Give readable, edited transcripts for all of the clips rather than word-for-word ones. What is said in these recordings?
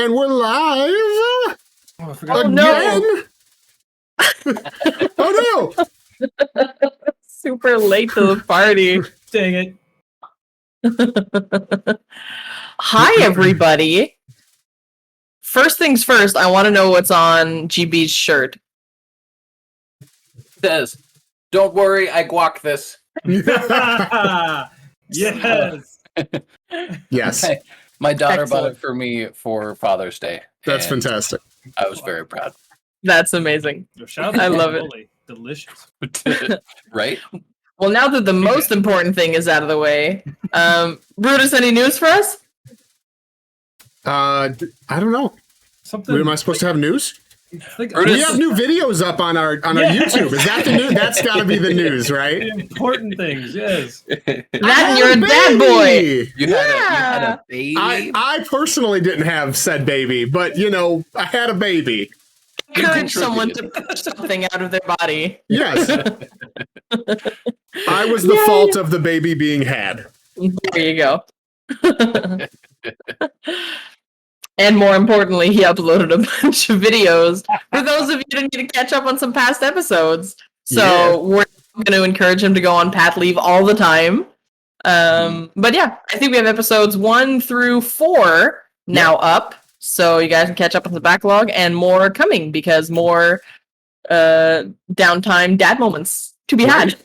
And we're live Oh, I forgot. again. Oh no! Super late to the party. Dang it. Hi, everybody. First things first, I want to know what's on GB's shirt. Says, don't worry, I guac this. Yes. Yes, Okay. My daughter bought Excellent. it for me for Father's Day. that's and fantastic. I was very proud. That's amazing. Shout out I to love it. guacamole. Delicious. Right? Well, now that the most important thing is out of the way, Brutus, any news for us? I don't know. Something. Am I supposed to have news? Like, Brutus- We have new videos up on our Yes. YouTube. Is that the news? That's got to be the news, right? important things. Yes. That and you're a dad boy. boy. You had a baby? I personally didn't have said baby, but you know, I had a baby. Encourage someone to push something out of their body. Yes, I was the Yay. fault of the baby being had. There you go. And more importantly, he uploaded a bunch of videos for those of you who need to catch up on some past episodes. So Yeah. we're going to encourage him to go on Pat Leave all the time. But yeah, I think we have episodes 1 through 4 now up. So you guys can catch up on the backlog and more coming because more downtime dad moments to be had.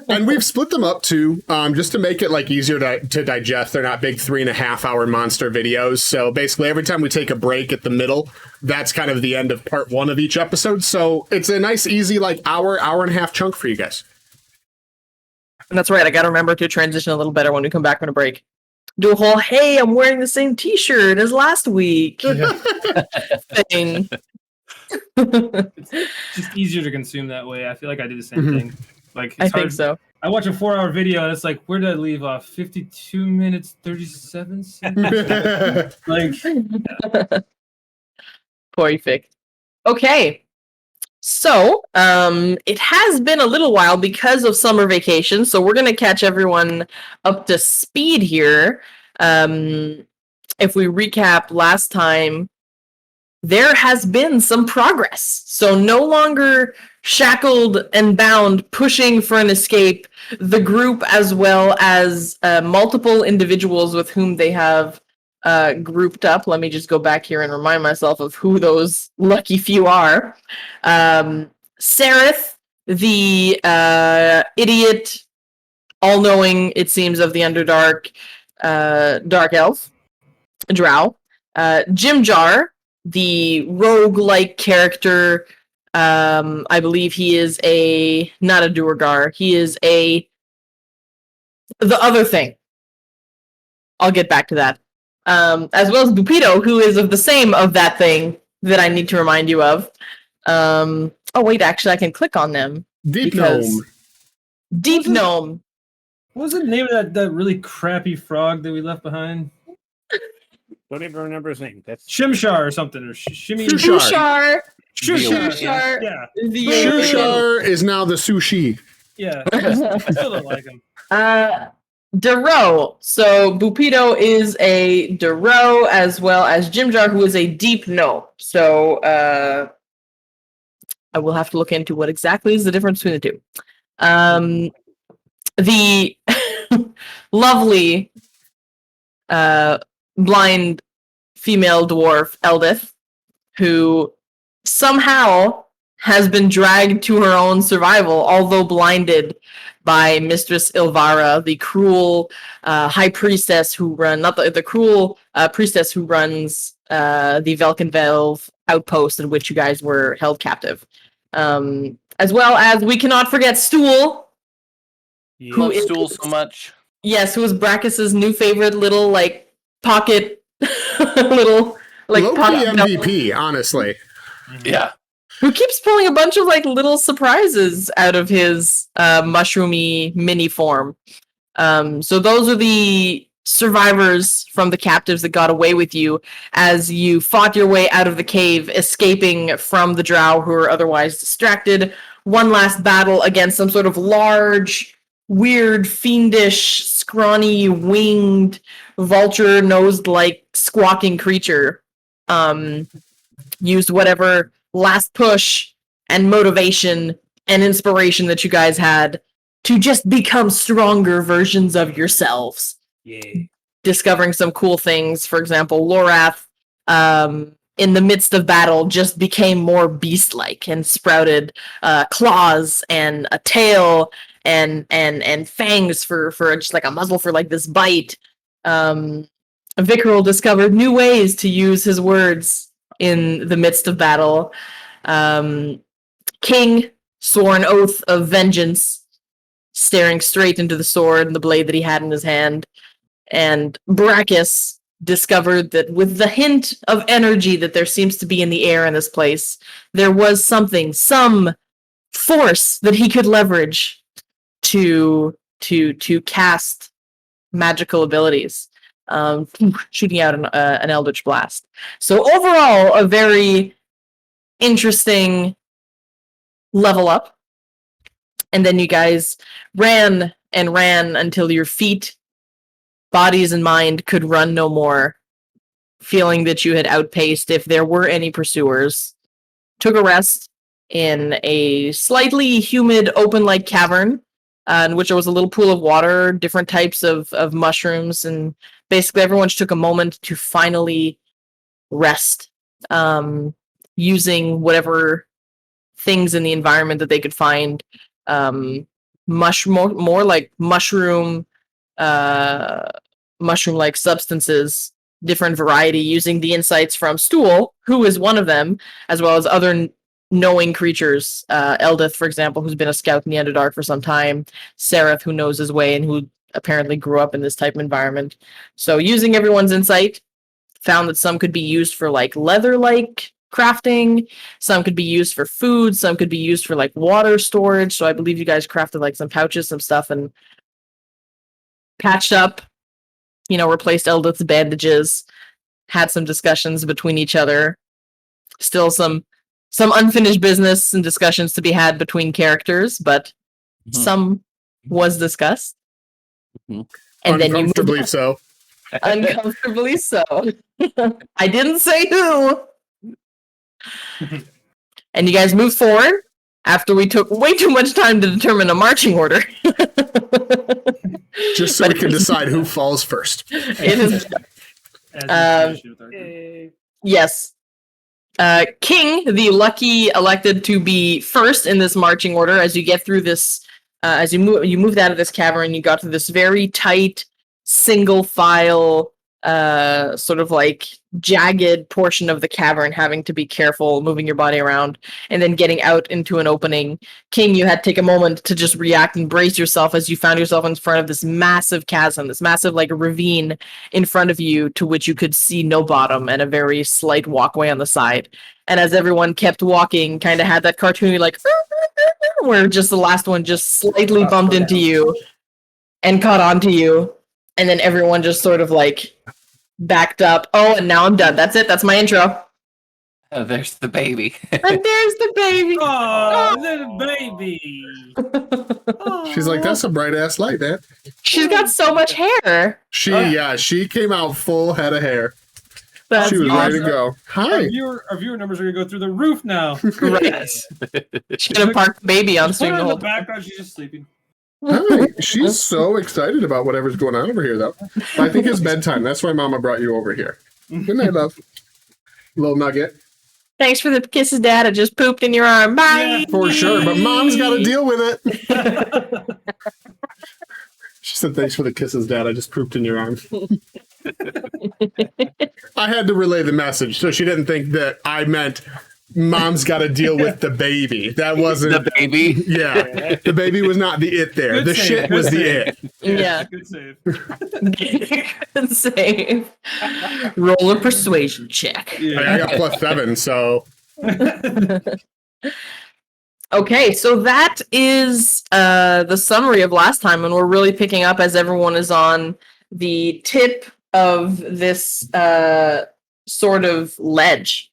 And we've split them up too, just to make it like easier to digest. They're not big 3.5 hour monster videos. So basically, every time we take a break at the middle, that's kind of the end of part 1 of each episode. So it's a nice, easy like hour and a half chunk for you guys. And that's right. I got to remember to transition a little better when we come back from a break. Do a whole, hey, I'm wearing the same t-shirt as last week thing. Just easier to consume that way. I feel like I do the same Mhm. thing. Like it's I think hard. so. I watch a 4-hour video and it's like, where did I leave off? 52 minutes, 37 seconds. Like, Perfect. Okay. So, it has been a little while because of summer vacation, so we're going to catch everyone up to speed here. If we recap last time, there has been some progress. So no longer shackled and bound, pushing for an escape, the group as well as multiple individuals with whom they have grouped up. Let me just go back here and remind myself of who those lucky few are. Sereth, the idiot, all-knowing, it seems, of the Underdark, dark elf, drow. Jimjar, the rogue-like character. I believe he is not a Duergar. He is the other thing. I'll get back to that. As well as Bupito, who is of the same of that thing that I need to remind you of. Oh wait, actually I can click on them. Deep Because- Gnome. Deep Gnome. what was the name of that really crappy frog that we left behind? Don't even remember his name. That's Shimshar or something, or Shimmy. Shushar. Shushar. Shushar. Shushar. Yeah, The Shushar is now the sushi. yeah. I still don't like him. Dero. So Bupito is a Dero as well as Jimjar, who is a deep no. So I will have to look into what exactly is the difference between the two. The lovely blind female dwarf Eldith, who somehow has been dragged to her own survival, although blinded by Mistress Ilvara, the cruel high priestess who the cruel priestess who runs the Velkenvelve outpost in which you guys were held captive. As well as we cannot forget Stool. Who Love is- stool so much. Yes, who was Brachus's new favorite little like pocket little like Low-key pocket MVP, honestly. Yeah. who keeps pulling a bunch of like little surprises out of his mushroomy mini form. So those are the survivors from the captives that got away with you as you fought your way out of the cave, escaping from the drow who were otherwise distracted. One last battle against some sort of large, weird, fiendish, scrawny, winged, vulture-nosed like squawking creature used whatever last push and motivation and inspiration that you guys had to just become stronger versions of yourselves. Yeah. Discovering some cool things. For example, Lorath, in the midst of battle, just became more beast-like and sprouted claws and a tail and fangs for just like a muzzle for like this bite. Vicaral discovered new ways to use his words in the midst of battle. King swore an oath of vengeance, staring straight into the sword and the blade that he had in his hand. And Brachus discovered that with the hint of energy that there seems to be in the air in this place, there was some force that he could leverage to cast magical abilities, shooting out an Eldritch Blast. So overall, a very interesting level up. And then you guys ran and ran until your feet, bodies, and mind could run no more, feeling that you had outpaced if there were any pursuers. Took a rest in a slightly humid, open-like cavern, in which there was a little pool of water, different types of mushrooms, and basically everyone just took a moment to finally rest, using whatever things in the environment that they could find. More like mushroom-like substances, different variety, using the insights from Stool, who is one of them, as well as other knowing creatures. Eldith, for example, who's been a scout in the Underdark for some time. Seraph, who knows his way and who apparently grew up in this type of environment. So using everyone's insight, found that some could be used for like leather-like crafting, some could be used for food, some could be used for like water storage. So I believe you guys crafted like some pouches, some stuff, and patched up, replaced Eldith's bandages, had some discussions between each other. Still some unfinished business and discussions to be had between characters, but some was discussed. And then you moved on. So. Uncomfortably so. I didn't say who. And you guys moved forward after we took way too much time to determine a marching order. Just so we can decide who falls first. It is. Yes. King, the lucky, elected to be first in this marching order as you get through this. As you moved out of this cavern, you got to this very tight, single file, sort of like jagged portion of the cavern, having to be careful moving your body around, and then getting out into an opening. King, you had to take a moment to just react and brace yourself as you found yourself in front of this massive chasm, this massive like ravine in front of you, to which you could see no bottom and a very slight walkway on the side. And as everyone kept walking, kind of had that cartoony like where just the last one just slightly bumped into you and caught onto you, and then everyone just sort of like backed up. Oh, and now I'm done. That's it. That's my intro. Oh, there's the baby. And there's the baby. Oh, little baby. She's like, that's a bright ass light, man. She's got so much hair. She came out full head of hair. That's She was awesome. ready to go. Hi. Our viewer numbers are going to go through the roof now. Right. She's gonna park the baby on Put stream her the in whole the time. background. She's just sleeping. Hi. She's so excited about whatever's going on over here, though. I think it's bedtime. That's why Mama brought you over here. Good night, love. Little nugget. Thanks for the kisses, Dad. I just pooped in your arm. Bye. For sure, but Mom's got to deal with it. She said, thanks for the kisses, Dad. I just pooped in your arm. I had to relay the message, so she didn't think that I meant Mom's got to deal with the baby. That wasn't The baby. Yeah, the baby was not the it there. Good The save, shit good was the save. it. Yeah. Good save. Good save. Roll a persuasion check. I got +7, so Okay, so that is the summary of last time, and we're really picking up as everyone is on the tip of this sort of ledge.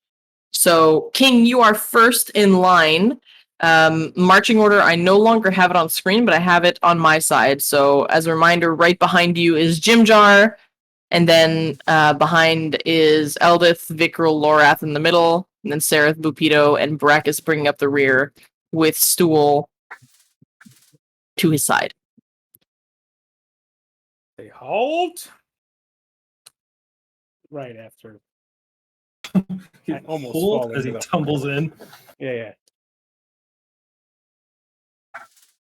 So, King, you are first in line. Marching order, I no longer have it on screen, but I have it on my side. So, as a reminder, right behind you is Jim Jar, And then behind is Eldith, Vikral, Lorath in the middle, and then Sereth, Bupito, and Brachus bringing up the rear with Stool to his side. They halt. Right after. He I almost hold fall as he into the- tumbles in. Yeah.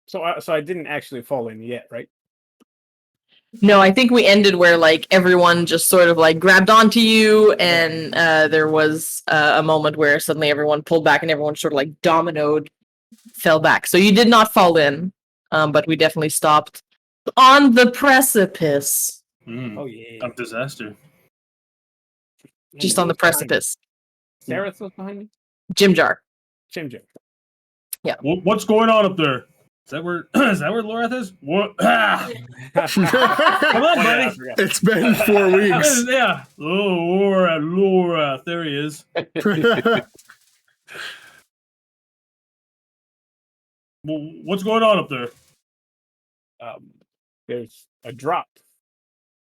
So I didn't actually fall in yet, right? No, I think we ended where like everyone just sort of like grabbed onto you, and there was a moment where suddenly everyone pulled back and everyone sort of like dominoed, fell back. So you did not fall in, but we definitely stopped on the precipice, Oh yeah. Of disaster. just on the precipice. Sarah was behind me. Jim Jar. Jim Jim. What's going on up there? Is that where Lorath is? What? Ah! Come on, buddy. It's been 4 weeks. Yeah. Oh, Lorath. There he is. Well, what's going on up there? There's a drop.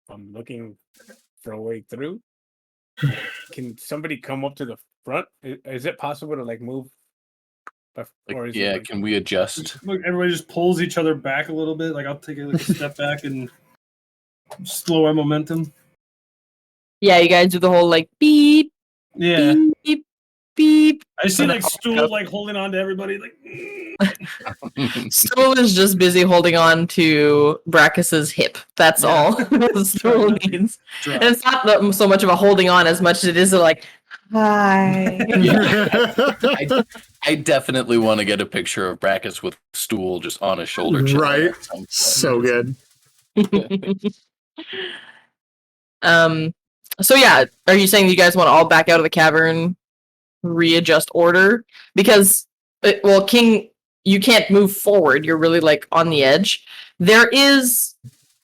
I'm looking for a way through. Can somebody come up to the front? Is it possible to like move? Or is it like... Can we adjust? Look, everybody just pulls each other back a little bit. Like I'll take a step back and slow our momentum. Yeah, you guys do the whole like beep, Yeah. beep, beep. I see like Stool like holding on to everybody. Like Stool is just busy holding on to Brachus's hip. That's all Stool needs. drop. And it's not so much of a holding on as much as it is a like, hi. I definitely want to get a picture of Brachus with Stool just on his shoulder. Right. So good. So yeah, are you saying you guys want to all back out of the cavern, readjust order? Because, King, you can't move forward. You're really like on the edge. There is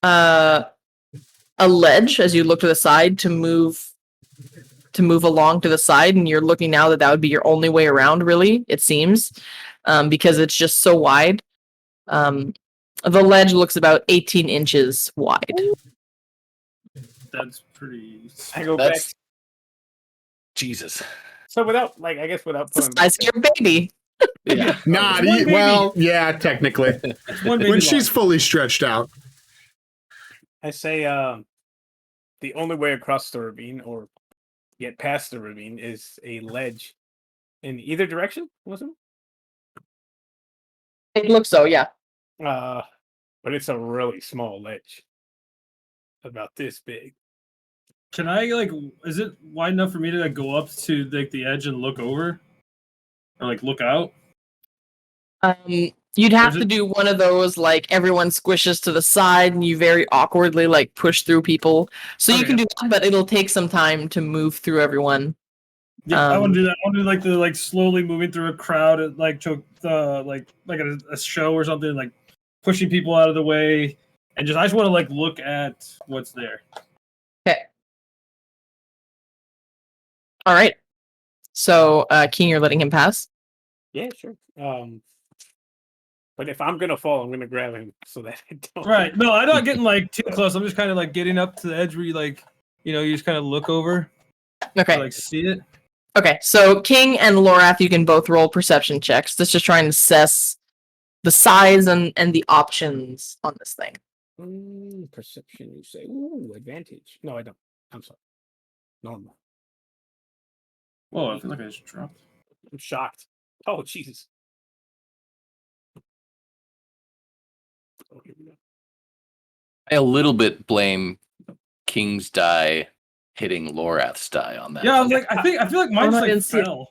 a ledge as you look to the side to move along to the side, and you're looking now that would be your only way around, really, it seems, because it's just so wide. The ledge looks about 18 inches wide. That's pretty. I go back. Jesus. So without pulling Size of your baby. Yeah. Not One baby. well, yeah, technically. One baby When she's long. fully stretched out. I say the only way across the ravine or get past the ravine is a ledge in either direction, wasn't It looks so, yeah. it? But it's a really small ledge. About this big. Can I is it wide enough for me to like go up to like the edge and look over? Or like look out? You'd have Is to it- do one of those like everyone squishes to the side and you very awkwardly like push through people. So you Okay. can do that, but it'll take some time to move through everyone. Yeah, I want Um, to do that. I want to do like the like slowly moving through a crowd at like a show or something, like pushing people out of the way, and I just want to like look at what's there. Okay. All right. So, King, you're letting him pass? Yeah, sure. But if I'm gonna fall, I'm gonna grab him so that I don't. Right. No, I'm not getting like too close. I'm just kind of like getting up to the edge where you like, you just kind of look over, Okay. like see it. Okay. So, King and Lorath, you can both roll perception checks. That's just trying to assess the size and the options on this thing. Perception, you say. Ooh, advantage. No, I don't. I'm sorry. Normal. Whoa, I feel like I just dropped. I'm shocked. Oh, Jesus. Oh, here we go. I a little bit blame King's die hitting Lorath's die on that. Yeah, I was like, I feel like mine I just didn't like see it. fell.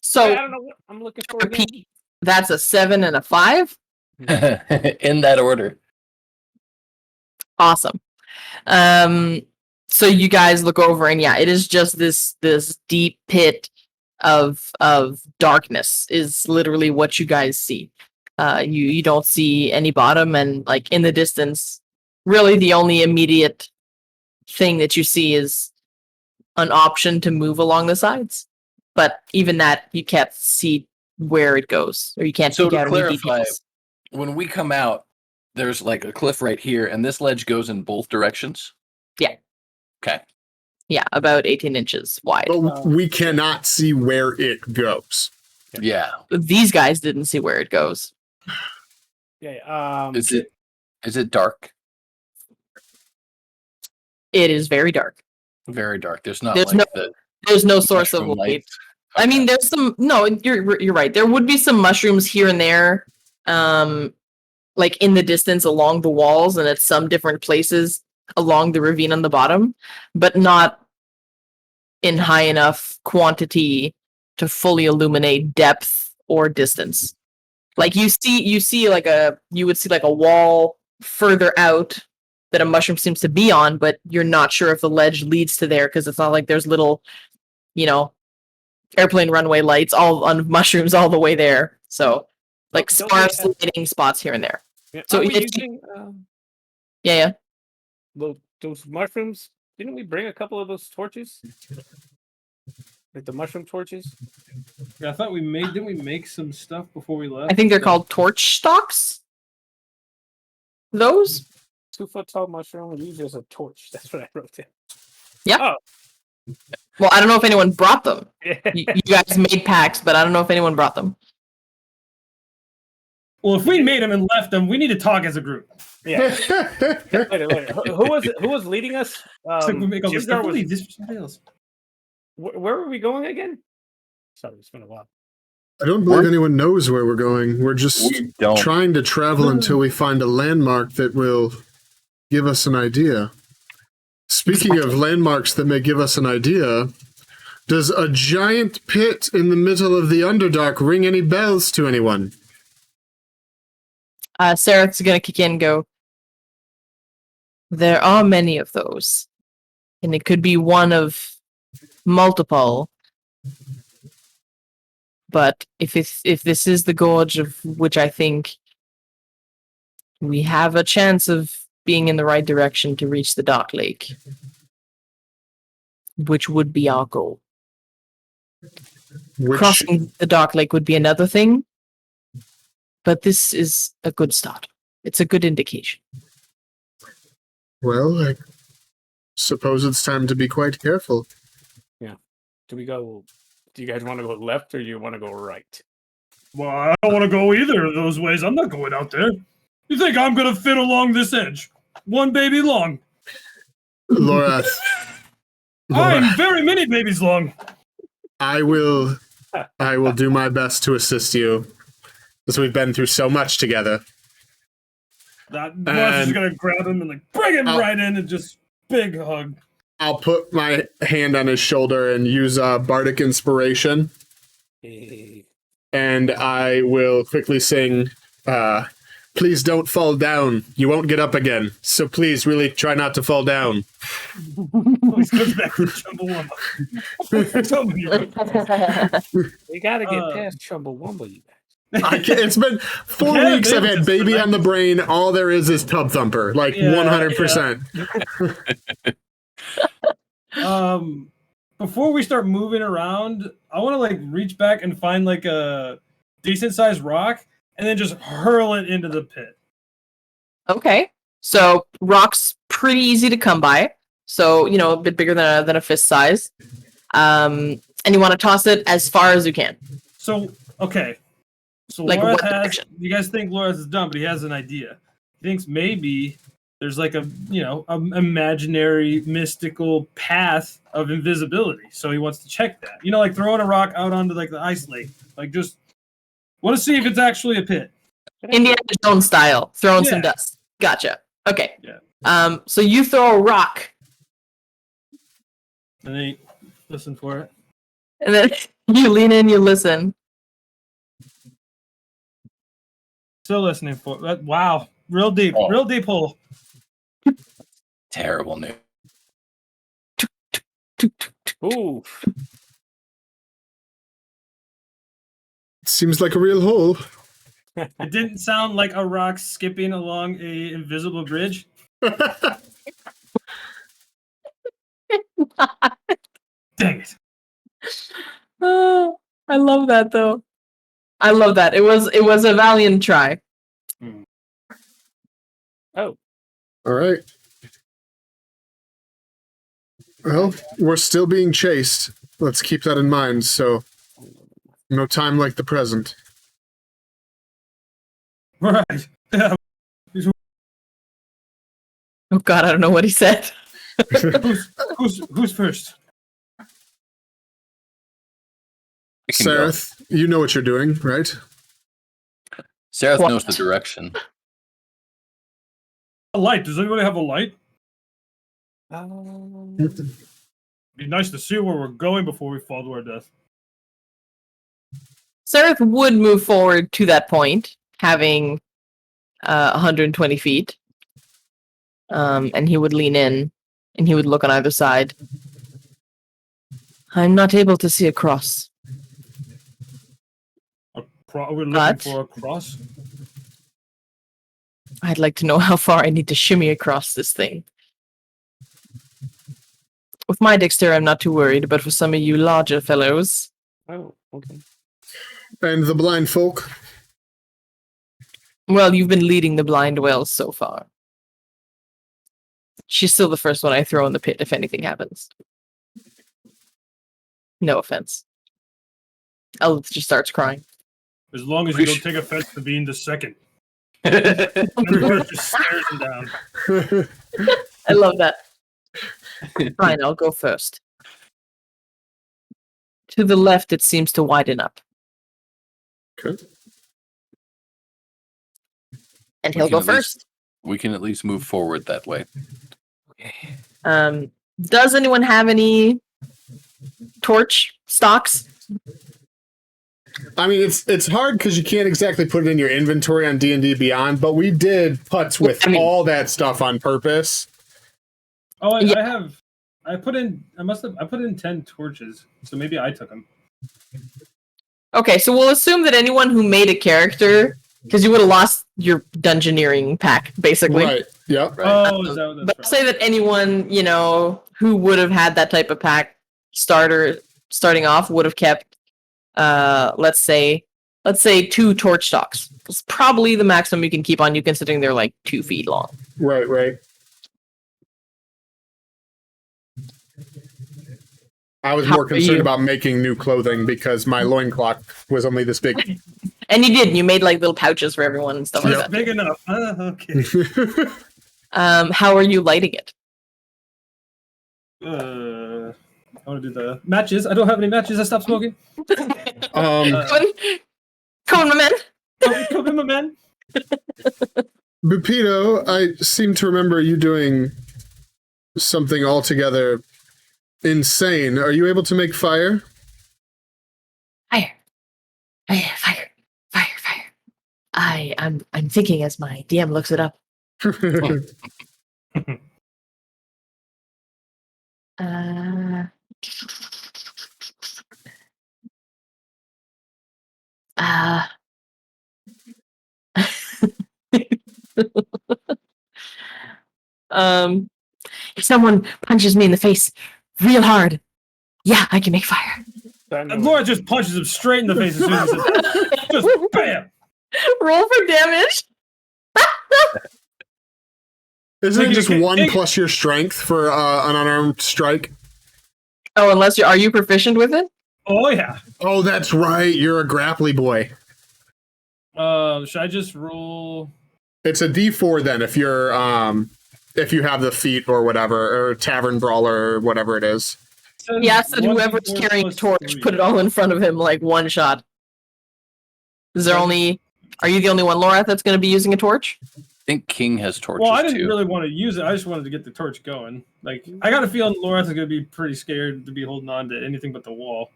So, I don't know what I'm looking for. Again. repeat, that's a 7 and a 5. In that order. Awesome. So you guys look over, and yeah, it is just this deep pit of darkness is literally what you guys see. You don't see any bottom, and like in the distance, really the only immediate thing that you see is an option to move along the sides. But even that, you can't see where it goes, or you can't So pick to out any clarify, details. when we come out, there's like a cliff right here, and this ledge goes in both directions? Yeah. Okay. Yeah, about 18 inches wide. But we cannot see where it goes. Yeah. These guys didn't see where it goes. Yeah. Is it dark? It is very dark. Very dark. There's not There's like There's no source of mushroom light. lights? I mean, Okay. there's some. No, you're right. There would be some mushrooms here and there, like in the distance along the walls and at some different places along the ravine on the bottom, but not in high enough quantity to fully illuminate depth or distance. Like you would see like a wall further out that a mushroom seems to be on, but you're not sure if the ledge leads to there because it's not like there's little, airplane runway lights all on mushrooms all the way there. So like Don't sparse we- lighting spots here and there. Yeah, So aren't we it's- using Yeah. those mushrooms? Didn't we bring a couple of those torches? Like the mushroom torches? Yeah, I thought didn't we make some stuff before we left? I think they're called torch stalks. Those? 2 foot tall mushroom used as a torch. That's what I wrote down. Well, I don't know if anyone brought them. Yeah. You guys made packs, but I don't know if anyone brought them. Well, if we made them and left them, we need to talk as a group. Yeah. Later. Who was leading us? So we make a list. I Jimgar was- believe this was somebody else. where were we going again? Sorry, it's been a while. I don't believe anyone knows where we're going. We're just We don't. trying to travel until we find a landmark that will give us an idea. Speaking of landmarks that may give us an idea, does a giant pit in the middle of the Underdark ring any bells to anyone? Sarah's gonna kick in and go, there are many of those. And it could be one of multiple. But if this is the gorge of which I think we have a chance of being in the right direction to reach the Dark Lake, which would be our goal. Which, Crossing the Dark Lake would be another thing, but this is a good start. It's a good indication. well, I suppose it's time to be quite careful. Do you guys want to go left or do you want to go right? Well, I don't want to go either of those ways. I'm not going out there. You think I'm going to fit along this edge? One baby long. Laura, I'm very many babies long. I will do my best to assist you, as we've been through so much together. That Ross is going to grab him and bring him Oh. right in and just big hug. I'll put my hand on his shoulder and use bardic inspiration, and I will quickly sing, please don't fall down. You won't get up again. So please really try not to fall down. Always comes back to Chumbawamba. Chumbawamba. We gotta get Uh, past Chumbawamba, you guys. It's been 4 Yeah, weeks. I've had just baby on the brain. All there is Tub Thumper, like Yeah, 100%. Before we start moving around, I want to reach back and find a decent sized rock and then just hurl it into the pit. Okay. So rock's pretty easy to come by. So, a bit bigger than a fist size. And you want to toss it as far as you can. So, okay. So Like Laura what has, direction? you guys think Laura's is dumb, but he has an idea. He thinks maybe there's an imaginary mystical path of invisibility. So he wants to check that. Like throwing a rock out onto the ice lake. Just want to see if it's actually a pit. Indiana Jones style, throwing some Yeah. dust. Gotcha. Okay. Yeah. So you throw a rock, And then he listen for it. and then you lean in, you listen. Still listening for it. Wow. Real deep hole. Terrible news. Ooh. Seems like a real hole. It didn't sound like a rock skipping along a invisible bridge. Dang it. Oh, I love that though. I love that. It was a valiant try. Oh, All right. Well, we're still being chased. Let's keep that in mind. So, no time like the present. Right. Yeah. Oh God, I don't know what he said. Who's first? I can go. Sareth, you know what you're doing, right? Sareth What? knows the direction. A light. Does anybody have a light? um, Be nice to see where we're going before we fall to our death. Seraph would move forward to that point, having 120 feet. And he would lean in, and he would look on either side. I'm not able to see across. We're looking But- for a cross. I'd like to know how far I need to shimmy across this thing. With my dexterity, I'm not too worried, but for some of you larger fellows, oh, okay. And the blind folk. well, you've been leading the blind well so far. She's still the first one I throw in the pit if anything happens. No offense. Elle just starts crying. As long as you don't take offense to being the second. That's And Lord just stares him down. I love that. Fine, I'll go first. To the left, it seems to widen up. Okay. And he'll We go can at least- first. We can at least move forward that way. Does anyone have any torch stocks? I mean, it's hard because you can't exactly put it in your inventory on D&D Beyond, but we did putts with I mean- all that stuff on purpose. Oh, Yeah. I put in 10 torches, so maybe I took them. Okay, so we'll assume that anyone who made a character, because you would have lost your dungeoneering pack, basically. Right. Yep. Right. Oh, is that what But that's say that anyone, who would have had that type of pack starting off would have kept, let's say 2 torch stocks. It's probably the maximum you can keep on you, considering they're like 2 feet long. Right. I was How more are concerned you? about making new clothing because my loincloth was only this big. And you did. You made like little pouches for everyone and stuff Just like big enough. Okay. that. How are you lighting it? I want to do the matches. I don't have any matches. I stopped smoking. Come on, my man. Come in, my man. Bupito, I seem to remember you doing something altogether insane. Are you able to make fire? Fire. I'm thinking as my DM looks it up. If someone punches me in the face real hard, yeah, I can make fire. And Laura just punches him straight in the face as soon as he says that. Just bam. Roll for damage. Isn't it Like, just you can't- 1 plus your strength for an unarmed strike? Oh, are you proficient with it? Oh yeah. Oh, that's right. You're a grapply boy. Should I just roll? It's a D4 then if you have the feat or whatever, or tavern brawler or whatever it is. Yes, and whoever's carrying a torch, put it all in front of him like one shot. Are you the only one, Laura, that's going to be using a torch? I think King has torches Well, I didn't too. really want to use it. I just wanted to get the torch going. Like, I got a feeling Lorath is going to be pretty scared to be holding on to anything but the wall.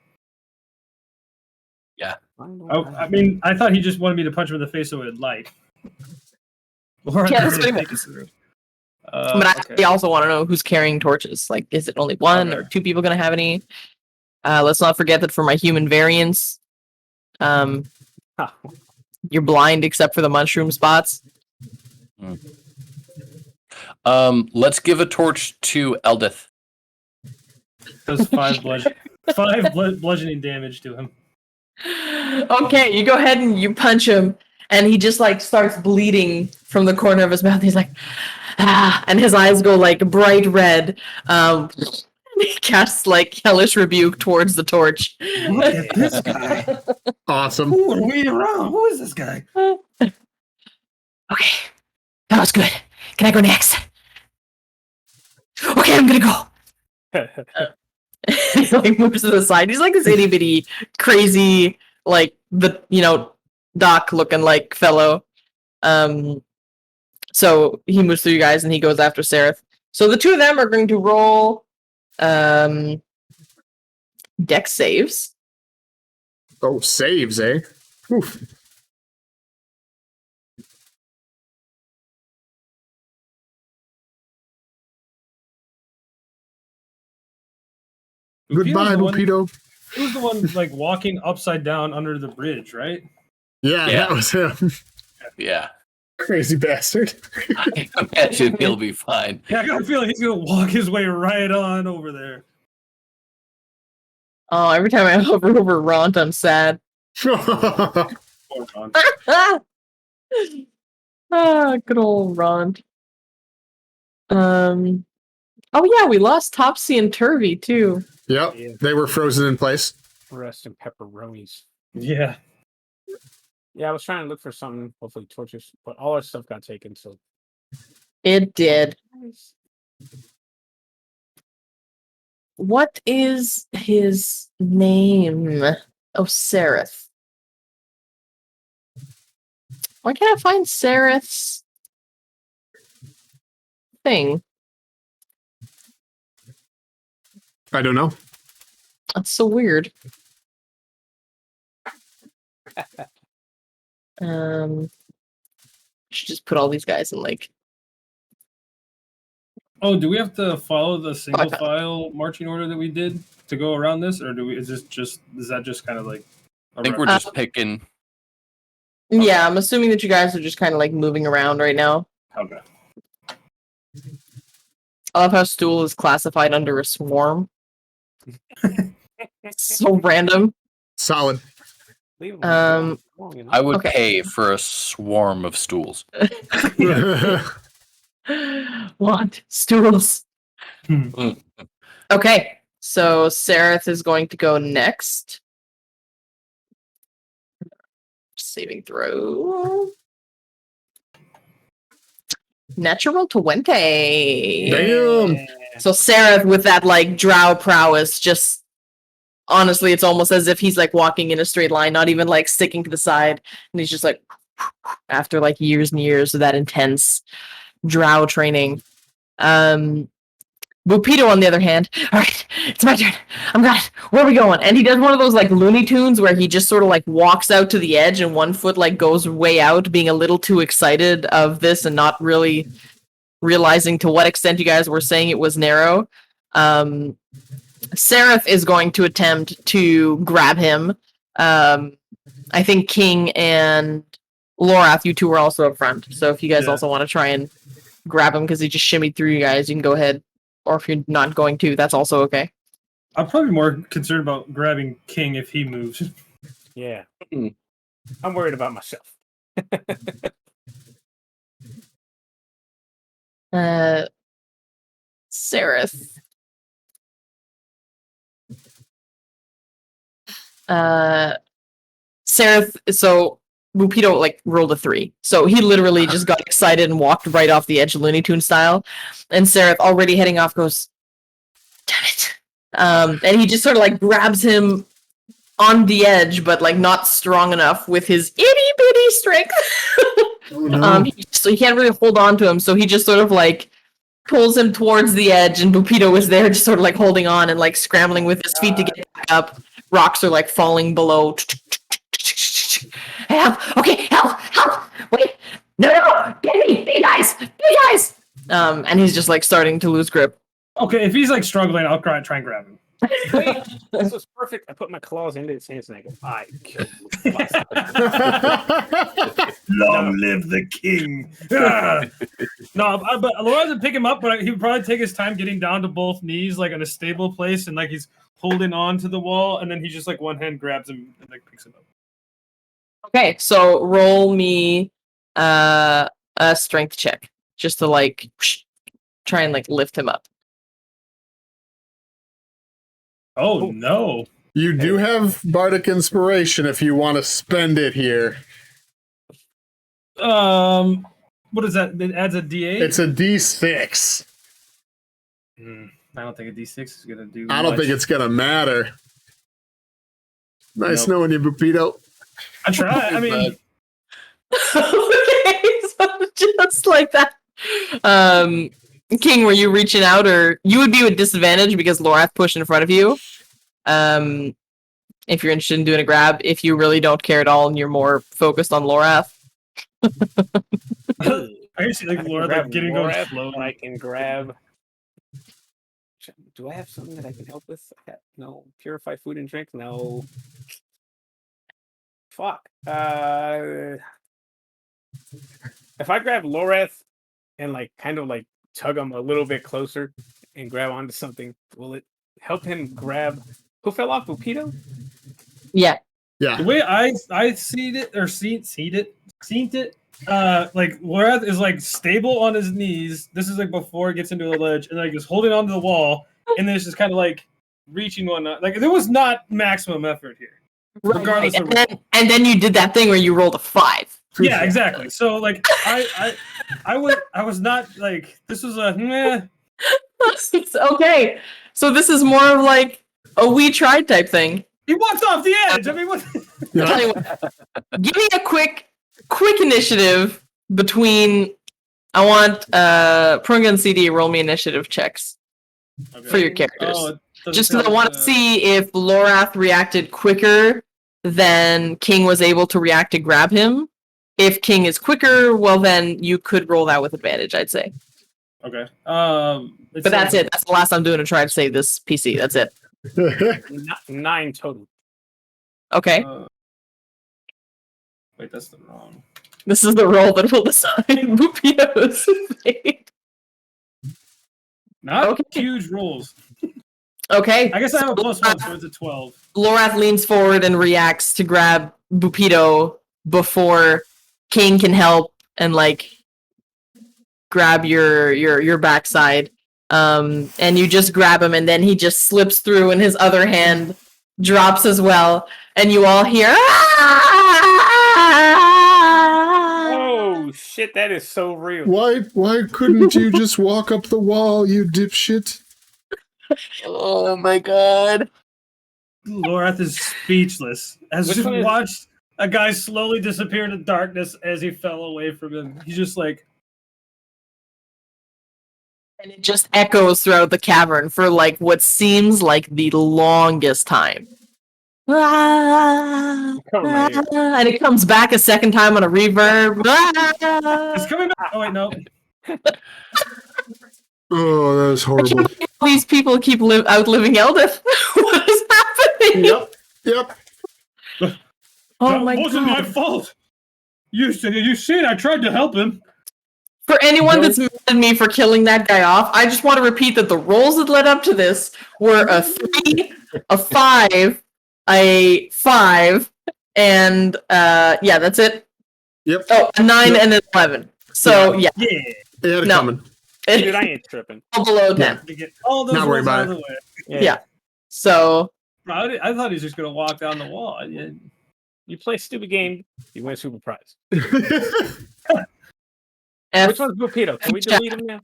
I mean, I thought he just wanted me to punch him in the face so it would light. Lorath Yeah, is that's really what I thinking through. But I Okay. also want to know who's carrying torches. Like, is it only one or 2 people going to have any? Let's not forget that for my human variants, you're blind except for the mushroom spots. Let's give a torch to Eldith. Does 5 bludgeoning damage to him. Okay, you go ahead and you punch him, and he just like starts bleeding from the corner of his mouth. He's like, ah, and his eyes go like bright red. He casts like hellish rebuke towards the torch. Look at this guy. Awesome. Who are we around? Who is this guy? Okay, that was good. Can I go next? Okay, I'm gonna go. He like moves to the side. He's like this itty bitty, crazy, like the Doc looking like fellow. So he moves through you guys and he goes after Seraph. So the two of them are going to roll dex saves. Oh, saves, eh? Oof. Goodbye, Lupito. He was the one like walking upside down under the bridge, right? Yeah, Yeah. that was him. Yeah. Crazy bastard. I imagine he'll be fine. Yeah, I got a feeling he's gonna walk his way right on over there. Oh, every time I hover over Ront, I'm sad. Poor Ron. Good old Ront. Oh yeah, we lost Topsy and Turvy too. Yep, Yeah. they were frozen in place. Rest and pepperonis. Yeah. Yeah, I was trying to look for something, hopefully torches, but all our stuff got taken, so. It did. What is his name? Oh, Seraph. Why can't I find Serap's thing? I don't know. That's so weird. Should just put all these guys in like. Oh, do we have to follow the single Okay. file marching order that we did to go around this, or do we? Is that just kind of like? I think we're just picking. Yeah, I'm assuming that you guys are just kind of like moving around right now. Okay. I love how Stool is classified under a swarm. So random. Solid. Leave 'em alone, you know? I would Okay. pay for a swarm of stools. Want stools. Hmm. Okay, so Seraph is going to go next. Saving throw. Natural 20. Damn. So Seraph with that like drow prowess, just honestly, it's almost as if he's like walking in a straight line, not even like sticking to the side. And he's just like after like years and years of that intense drow training. Bupito, on the other hand, all right, it's my turn. I'm got it. Where are we going? And he does one of those like Looney Tunes where he just sort of like walks out to the edge and one foot like goes way out, being a little too excited of this and not really realizing to what extent you guys were saying it was narrow. Seraph is going to attempt to grab him. I think King and Lorath, you two are also up front. So if you guys Yeah. also want to try and grab him because he just shimmied through you guys, you can go ahead. Or if you're not going to, that's also okay. I'm probably more concerned about grabbing King if he moves. Yeah. Mm. I'm worried about myself. Seraph. Seraph, so Bupito like rolled a 3. So he literally just got excited and walked right off the edge Looney Tune style. And Seraph already heading off goes, damn it. And he just sort of like grabs him on the edge, but like not strong enough with his itty bitty strength. Oh, no. So he can't really hold on to him. So he just sort of like pulls him towards the edge, and Bupito is there just sort of like holding on and like scrambling with his feet to get back up. Rocks are like falling below. Help! Okay, help! Wait! No! Get me! Big guys! And he's just like starting to lose grip. Okay, if he's like struggling, I'll try and grab him. Wait, this was perfect. I put my claws into his hands and I go, I killed you. Long live the king! Ah! No, but Laura would pick him up, but he would probably take his time getting down to both knees, like in a stable place, and like he's holding on to the wall, and then he just like one hand grabs him and like picks him up. Okay, so roll me a strength check just to like try and like lift him up. Oh Ooh. no! You do have bardic inspiration if you want to spend it here. What is that? It adds a D8. It's a D6. I don't think a D6 is gonna do. I don't much. think it's gonna matter. Nice Nope. knowing you, Bupito. I try. I mean, Okay, so just like that. King, were you reaching out, or you would be with disadvantage because Lorath pushed in front of you? If you're interested in doing a grab, if you really don't care at all and you're more focused on Lorath. I used to like Laura like getting going Lorath, slow. I can grab. Do I have something that I can help with? No. Purify food and drink? No. Fuck. If I grab Lorath and like kind of like tug him a little bit closer and grab onto something, will it help him grab? Who fell off? Bupito? Yeah. Yeah. The way I seen it, like Lorath is like stable on his knees. This is like before he gets into the ledge, and like just holding onto the wall, and then it's just kind of like reaching one. Like there was not maximum effort here, regardless of. And then you did that thing where you rolled a 5. Yeah, exactly. So like I was not like this was a meh. Okay, so this is more of like a we tried type thing. He walked off the edge. I mean, what? Yeah. Tell you what, give me a quick initiative between. I want Prunga and CD roll me initiative checks for your characters. Oh, it doesn't Just because I sound, want to see if Lorath reacted quicker than King was able to react to grab him. If King is quicker, well then you could roll that with advantage, I'd say. Okay. But that's it. That's the last I'm doing to try to save this PC. That's it. 9 total. Okay. Wait, that's the wrong. This is the roll that will decide Bupito's fate. Not Okay. huge rolls. Okay. I guess I have a +1, so it's a 12. Lorath leans forward and reacts to grab Bupito before King can help and like grab your backside. And you just grab him and then he just slips through and his other hand drops as well. And you all hear Oh shit, that is so real. Why couldn't you just walk up the wall, you dipshit? Oh my god. Lorath is speechless as Which just one is- watched a guy slowly disappear into darkness as he fell away from him. He's just like, And it just echoes throughout the cavern for like what seems like the longest time. Cover my ear. And it comes back a second time on a reverb. it's coming back. Oh, wait, no. Oh, that was horrible. These people keep outliving Eldith. What is happening? Yep. Oh That my wasn't my god. fault. You seen I tried to help him. For anyone that's mad at me for killing that guy off, I just want to repeat that the rolls that led up to this were a 3, a 5, a 5, and yeah, that's it. Yep. Oh, a 9 Yep. and an 11. So yeah, Yeah. They had it No. coming. Dude, I ain't tripping. all below 10. To get all those Not worried rolls out about of the way. Yeah. So Bro, I thought he was just gonna walk down the wall. You play a stupid game, you win a super prize. F. Which one's Bupito? Can we delete him now?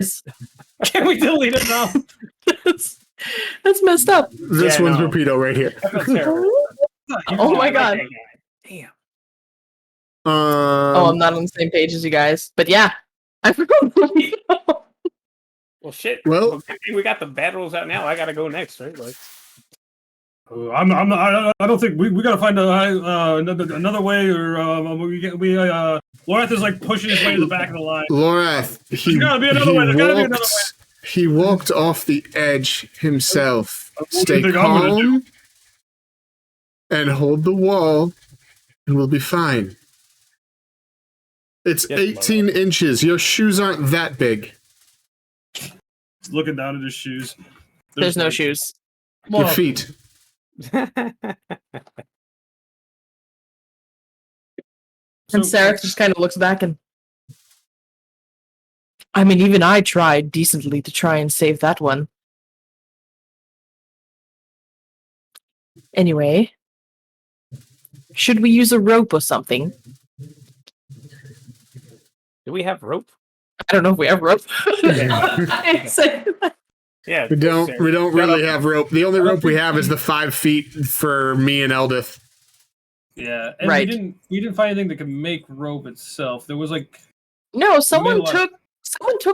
Can we delete it now? That's messed up. This Yeah, one's no. Rapido right here. I feel terrible. Oh my god. Damn. Oh, I'm not on the same page as you guys. But yeah, I forgot. Well, shit. Well- We got the battles out now. I gotta go next, right? Like, I'm not. I don't think we gotta find another way, or Lorath is like pushing his way to the back of the line. Lorath, There's gotta be another way. There's gotta be another way. he walked off the edge himself. What do you Stay think I'm gonna calm and hold the wall, and we'll be fine. It's Yes, 18 inches. Your shoes aren't that big. He's looking down at his shoes. There's no like- shoes. Your Well, feet. And Sarah just kind of looks back and... I mean, even I tried decently to try and save that one. Anyway, should we use a rope or something? Do we have rope? I don't know if we have rope. Yeah. We don't really have rope. The only rope we have is the 5 feet for me and Eldith. Yeah, and Right. we didn't find anything that could make rope itself. There was like No, someone took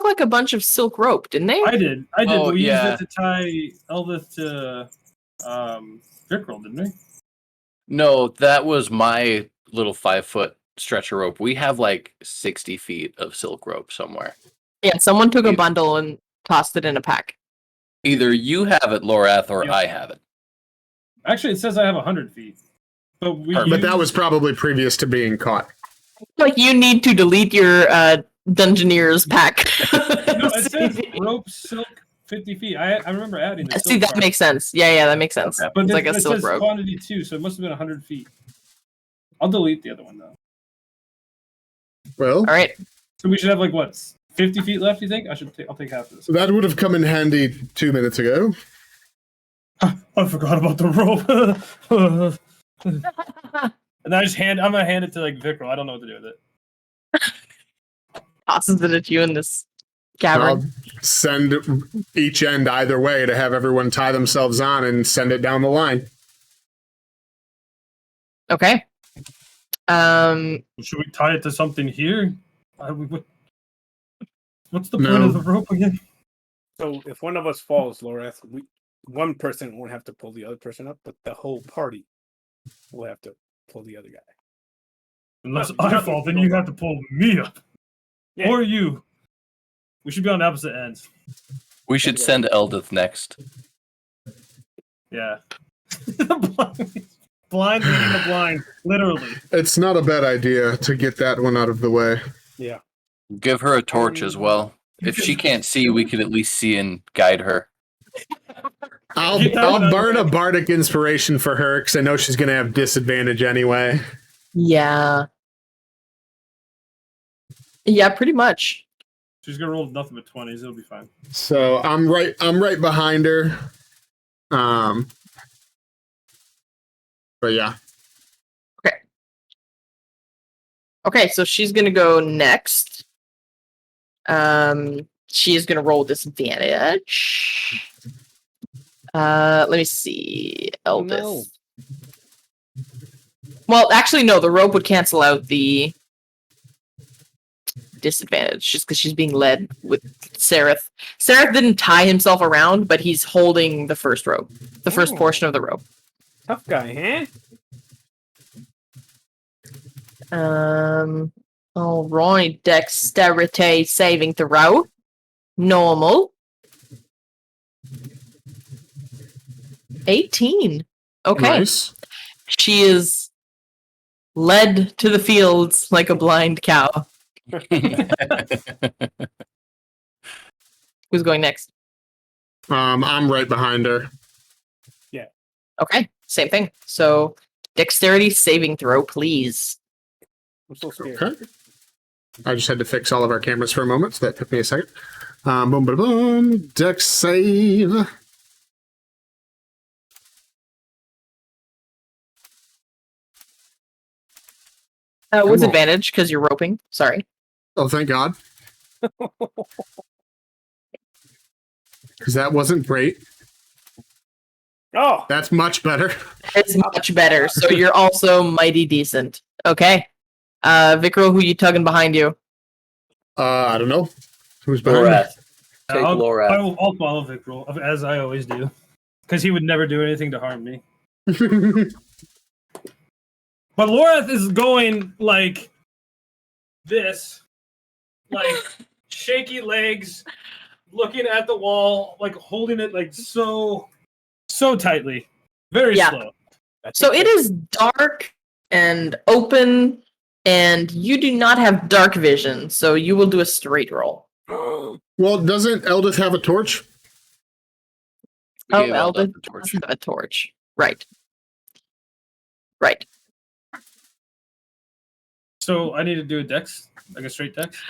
like a bunch of silk rope, didn't they? I did. Oh, But we yeah. used it to tie Eldith to Vickrell, didn't we? No, that was my little 5-foot stretcher rope. We have like 60 feet of silk rope somewhere. Yeah, someone took a bundle and tossed it in a pack. Either you have it, Lorath, or Yep. I have it. Actually, it says I have 100 feet. But But that was probably previous to being caught. Like, you need to delete your Dungeoneer's pack. No, it says rope silk 50 feet. I remember adding the See, silk that part. makes sense. Yeah, that makes sense. Okay. But It's it, like a it silk says rope. quantity too, so it must have been 100 feet. I'll delete the other one though. Well, All right. So we should have like what, 50 feet left? You think? I'll take half of this. that would have come in handy 2 minutes ago. I forgot about the rope. And I'm gonna hand it to like Vickrell. I don't know what to do with it. Tosses it at you in this cavern. I'll send each end either way to have everyone tie themselves on and send it down the line. Okay. Should we tie it to something here? What's the point of the rope again? So if one of us falls, Lorath, one person won't have to pull the other person up, but the whole party will have to pull the other guy. Unless No, I nothing fall, then to you go have to pull me up. Yeah. Or you. We should be on opposite ends. We should send Eldith next. Yeah. Blind leading the blind, literally. It's not a bad idea to get that one out of the way. Yeah. Give her a torch as well. If she can't see, we could at least see and guide her. I'll burn a bardic inspiration for her because I know she's going to have disadvantage anyway. Yeah. Yeah, pretty much. She's gonna roll nothing but 20s. It'll be fine. So I'm right behind her. But yeah. Okay, so she's gonna go next. She's gonna roll disadvantage. Let me see. Eldith. no. Well, actually, no. The rope would cancel out the disadvantage just because she's being led with Seraph. Seraph didn't tie himself around, but he's holding the first rope, the first portion of the rope. Tough guy, All right, dexterity saving throw. Normal. 18. Okay. Nice. She is led to the fields like a blind cow. Who's going next? I'm right behind her. Okay, same thing. So, dexterity saving throw, please. I'm so scared. Okay. I just had to fix all of our cameras for a moment, so that took me a second. Boom, boom, boom. Dex save. With on. advantage because you're roping. Sorry. Oh, thank God. Because that wasn't great. Oh, That's much better. It's much better. So you're also mighty decent. Okay. Vickrell, who you tugging behind you? I don't know. Who's behind me? Lorath. Take I'll Lorath. follow Vickrell, as I always do. Because he would never do anything to harm me. But Lorath is going like this. Like shaky legs, looking at the wall, like holding it like so tightly. Very Yeah. slow. So it is dark and open, and you do not have dark vision, so you will do a straight roll. Well, doesn't Eldith have a torch? We Oh, gave Eldith Eldith the does torch. have a torch. Right. Right. So I need to do a dex, like a straight dex.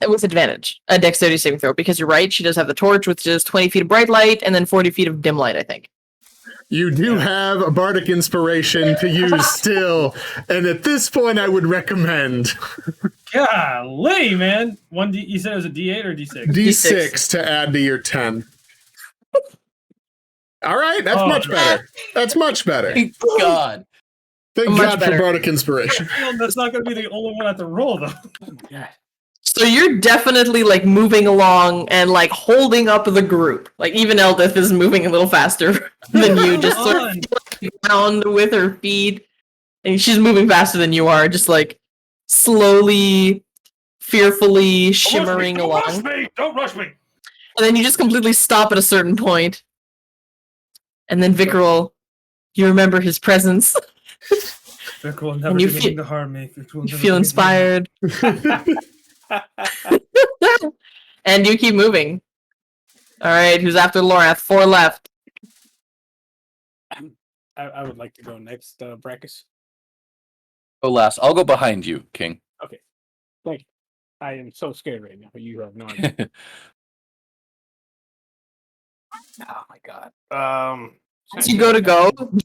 With advantage, a dexterity saving throw, because you're right. She does have the torch, which is 20 feet of bright light and then 40 feet of dim light, I think. You do have a bardic inspiration to use still, and at this point, I would recommend Golly, man! You said it was a D8 or D6? D6 to add to your 10. All right, that's much better. That's much better. Thank God. Thank Much God better. for bardic inspiration. Well, that's not going to be the only one I have to roll, though. Oh my god. So you're definitely like moving along and like holding up the group. Like even Eldith is moving a little faster than you, just sort of down with her feet. And she's moving faster than you are, just like slowly, fearfully shimmering Don't along. rush me! Don't rush me! And then you just completely stop at a certain point. And then Vickrel, you remember his presence. Vic will never And you do anything to harm me. Vic will You never feel do anything inspired. And you keep moving. Alright, who's after Lorath? 4 left. I would like to go next, Brackus. Go last. I'll go behind you, King. Thank you. I am so scared right now. You have no idea. Oh my god. As you go,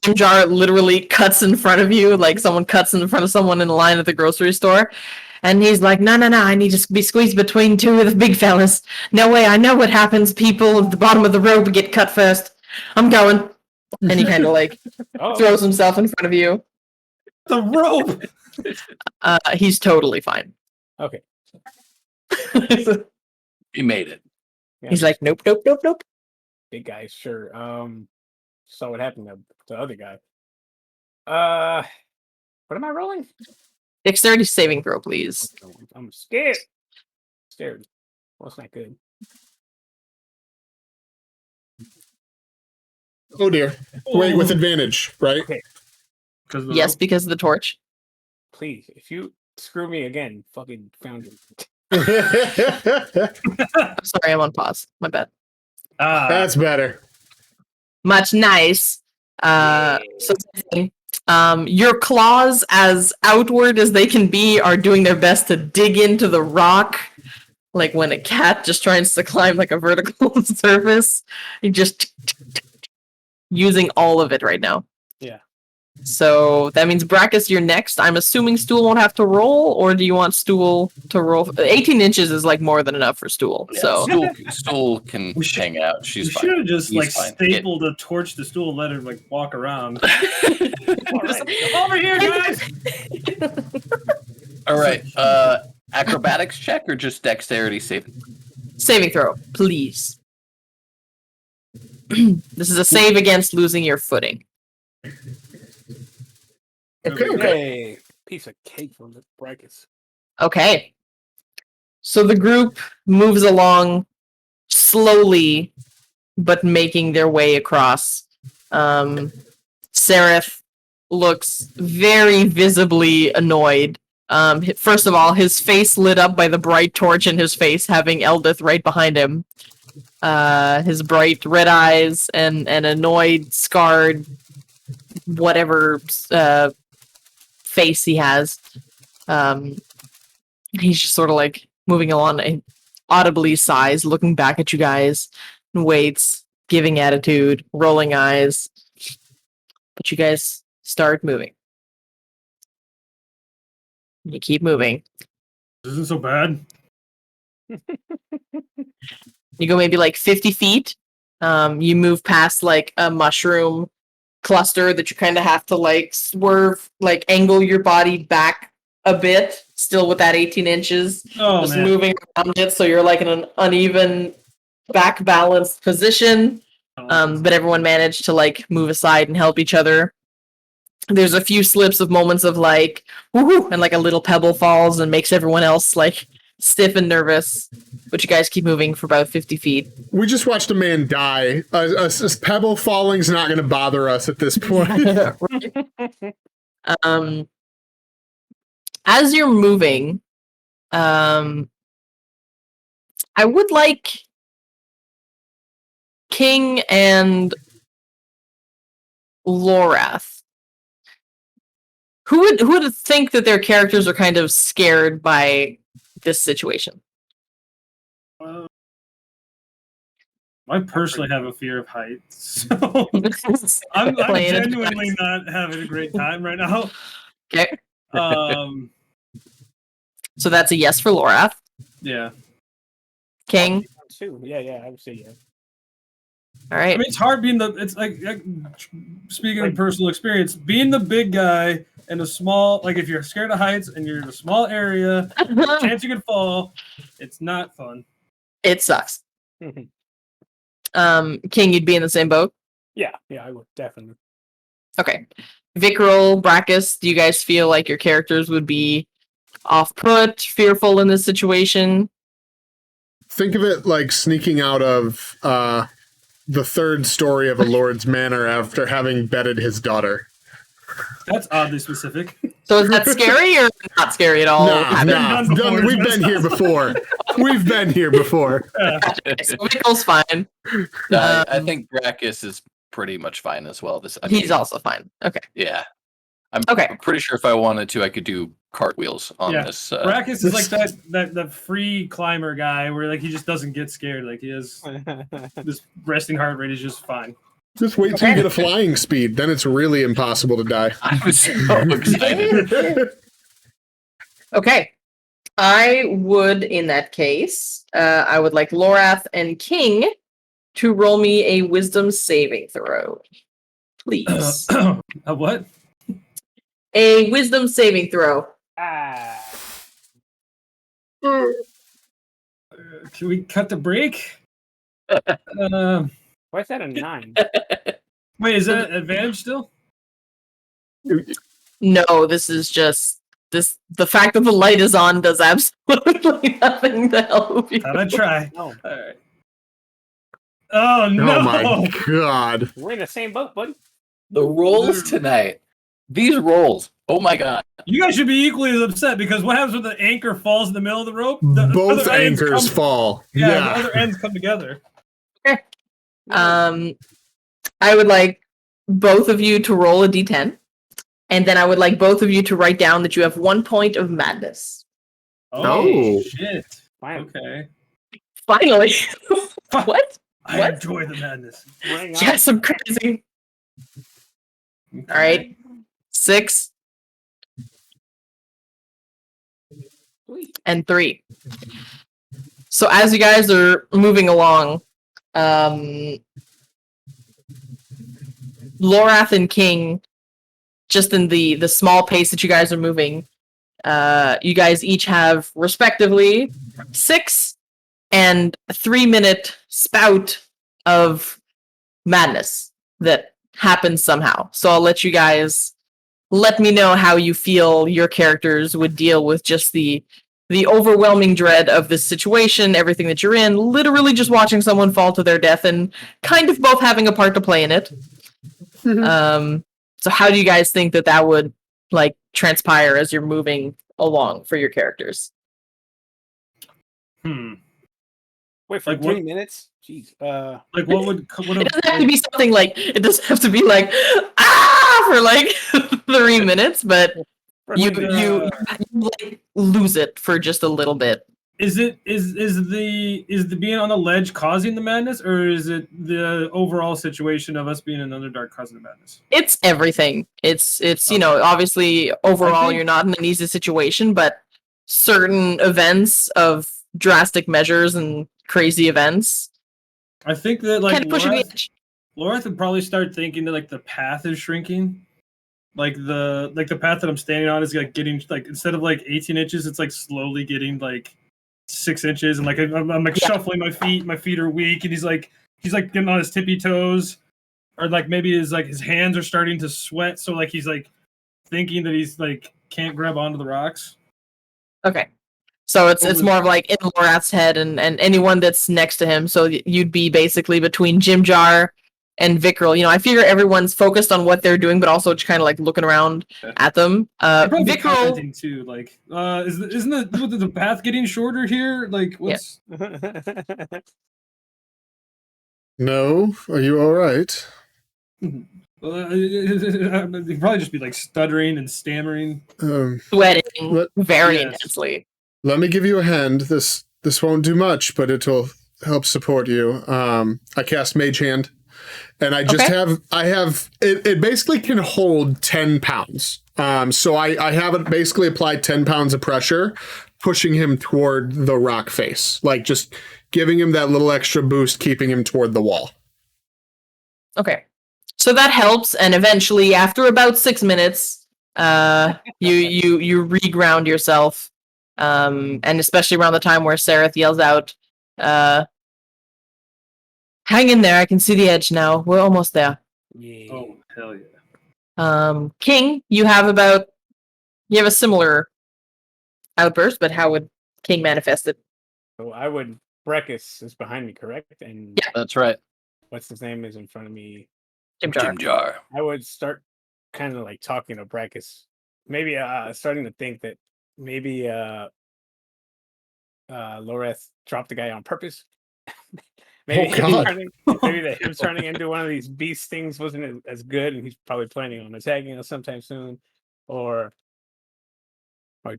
Jim Jar literally cuts in front of you, like someone cuts in front of someone in line at the grocery store. And he's like, no, I need to be squeezed between two of the big fellas. No way, I know what happens. People at the bottom of the rope get cut first. I'm going. And he kind of like throws himself in front of you. The rope! He's totally fine. Okay. You made it. Yeah, He's like, nope. big guy, sure. Saw what happened to the other guy. What am I rolling? Dexterity saving throw, please. I'm scared. Scared. Well, it's not good. Oh dear. Wait, with advantage, right? Okay. Yes, because of the torch. Please, if you screw me again, fucking found you. I'm sorry, I'm on pause. My bad. That's better. Much nice. So your claws, as outward as they can be, are doing their best to dig into the rock, like when a cat just tries to climb like a vertical surface. You just using all of it right now. Yeah. So that means Brackus, you're next. I'm assuming Stool won't have to roll, or do you want Stool to roll? 18 inches is like more than enough for Stool. Yeah, So Stool can hang out. She's We fine. should have just He's like fine. stapled a torch to stool and let her like walk around. Alright. Over here, guys! All right. Acrobatics check or just dexterity saving? saving throw, please. This is a save against losing your footing. Okay. Hey, piece of cake from the brackets. Okay. So the group moves along slowly, but making their way across. Seraph looks very visibly annoyed. First of all, his face lit up by the bright torch in his face, having Eldith right behind him. His bright red eyes and an annoyed, scarred, whatever face he has. He's just sort of like moving along, and audibly sighs, looking back at you guys, and waits, giving attitude, rolling eyes. But you guys start moving. You keep moving. This isn't so bad. You go maybe like 50 feet. You move past like a mushroom cluster that you kind of have to like swerve, like angle your body back a bit, still with that 18 inches. Oh, Just man. moving around it so you're like in an uneven back balanced position. But everyone managed to like move aside and help each other. There's a few slips of moments of like woohoo, and like a little pebble falls and makes everyone else like stiff and nervous. But you guys keep moving for about 50 feet. We just watched a man die. A pebble falling's not going to bother us at this point. As you're moving, I would like King and Lorath. who would think that their characters are kind of scared by this situation? I personally have a fear of heights, so I'm Playing it genuinely nice. not having a great time right now. Okay. So that's a yes for Lorath. Yeah. King. Two. Yeah, I would say yeah. All right. I mean, it's hard being it's like speaking of personal experience, being the big guy in a small, like if you're scared of heights and you're in a small area, chance you could fall, it's not fun. It sucks. King, you'd be in the same boat? Yeah, I would definitely. Okay. Vickrel, Brackus, do you guys feel like your characters would be off-put, fearful in this situation? Think of it like sneaking out of the third story of a lord's manor after having bedded his daughter. That's oddly specific. So is that scary or not scary at all? We've been here before. We've been here before. So Vickrel's fine. I think Brackus is pretty much fine as well. He's also fine. Okay. Yeah. I'm Okay. pretty sure if I wanted to, I could do cartwheels on this. Brackus is like that free climber guy where like he just doesn't get scared. Like he has this resting heart rate is just fine. Just wait till you get a flying speed. Then it's really impossible to die. I was so excited. Okay. I would, in that case, I would like Lorath and King to roll me a wisdom saving throw. Please. A what? A wisdom saving throw. Can we cut the break? Why is that a 9? Wait, is that advantage still? No, this is just the fact that the light is on does absolutely nothing to help you. How'd I try? No. All right. Oh no! Oh my god. We're in the same boat, buddy. The rolls tonight. These rolls. Oh my god. You guys should be equally as upset because what happens when the anchor falls in the middle of the rope? The Both other ends anchors come- fall. Yeah, Yeah. the other ends come together. I would like both of you to roll a d10, and then I would like both of you to write down that you have 1 point of madness. Oh. Shit! Fine. Okay. Finally. What? I What? enjoy the madness. Bring on. Yes, I'm crazy. All right. 6 and 3. So as you guys are moving along, Lorath and King, just in the small pace that you guys are moving, you guys each have respectively 6 and a 3-minute spout of madness that happens somehow. So I'll let you guys let me know how you feel your characters would deal with just the overwhelming dread of this situation, everything that you're in, literally just watching someone fall to their death and kind of both having a part to play in it. So how do you guys think that would like transpire as you're moving along for your characters? Wait for Like 3 what- minutes? Jeez. Like what would It doesn't have to be something like, it doesn't have to be like, for like 3 minutes, but you like lose it for just a little bit. is the being on the ledge causing the madness, or is it the overall situation of us being in Underdark causing the madness? It's everything. It's you know, obviously overall think- you're not in an easy situation, but certain events of drastic measures and crazy events I think that like can push you to the edge. Lorath would probably start thinking that like the path is shrinking. Like the path that I'm standing on is like getting like instead of like 18 inches, it's like slowly getting like 6 inches, and like I'm like shuffling my feet. My feet are weak, and he's like getting on his tippy toes, or like maybe his hands are starting to sweat. So like he's like thinking that he's like can't grab onto the rocks. Okay. So it's more of like in Lorath's head and anyone that's next to him. So you'd be basically between Jim Jar and Vickrel. You know, I figure everyone's focused on what they're doing, but also just kind of like looking around at them. I'd probably be Vickrel, commenting too, like, isn't the path getting shorter here? Like, what's No? Are you alright? He'd probably just be like stuttering and stammering. Sweating Let, very Yes. intensely. let me give you a hand. This won't do much, but it'll help support you. I cast Mage Hand, and I just Okay. I have it basically can hold 10 pounds. So I have it basically applied 10 pounds of pressure, pushing him toward the rock face, like just giving him that little extra boost, keeping him toward the wall. Okay. So that helps, and eventually, after about 6 minutes, you reground yourself, and especially around the time where Sereth yells out, "Hang in there! I can see the edge now. We're almost there." Yeah. Oh hell yeah! King, you have a similar outburst, but how would King manifest it? So I would. Breckus is behind me, correct? And Yeah. That's right. what's his name is in front of me. Jim Jar. Jim Jar. I would start kind of like talking to Breckus. Maybe starting to think that maybe Loreth dropped the guy on purpose. Maybe God. maybe that him turning into one of these beast things wasn't as good, and he's probably planning on attacking us sometime soon. Or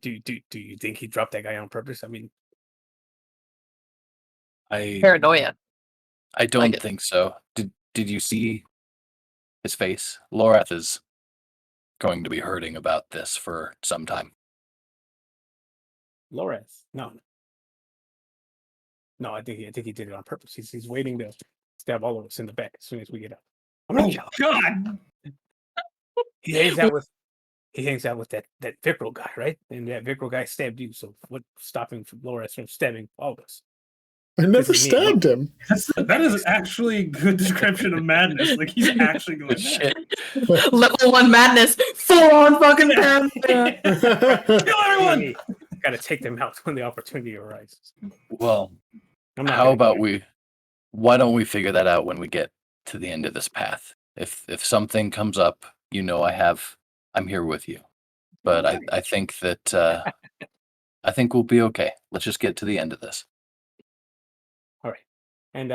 do you think he dropped that guy on purpose? I mean, Paranoia. I don't Like it. think so. Did you see his face? Lorath is going to be hurting about this for some time. Loreth, no, I think he did it on purpose. He's waiting to stab all of us in the back as soon as we get up. I'm gonna kill him. God! He hangs out with that Vikral guy, right? And that Vikral guy stabbed you. So what's stopping Loreth from stabbing all of us? I never This is me. stabbed him. That is actually a good description of madness. Like he's actually going mad. Shit. Level 1 madness. Full on fucking paranoia. Kill everyone! Got to take them out when the opportunity arises. Well, I'm not how gonna about do it. why don't we figure that out when we get to the end of this path? If something comes up, I'm here with you. But I think that I think we'll be okay. Let's just get to the end of this. All right, and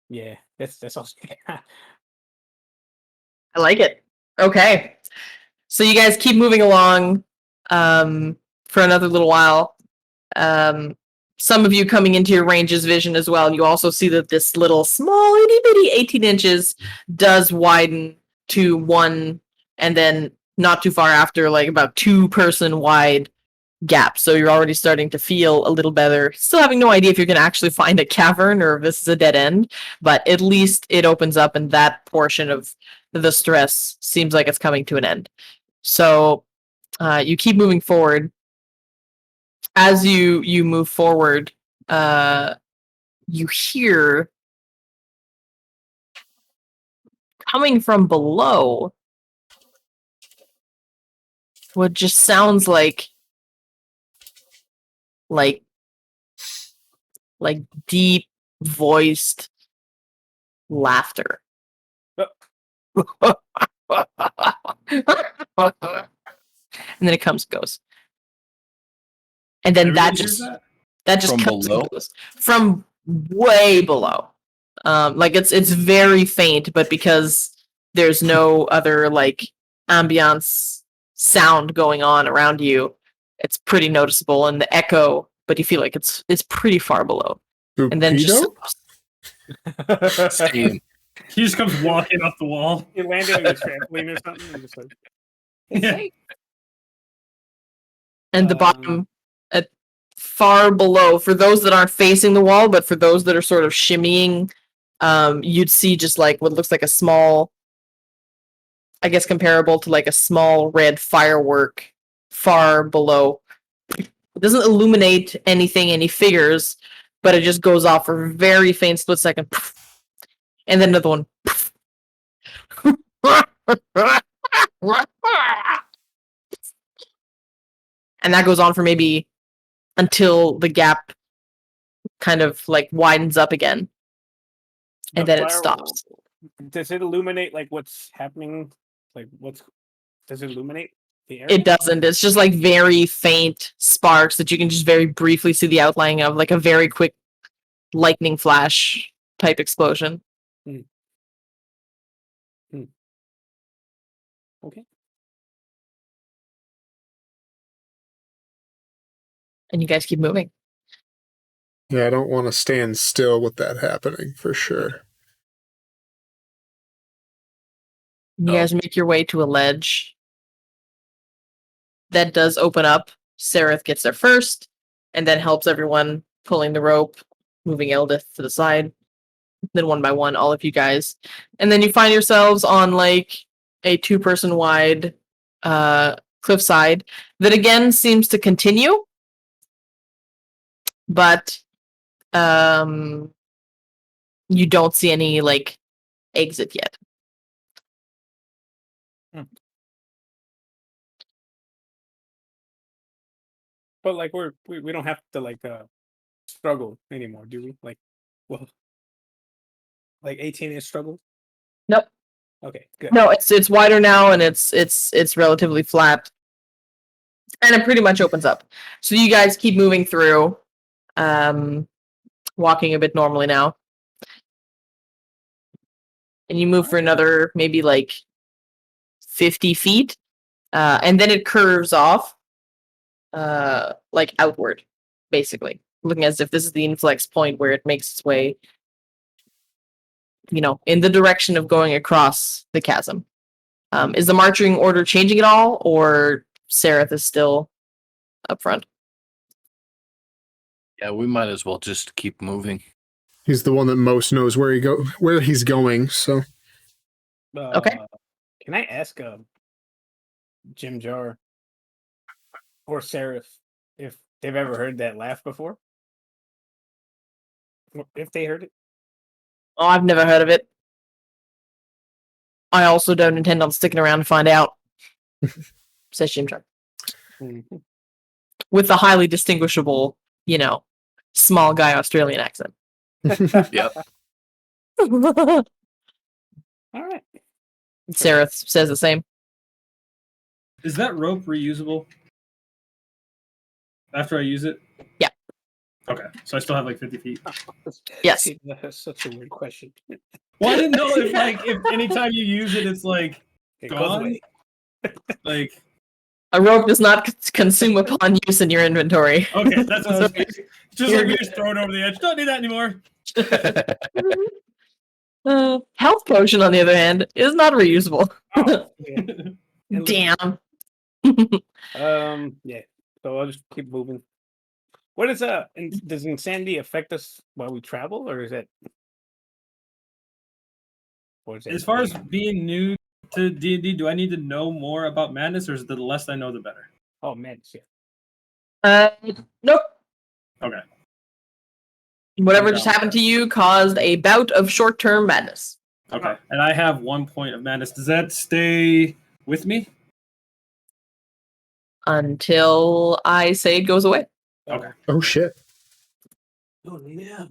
yeah, that's all. I like it. Okay. So you guys keep moving along for another little while. Some of you coming into your range's vision as well. You also see that this little small itty bitty 18 inches does widen to one, and then not too far after, like about 2-person wide gap. So you're already starting to feel a little better. Still having no idea if you're going to actually find a cavern or if this is a dead end, but at least it opens up, and that portion of the stress seems like it's coming to an end. So you keep moving forward. As you move forward, you hear coming from below what just sounds like deep voiced laughter. And then it comes and goes. And then Everybody that hears just From comes below? and goes. From way below. Like it's very faint, but because there's no other like ambiance sound going on around you, it's pretty noticeable, and the echo, but you feel like it's pretty far below. And then just Same. He just comes walking up the wall. You landed on a trampoline or something, and just like, Yeah. and the bottom at far below, for those that aren't facing the wall, but for those that are sort of shimmying, you'd see just like what looks like a small, I guess comparable to like a small red firework far below. It doesn't illuminate anything, any figures, but it just goes off for a very faint split second. And then another one. And that goes on for maybe until the gap kind of like widens up again. And the then it fire- stops. Does it illuminate like what's happening? Like does it illuminate the area? It doesn't. It's just like very faint sparks that you can just very briefly see the outline of, like a very quick lightning flash type explosion. Okay. And you guys keep moving. Yeah, I don't want to stand still with that happening for sure. You guys make your way to a ledge. That does open up. Sereth gets there first, and then helps everyone pulling the rope, moving Eldith to the side. Then one by one, all of you guys. And then you find yourselves on like a 2-person wide cliffside that again seems to continue. But you don't see any like exit yet. But like we don't have to like struggle anymore, do we? Like, well, like 18 is struggle. Nope. Okay, good. No, it's wider now, and it's relatively flat, and it pretty much opens up. So you guys keep moving through, walking a bit normally now, and you move for another maybe like 50 feet, and then it curves off, like outward, basically, looking as if this is the inflex point where it makes its way, in the direction of going across the chasm. Is the marching order changing at all, or Sereth is still up front? Yeah, we might as well just keep moving. He's the one that most knows where he's going. So Okay. Can I ask Jim Jar or Seraph if they've ever heard that laugh before? If they heard it? Oh, I've never heard of it. I also don't intend on sticking around to find out, says Jim Jar. Mm-hmm. With a highly distinguishable, small guy Australian accent. Yep. All right. Sereth says the same. Is that rope reusable after I use it? Yeah. Okay, so I still have like 50 feet. Yes. See, that's such a weird question. Well, I didn't know if anytime you use it, it's like It goes gone. away. Like, A rope does not consume upon use in your inventory. okay, that's what I was thinking. Just like you just throw it over the edge. Don't need that anymore. Health potion, on the other hand, is not reusable. Oh, yeah. And Damn. yeah. So I'll just keep moving. What is does insanity affect us while we travel, or is that? As far as being new to D&D, do I need to know more about madness, or is it the less I know, the better? Oh, madness, yeah. Nope. Okay. Whatever just happened to you caused a bout of short-term madness. Okay. And I have 1 point of madness. Does that stay with me? Until I say it goes away. Okay. oh shit. Oh yeah.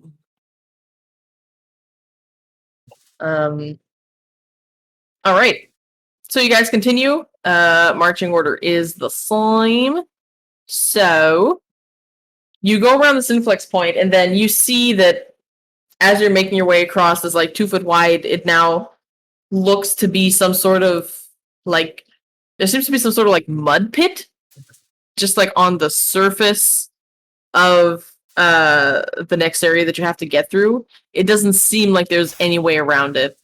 All right. So you guys continue. Marching order is the same. So you go around this inflex point, and then you see that as you're making your way across this like 2 foot wide, it now looks to be some sort of like, there seems to be some sort of like mud pit, just like on the surface of the next area that you have to get through. It doesn't seem like there's any way around it.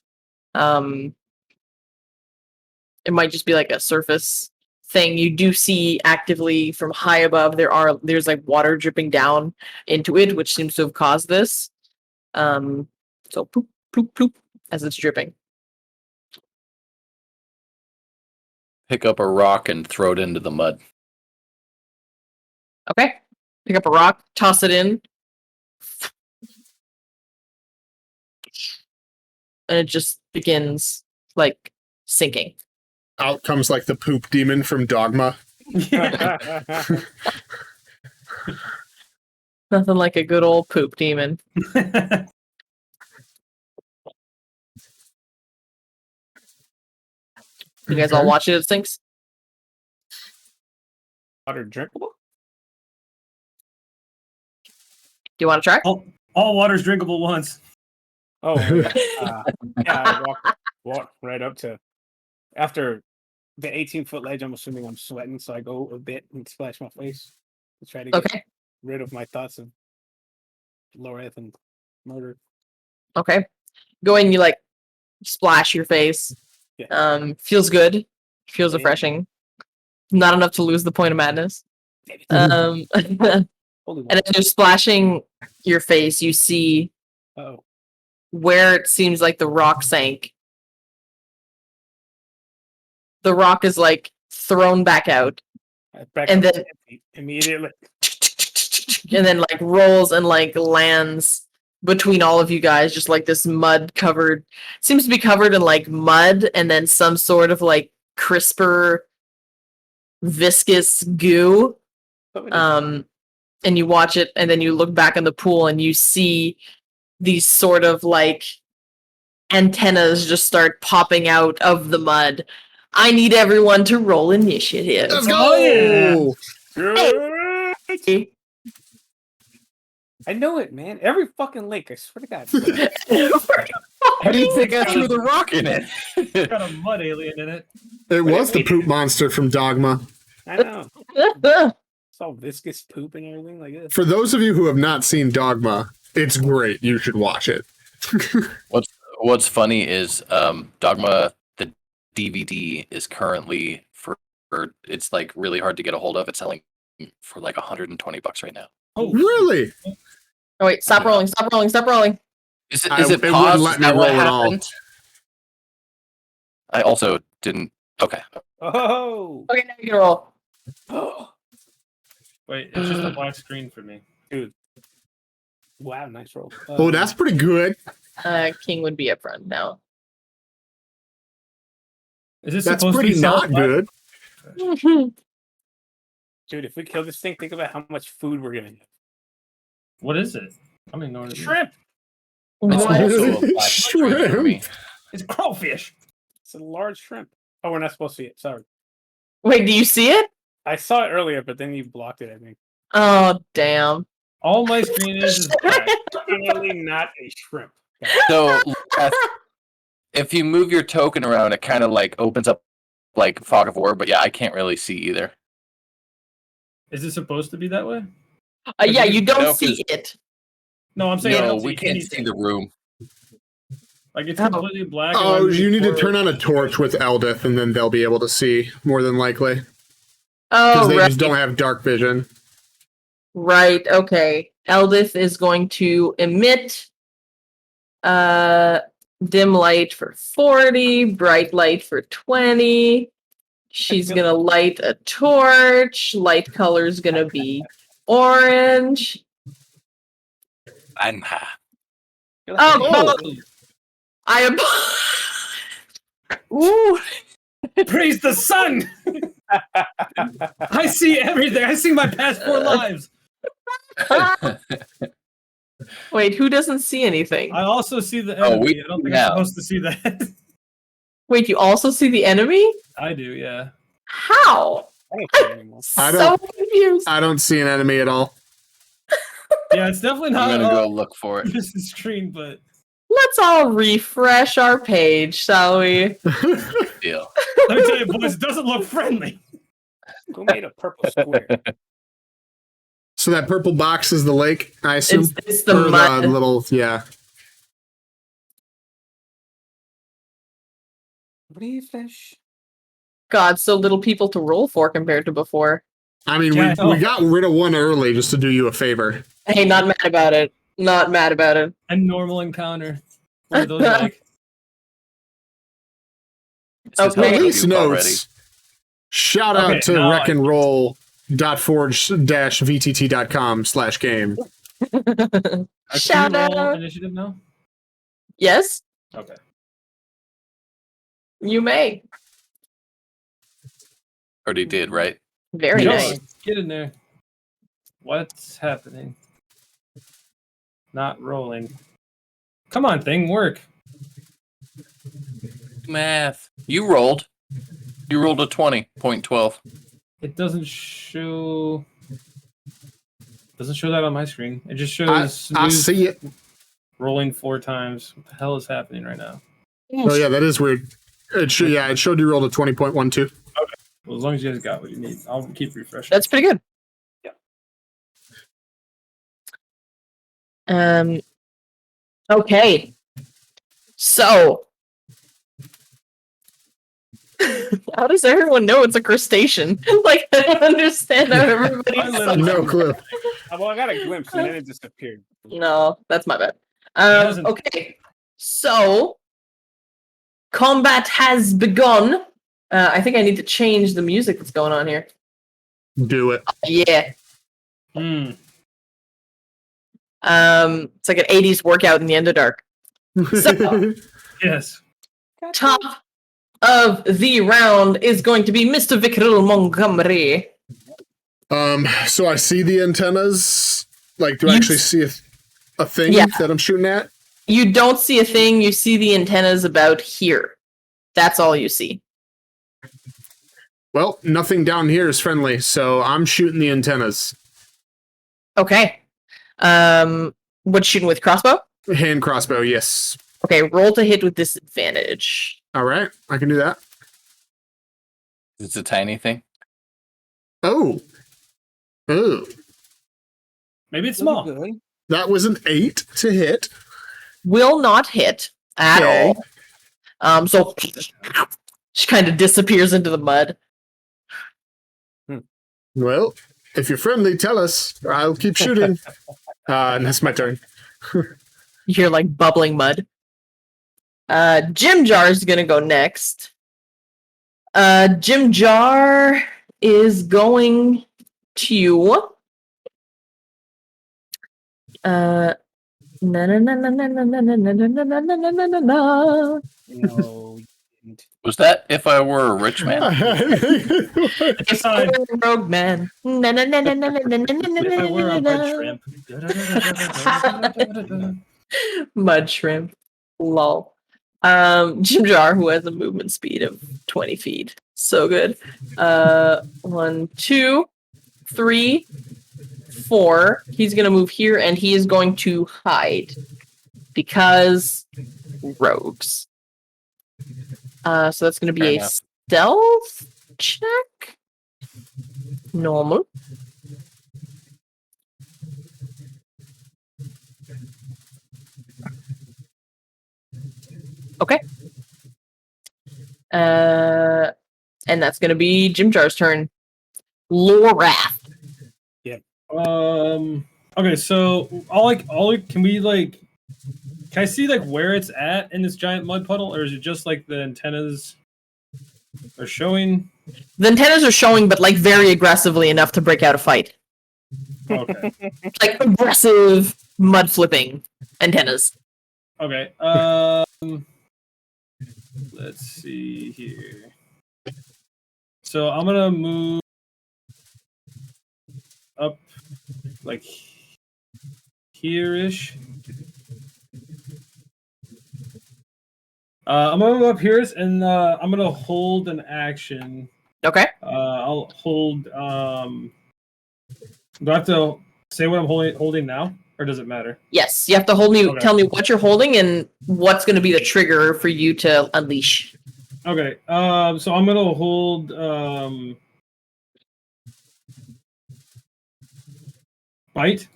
It might just be like a surface thing. You do see actively from high above there's like water dripping down into it, which seems to have caused this. So poop, poop, poop as it's dripping. Pick up a rock and throw it into the mud. Okay. Pick up a rock, toss it in. And it just begins like sinking. Out comes like the poop demon from Dogma. Nothing like a good old poop demon. You guys all watch it, it sinks? Water drinkable? Do you want to try? All water's drinkable once. Oh, yeah. I walk right up to after the 18-foot ledge. I'm assuming I'm sweating, so I go a bit and splash my face to try to get rid of my thoughts of Loreth and murder. Okay. Go ahead and you like splash your face. Yeah. Feels good. Feels Yeah. refreshing. Not enough to lose the point of madness. And Holy as you're splashing your face, you see oh, where it seems like the rock sank. The rock is like thrown back out. back And up then- immediately. And then like rolls and like lands between all of you guys, just like this mud covered, seems to be covered in like mud and then some sort of like crisper viscous goo. And you watch it and then you look back in the pool and you see these sort of like antennas just start popping out of the mud. I need everyone to roll initiative. Let's go! Oh, Hey. I know it, man. Every fucking lake. I swear to God. How do you think I threw the rock in it? It's got a mud alien in it. It was the poop monster from Dogma. I know. It's all viscous poop and everything like this. For those of you who have not seen Dogma, it's great. You should watch it. What's funny is Dogma, the DVD, is currently for it's like really hard to get a hold of. It's selling for like $120 right now. Oh, Really? Oh wait, stop rolling, stop rolling, stop rolling. Is it It wouldn't paused? let Is me that what roll at all. happened? I also didn't. Okay. Oh, Okay, now you can roll. Wait, it's just a black screen for me. dude. Wow, nice roll. Oh, that's pretty good. King would be up front now. Is this That's supposed to be pretty not solid? good. Dude, if we kill this thing, think about how much food we're gonna get. What is it? I'm ignoring it. Shrimp. It's What? also a black screen for me. It's crawfish. It's a large shrimp. Oh, we're not supposed to see it. Sorry. Wait, do you see it? I saw it earlier, but then you blocked it, I think. Oh damn. All my screen is black. Definitely not a shrimp. So if you move your token around, it kind of like opens up like fog of war. But yeah, I can't really see either. Is it supposed to be that way? Yeah, you don't No, see it. No, I'm saying I No, don't see we can't see anything. the room. Like it's Oh. completely black. and Oh, I you move need to forward. turn on a torch with Eldith, and then they'll be able to see, more than likely. Because Oh, they right. just don't have dark vision. Right, okay. Eldith is going to emit dim light for 40, bright light for 20. She's gonna light a torch. Light color is gonna be orange. And Oh, Oh. I am. Ooh. Praise the sun! I see everything. I see my past 4 lives. Wait, who doesn't see anything? I also see the Oh, enemy. we I don't think now. I'm supposed to see that. Wait, you also see the enemy? I do, yeah. How? I don't see it anymore. I So don't- confused. I don't see an enemy at all. Yeah, it's definitely not I'm gonna go look for it. this screen, but Let's all refresh our page, shall we? Deal. let me tell you, boys, it doesn't look friendly. Who made a purple square? So that purple box is the lake, I assume? It's the Or mud. the little, yeah. Refresh. God, so little people to roll for compared to before. I mean, Yeah, I know. we got rid of one early just to do you a favor. Hey, not mad about it. Not mad about it. And normal encounter. What are those like? It says Okay. how Release you've already. notes. Shout Okay, out to now I- recandroll.forge-vtt.com/game. Shout Can we roll out. initiative now? Yes, Okay. you may. Already did, right? Very Go nice. on, get in there. What's happening? Not rolling. Come on, thing, work. Math. You rolled. You rolled a 20.12. It doesn't show. Doesn't show that on my screen. It just shows I snooze see it. rolling 4 times. What the hell is happening right now? Oh yeah, that is weird. It showed you rolled a 20.12. Well, as long as you guys got what you need, I'll keep refreshing. That's pretty good. Okay. So, how does everyone know it's a crustacean? Like, I don't understand how everybody. No clue. Well, I got a glimpse and then it disappeared. No, that's my bad. hasn't- Okay. So, combat has begun. I think I need to change the music that's going on here. Do it. Yeah. Hmm. It's like an 80s workout in the Underdark. So, Yes. top of the round is going to be Mr. Vicril Montgomery. So I see the antennas. Like, do I You- actually see a thing Yeah. that I'm shooting at? You don't see a thing, you see the antennas about here. That's all you see. Well, nothing down here is friendly, so I'm shooting the antennas. Okay. What shooting with crossbow? Hand crossbow, yes. Okay, roll to hit with disadvantage. All right, I can do that. It's a tiny thing. Oh. Oh. Maybe it's small. Good. That was an 8 to hit. Will not hit at Okay. all. So she kind of disappears into the mud. Well, if you're friendly, tell us. I'll keep shooting. And that's my turn. You hear like bubbling mud. Jim Jar is gonna go next. Jim Jar is going to na na na na na na na na na na na na na na na na. No, you didn't. Was that if I were a rich man? If I were a rogue man. Na na na na na na na na na If I were a na mud na. shrimp. Mud shrimp. Lol. Jim Jar, who has a movement speed of 20 feet. So good. 1, 2, 3, 4. He's gonna move here and he is going to hide. Because rogues. So that's gonna be Fair a enough. stealth check. Normal. Okay. And that's gonna be Jim Jar's turn. Lorath. Okay, so can I see like where it's at in this giant mud puddle, or is it just like the antennas are showing? The antennas are showing, but like very aggressively enough to break out a fight. Okay. Like aggressive mud flipping antennas. Okay. Let's see here. So I'm gonna move up like here-ish. I'm gonna move up here and I'm gonna hold an action. Okay. I'll hold. Do I have to say what I'm holding now, or does it matter? Yes, you have to hold me. Okay. Tell me what you're holding and what's going to be the trigger for you to unleash. Okay. So I'm gonna hold. Bite.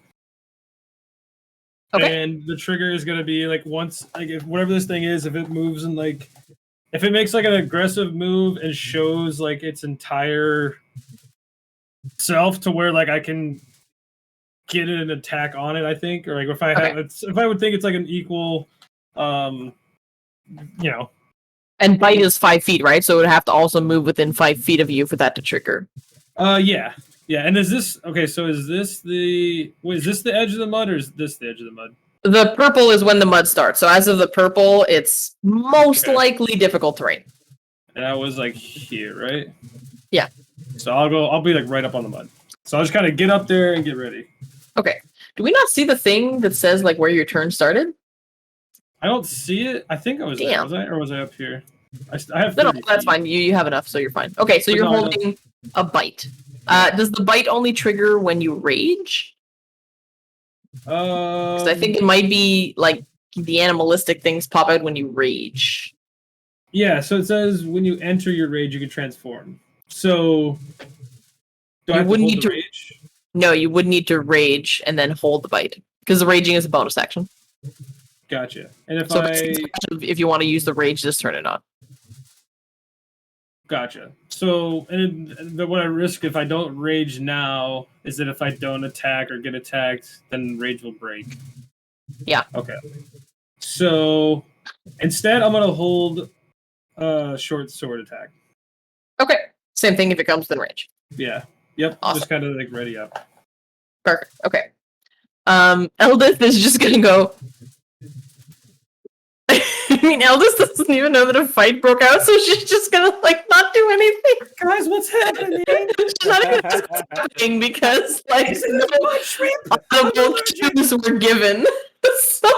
Okay. And the trigger is gonna be like once, like if whatever this thing is, if it moves and like, if it makes like an aggressive move and shows like its entire self to where like I can get an attack on it, I think, or like if I have, if I would think it's like an equal, you know. And bite is 5 feet, right? So it would have to also move within 5 feet of you for that to trigger. Yeah. And is this okay? So is this the edge of the mud, or is this the edge of the mud? The purple is when the mud starts. So as of the purple, it's most Okay. likely difficult terrain. And I was like here, right? Yeah. So I'll be like right up on the mud. So I'll just kind of get up there and get ready. Okay. Do we not see the thing that says like where your turn started? I don't see it. I think I was there. Damn. Was I, or was I up here? I have. No, 30 that's feet. fine. You have enough, so you're fine. Okay, so But you're no, I don't- holding a bite. Does the bite only trigger when you rage? Because I think it might be like the animalistic things pop out when you rage. Yeah, so it says when you enter your rage, you can transform. So do I You have to wouldn't hold need the to- rage? No, you would need to rage and then hold the bite. Because the raging is a bonus action. Gotcha. And if So I if you want to use the rage, just turn it on. gotcha. So what I risk if I don't rage now is that if I don't attack or get attacked, then rage will break. Yeah. Okay. So instead, I'm gonna hold short sword attack. Okay. Same thing if it comes within range. Yeah. Yep. Awesome. Just kind of like ready up. Perfect. Okay. Eldith is just gonna go. I mean, Eldith doesn't even know that a fight broke out, so she's just gonna like not do anything. Guys, what's happening? She's not even something because like no audible cues were given. So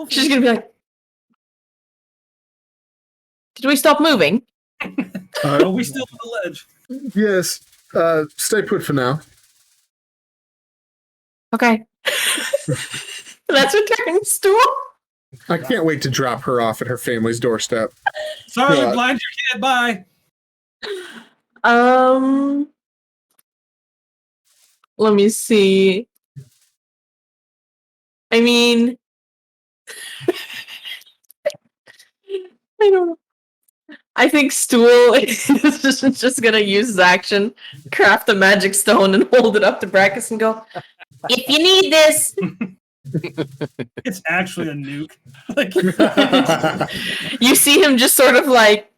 she's gonna be like, "Did we stop moving?" Oh, we still on the ledge. Yes. Stay put for now. Okay. That's returning stool. I can't wait to drop her off at her family's doorstep. Sorry, Yeah. we blind your kid. Bye. Let me see. I mean, I don't know. I think Stool is just gonna use his action, craft a magic stone, and hold it up to Brackus and go, "If you need this." It's actually a nuke. Like, You see him just sort of like,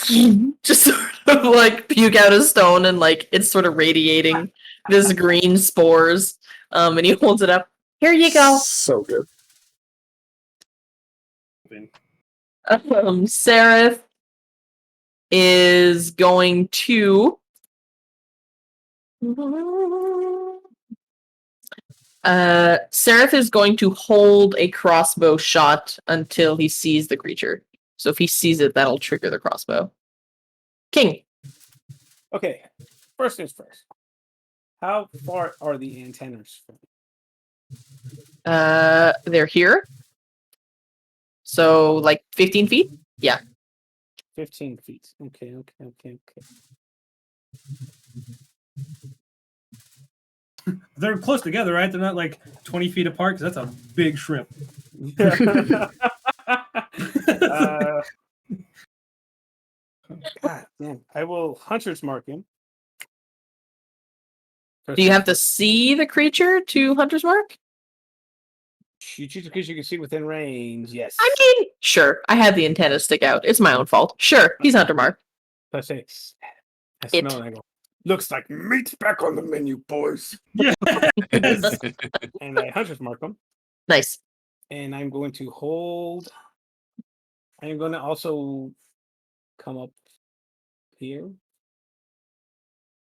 puke out a stone, and like it's sort of radiating this green spores. And he holds it up. Here you go. So good. Seraph is going to. Seraph is going to hold a crossbow shot until he sees the creature. So if he sees it, that'll trigger the crossbow. King. Okay. First things first. How far are the antennas from? They're here. So like 15 feet? Yeah. 15 feet. Okay. they're close together, right? They're not like 20 feet apart because that's a big shrimp. God damn. I will hunter's mark him. Do you have to see the creature to Hunter's Mark? You choose a creature you can see within range. Yes. I mean, sure. I had the antenna stick out. It's my own fault. Sure, he's Hunter Mark. So I say, I smell it and I go, looks like meat's back on the menu, boys. Yes. And I hunter's mark him. Nice. And I'm going to hold. I'm going to also come up here.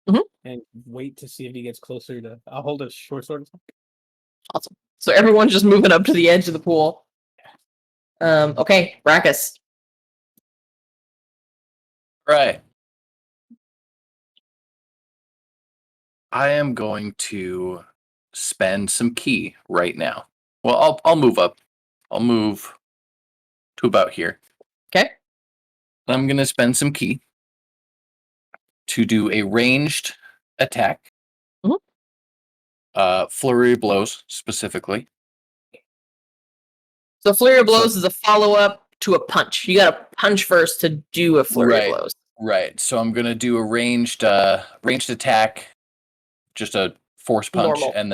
Mhm. And wait to see if he gets closer to. I'll hold a short sword. Awesome. So everyone's just moving up to the edge of the pool. Okay, Brackus. Right. I am going to spend some key right now. Well, I'll move up. I'll move to about here. Okay. I'm going to spend some key to do a ranged attack. Mhm. Flurry of blows specifically. So Flurry of Blows is a follow-up to a punch. You gotta punch first to do a Flurry of Blows. Right. So I'm going to do a ranged attack, just a force punch, Normal. and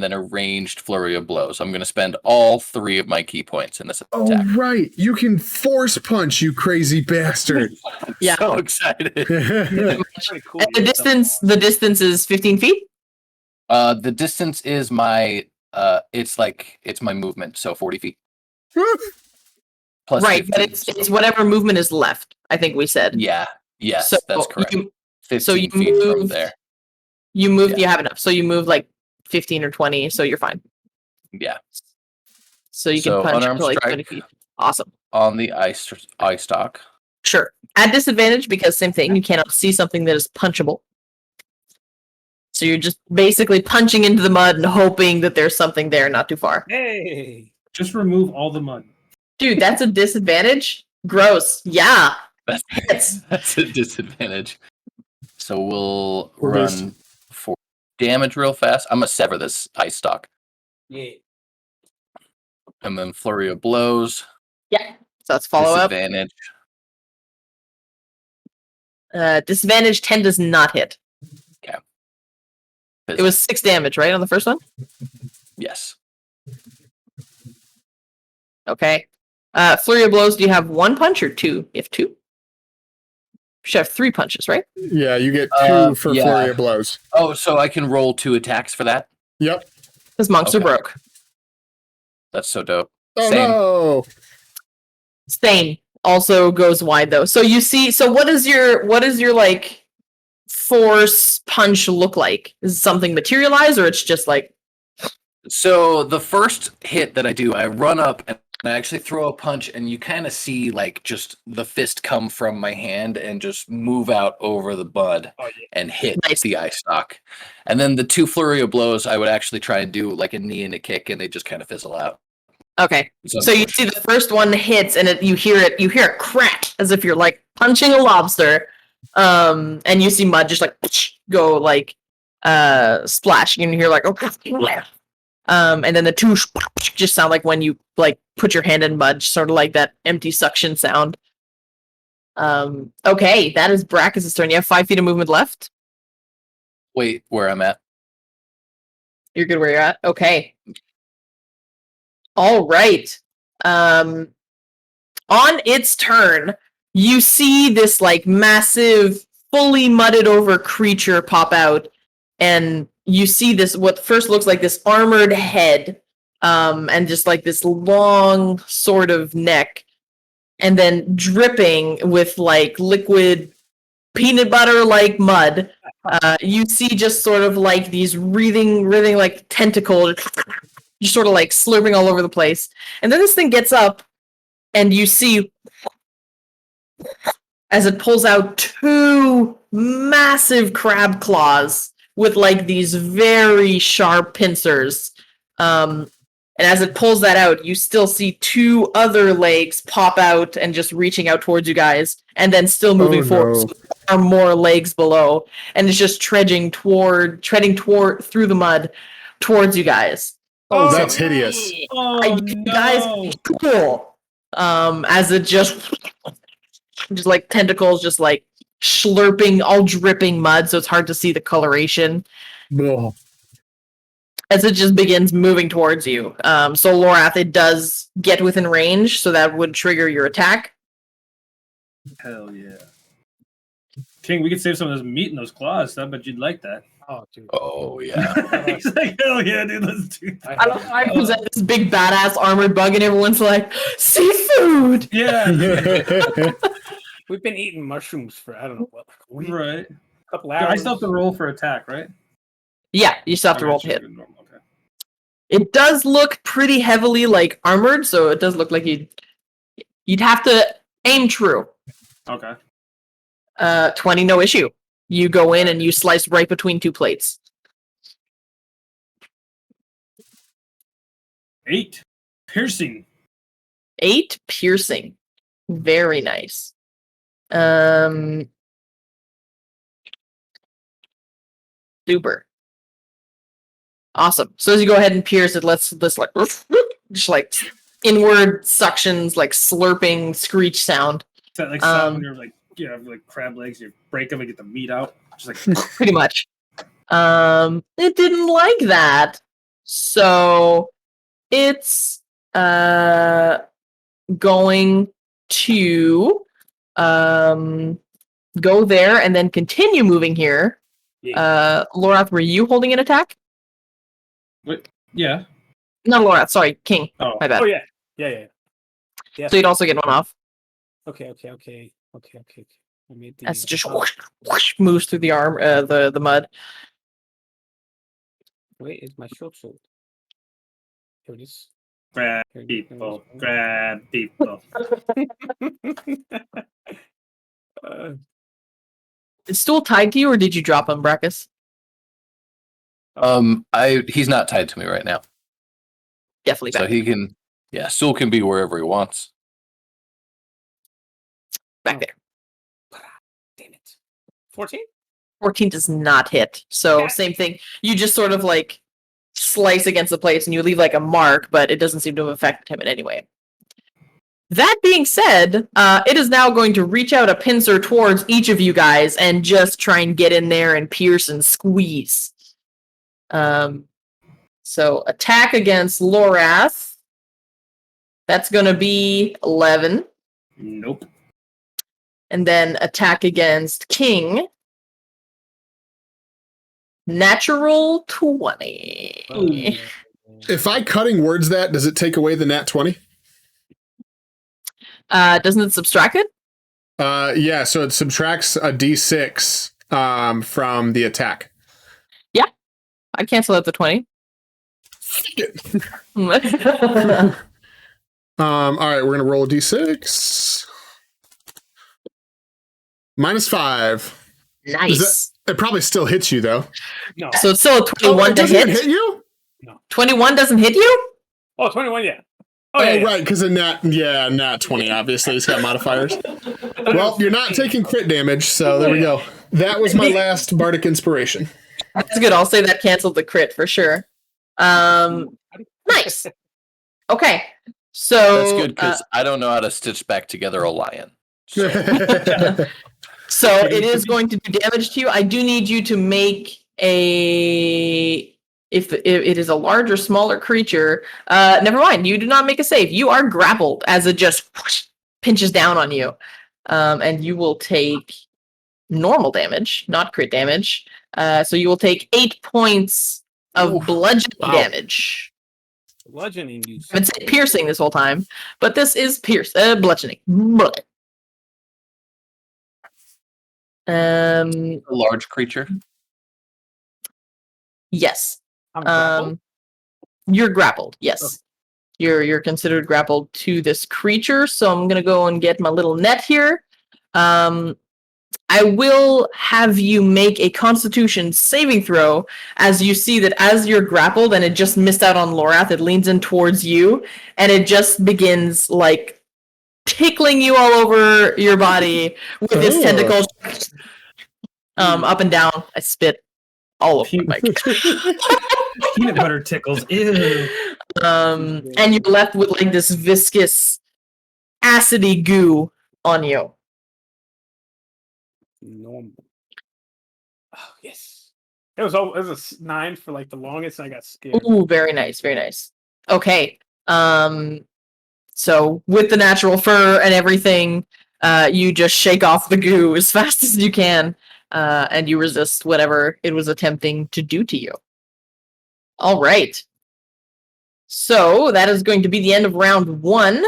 then a ranged flurry of blows. I'm going to spend all 3 of my key points in this attack. Oh, right. You can force punch, you crazy bastard. Yeah. So excited. Pretty cool. And the distance is 15 feet? The distance is my it's my movement, so 40 feet. Plus Right, 15, but it's whatever movement is left, I think we said. Yeah. Yes, So that's correct. 15 so you feet from moved- there. You moved, Yeah. you have enough. So you move like 15 or 20, so you're fine. Yeah. So you can So punch unarmed to like strike. 20 feet. Awesome. On the ice stock. Sure. At disadvantage because same thing, you cannot see something that is punchable. So you're just basically punching into the mud and hoping that there's something there not too far. Hey. Just remove all the mud. Dude, that's a disadvantage? Gross. Yeah. Hits. That's a disadvantage. So we'll We're based- run for damage real fast. I'm gonna sever this ice stock, Yeah. and then flurry of blows. Yeah. So that's follow up. Disadvantage. Disadvantage 10 does not hit. It was 6 damage, right, on the first one? Yes. Okay. Flurry of blows, do you have 1 punch or 2? You have 2? You should have 3 punches, right? Yeah, you get 2 for yeah. flurry of blows. Oh, so I can roll 2 attacks for that? Yep. Because monks are Okay. broke. That's so dope. Oh Same. no! Same also goes wide though. So you see, so what is your like force punch look like? Is it something materialized or it's just like So the first hit that I do, I run up and I actually throw a punch, and you kind of see like just the fist come from my hand and just move out over the bud Oh, yeah. and hit Nice. the ice stock. And then the 2 flurry of blows, I would actually try and do like a knee and a kick, and they just kind of fizzle out. okay. So you see the first one hits and you hear it crack as if you're like punching a lobster. And you see mud just like go like splash. You can hear like and then the 2 just sound like when you like put your hand in mud, sort of like that empty suction sound. Okay, that is Brackus' turn. You have 5 feet of movement left. Wait, where I'm at? You're good where you're at. Okay. All right. On its turn, you see this like massive, fully mudded over creature pop out, and you see this what first looks like this armored head, and just like this long sort of neck, and then dripping with like liquid peanut butter like mud. You see just sort of like these writhing like tentacles, just sort of like slurping all over the place. And then this thing gets up, and you see as it pulls out 2 massive crab claws with like these very sharp pincers. And as it pulls that out, you still see 2 other legs pop out and just reaching out towards you guys, and then still moving forward. no. So there are more legs below, and it's just treading toward through the mud towards you guys. Oh, that's hideous. Oh You guys, no! cool. As it just like tentacles, just like slurping, all dripping mud, so it's hard to see the coloration. Ugh. As it just begins moving towards you. So Lorath, it does get within range, so that would trigger your attack. Hell yeah. King, we could save some of this meat in those claws. I bet you'd like that. Oh, dude. Oh yeah. He's like, hell yeah, dude, let's do that. I don't know. I present this big badass armored bug, and everyone's like, seafood! Yeah, We've been eating mushrooms for I don't know what, like a week, right. couple I hours. still have to roll for attack, right? Yeah, you still have to Okay, roll to sure, hit. good, normal, okay. It does look pretty heavily like armored, so it does look like you'd have to aim true. Okay. 20, no issue. You go in and you slice right between 2 plates. 8. Piercing. 8 piercing. Very nice. Super. Awesome. So as you go ahead and pierce it, let's like just like inward suctions, like slurping screech sound. Is that like sound when you're like, you have like crab legs, you break them and get the meat out? Just like, Pretty much. It didn't like that. So it's going to go there and then continue moving here. Yeah. Lorath, were you holding an attack? yeah. Not Lorath, sorry, King. Oh, My bad. Oh yeah. Yeah. So you'd also get one off. Okay. I made the, As it just whoosh, moves through the arm, the mud. Wait, is my short sword? Here it is. grab Here it people, is. grab people. Uh, Is Stool tied to you, or did you drop him, Brackus? He's not tied to me right now, Definitely so back, he can. Yeah, Stool can be wherever he wants. back there. Damn it. 14? 14 does not hit. So Yes. same thing. You just sort of like slice against the plates and you leave like a mark, but it doesn't seem to have affected him in any way. That being said, it is now going to reach out a pincer towards each of you guys and just try and get in there and pierce and squeeze. So attack against Lorath. That's going to be 11. Nope. And then attack against King. Natural 20. If I cutting words that, does it take away the nat 20? Doesn't it subtract it? Yeah, so it subtracts a d6 from the attack. I'd cancel out the 20. All right, we're gonna roll a d6. -5. Nice. It probably still hits you though. No. So it's still a 21 it to doesn't hit? hit you? 21 doesn't hit you? Oh, 21, yeah. Oh, yeah. right, because a nat 20, obviously. It's got modifiers. Well, you're not taking crit damage, so there we go. That was my last bardic inspiration. That's good. I'll say that canceled the crit for sure. Nice. Okay. So That's good because I don't know how to stitch back together a lion. so it is going to do damage to you. I do need you to make a if it is a large or smaller creature. Never mind. You do not make a save. You are grappled as it just whoosh, pinches down on you, and you will take normal damage, not crit damage. So you will take 8 points of bludgeoning damage. Bludgeoning you. I've been saying piercing this whole time, but this is bludgeoning. A large creature. Yes. I'm grappled. You're grappled. Yes. You're considered grappled to this creature. So I'm gonna go and get my little net here. I will have you make a Constitution saving throw as you see that as you're grappled and it just missed out on Lorath, it leans in towards you and it just begins like tickling you all over your body with its tentacles up and down. I spit all over my Peanut butter tickles. Ew. and you're left with like this viscous acidy goo on you. Normal. Oh, yes. It was a 9 for like the longest, and I got scared. Ooh, very nice, very nice. Okay. So with the natural fur and everything, you just shake off the goo as fast as you can, and you resist whatever it was attempting to do to you. All right. So that is going to be the end of round 1.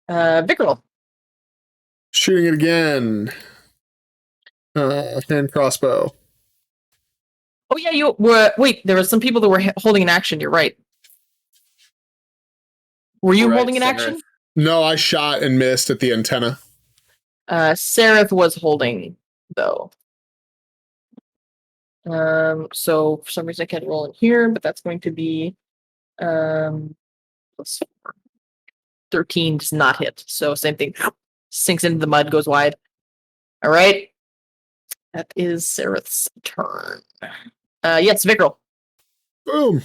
Vickrell. Shooting it again. Hand crossbow. Oh yeah, you were. Wait, there were some people that were holding an action. You're right. Were you Right, holding an Sarah. action? No, I shot and missed at the antenna. Sareth was holding though. So for some reason I can't roll in here, but that's going to be +4. 13 does not hit. So same thing. Sinks into the mud, goes wide. All right. That is Sareth's turn. Yes, Vickrell. Boom.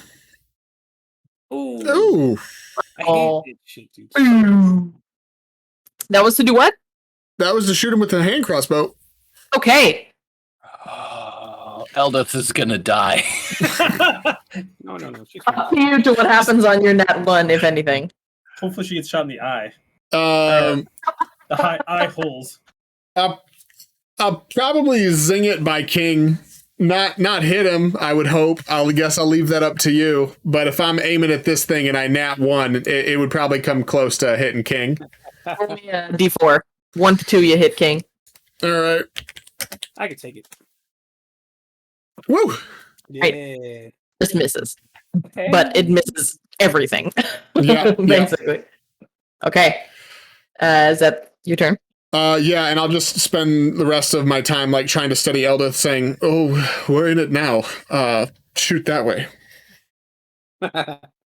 Ooh. Ooh. I Oh. hate this shit, dude. That was to do what? That was to shoot him with the hand crossbow. Okay. Oh, Eldith is gonna die. No. She's Up to you to what happens on your nat 1, if anything. Hopefully she gets shot in the eye. Um, The eye holes. I'll probably zing it by King. Not hit him, I would hope. I guess I'll leave that up to you. But if I'm aiming at this thing and I nat 1, it would probably come close to hitting King. Roll me a D4. 1 to 2, you hit King. All right. I can take it. Woo! Yeah. Just misses. But it misses everything. Yeah, Basically. Okay. Is that your turn? Yeah, and I'll just spend the rest of my time like trying to study Eldith, saying, "Oh, we're in it now. Shoot that way."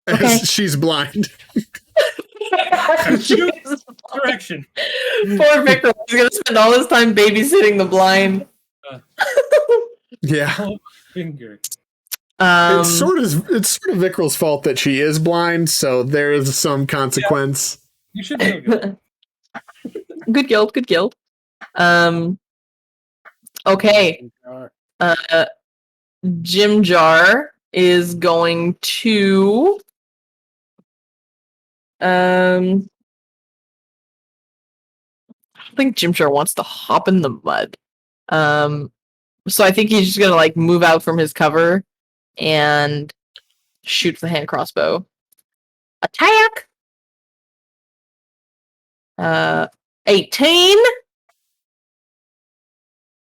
Okay. She's blind. Correction. Poor Victor is gonna spend all his time babysitting the blind. Yeah. Oh, finger. It's sort of Vikral's fault that she is blind, so there is some consequence. You should feel good. Good guild, good guild. Okay. Jim Jar is going to I don't think Jim Jar wants to hop in the mud. So I think he's just gonna like move out from his cover and shoot the hand crossbow. Attack! 18.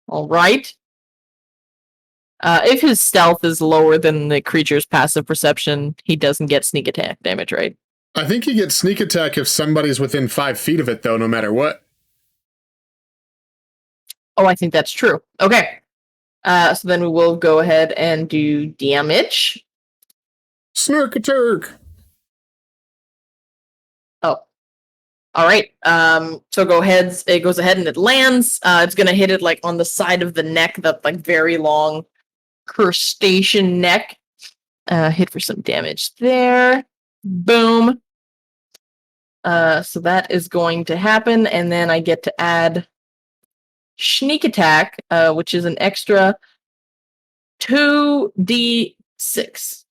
All right. If his stealth is lower than the creature's passive perception, he doesn't get sneak attack damage, right? I think you get sneak attack if somebody's within 5 feet of it, though, no matter what. Oh, I think that's true. Okay. So then we will go ahead and do damage. Snark a Turk. Oh. All right. So it goes ahead and it lands. It's gonna hit it like on the side of the neck, that like very long crustacean neck. Hit for some damage there. Boom. So that is going to happen, and then I get to add sneak attack, which is an extra 2d6.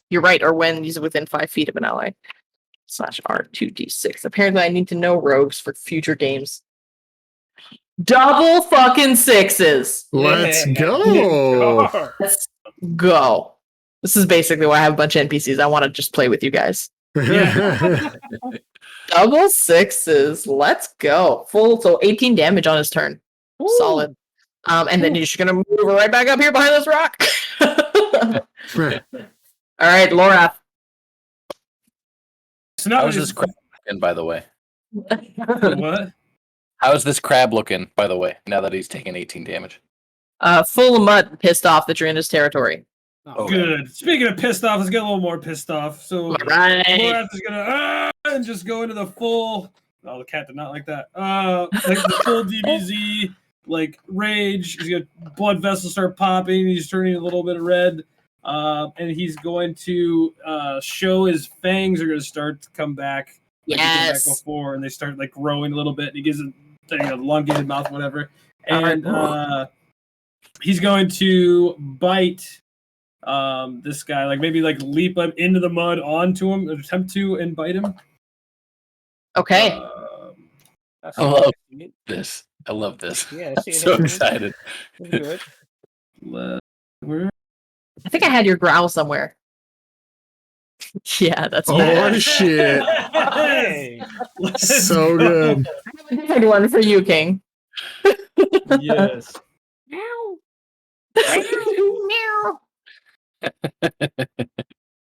You're right, or when he's within 5 feet of an ally. /R2d6. Apparently, I need to know rogues for future games. Double fucking sixes. Let's go. Let's go. This is basically why I have a bunch of NPCs. I want to just play with you guys. Yeah. Double sixes. Let's go. So 18 damage on his turn. Ooh. Solid. And then he's just gonna move right back up here behind this rock. All right, Laura. So now How's this crab looking, by the way? What? How's this crab looking, by the way, now that he's taken 18 damage? Full of mud, pissed off that you're in his territory. Oh, Good. Speaking of pissed off, let's get a little more pissed off. So Right. Laurath is gonna and just go into the full. Oh, the cat did not like that. Like the full DBZ, like rage. He's gonna blood vessels start popping. He's turning a little bit of red, and he's going to show his fangs are gonna start to come back. Like Yes. back before, and they start like growing a little bit. And he gives it an elongated mouth, whatever. And he's going to bite this guy, like maybe like leap up into the mud onto him, attempt to and bite him. Okay. I love this. I love this. Yeah, I'm so excited. Good. Where? I think I had your growl somewhere. Yeah, that's Oh, bad. shit. Hey. So good. I have a good one for you, King. Yes.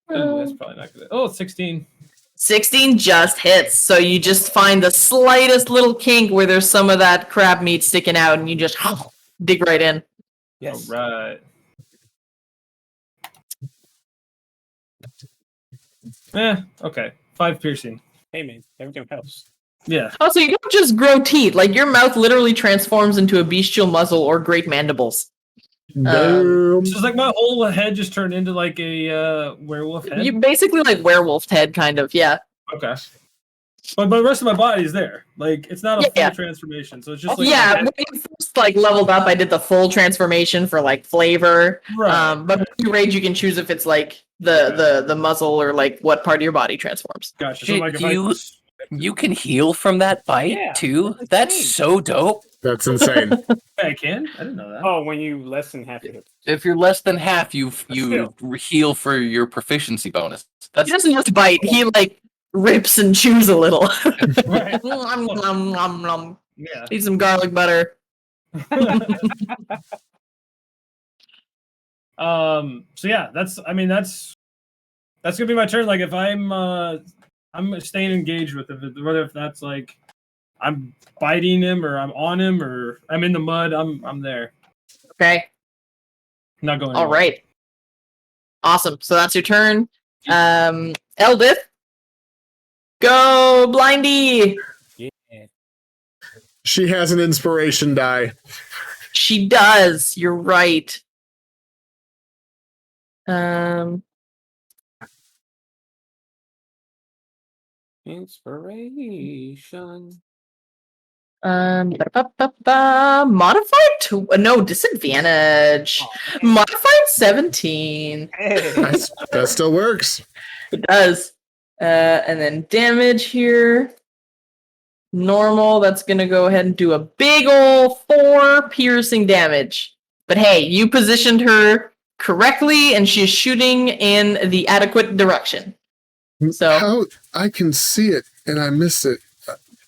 That's probably not good. Oh, 16. 16 just hits, so you just find the slightest little kink where there's some of that crab meat sticking out, and you just dig right in. Yes. All right. Okay. 5 piercing. Hey man, everything helps. Yeah. Oh, so you don't just grow teeth. Like, your mouth literally transforms into a bestial muzzle or great mandibles. Damn. So it's like my whole head just turned into like a werewolf head. You basically like werewolf head, kind of, yeah. Okay. But the rest of my body is there. Like, it's not a Yeah. full transformation. So it's just like Yeah, when you first like leveled up, I did the full transformation for like flavor. Right. But when you rage, you can choose if it's like the muzzle or like what part of your body transforms. Gotcha. So like if You can heal from that bite Yeah, too? that's That's insane. so dope. That's insane. I can? I didn't know that. Oh, when you less than half your hit. If you're less than half, you Still. heal for your proficiency bonus. That's He doesn't just bite; he like rips and chews a little. Right. Nom, nom, nom, nom. Yeah. Eat some garlic butter. So yeah, that's gonna be my turn. Like if I'm staying engaged with it, whether if that's like I'm biting him, or I'm on him, or I'm in the mud. I'm there. Okay. Not going. All anywhere. right. Awesome. So that's your turn. Eldith. Go, Blindy. Yeah. She has an inspiration die. She does. You're right. Inspiration. Modified to no disadvantage. Oh, man. Modified 17. Hey. That still works. It does. And then damage here. Normal. That's gonna go ahead and do a big ol' 4 piercing damage. But hey, you positioned her correctly, and she's shooting in the adequate direction. So How I can see it and I miss it.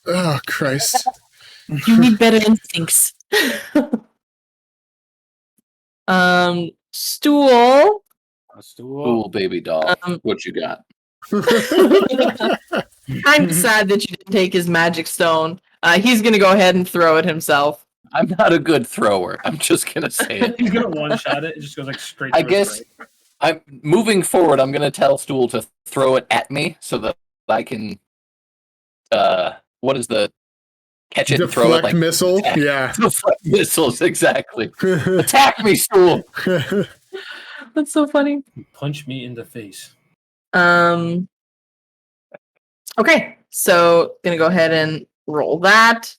Oh Christ. you need better instincts. Stool. A stool. Cool baby doll. Um, What you got? I'm sad that you didn't take his magic stone. He's gonna go ahead and throw it himself. I'm not a good thrower. I'm just gonna say it. He's gonna one shot it. It just goes like straight. I to his guess brain. I'm moving forward. I'm gonna tell Stool to throw it at me so that I can. What is the catch it and throw it Deflect like missile. attack. Yeah. Deflect missiles? Exactly. Attack me, Stool. That's so funny. Punch me in the face. Okay, so gonna go ahead and roll that.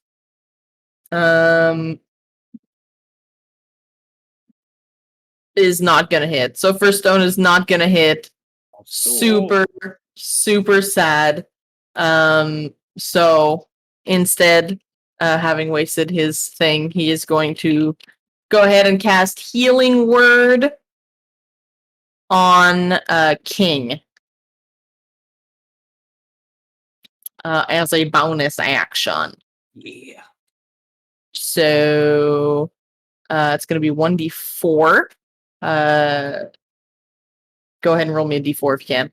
Is not gonna hit. So first stone is not gonna hit. Super sad. So instead, having wasted his thing, he is going to go ahead and cast Healing Word on King as a bonus action. Yeah. So it's going to be 1d4. Go ahead and roll me a d4 if you can.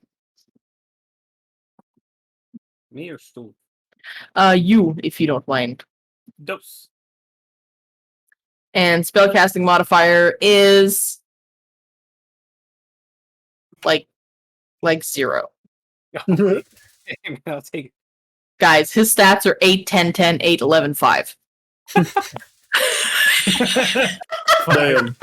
Me or stool? You, if you don't mind. Dose. And spellcasting modifier is like 0. I'll take it. Guys, his stats are 8, 10, 10, 8, 11, 5. Damn.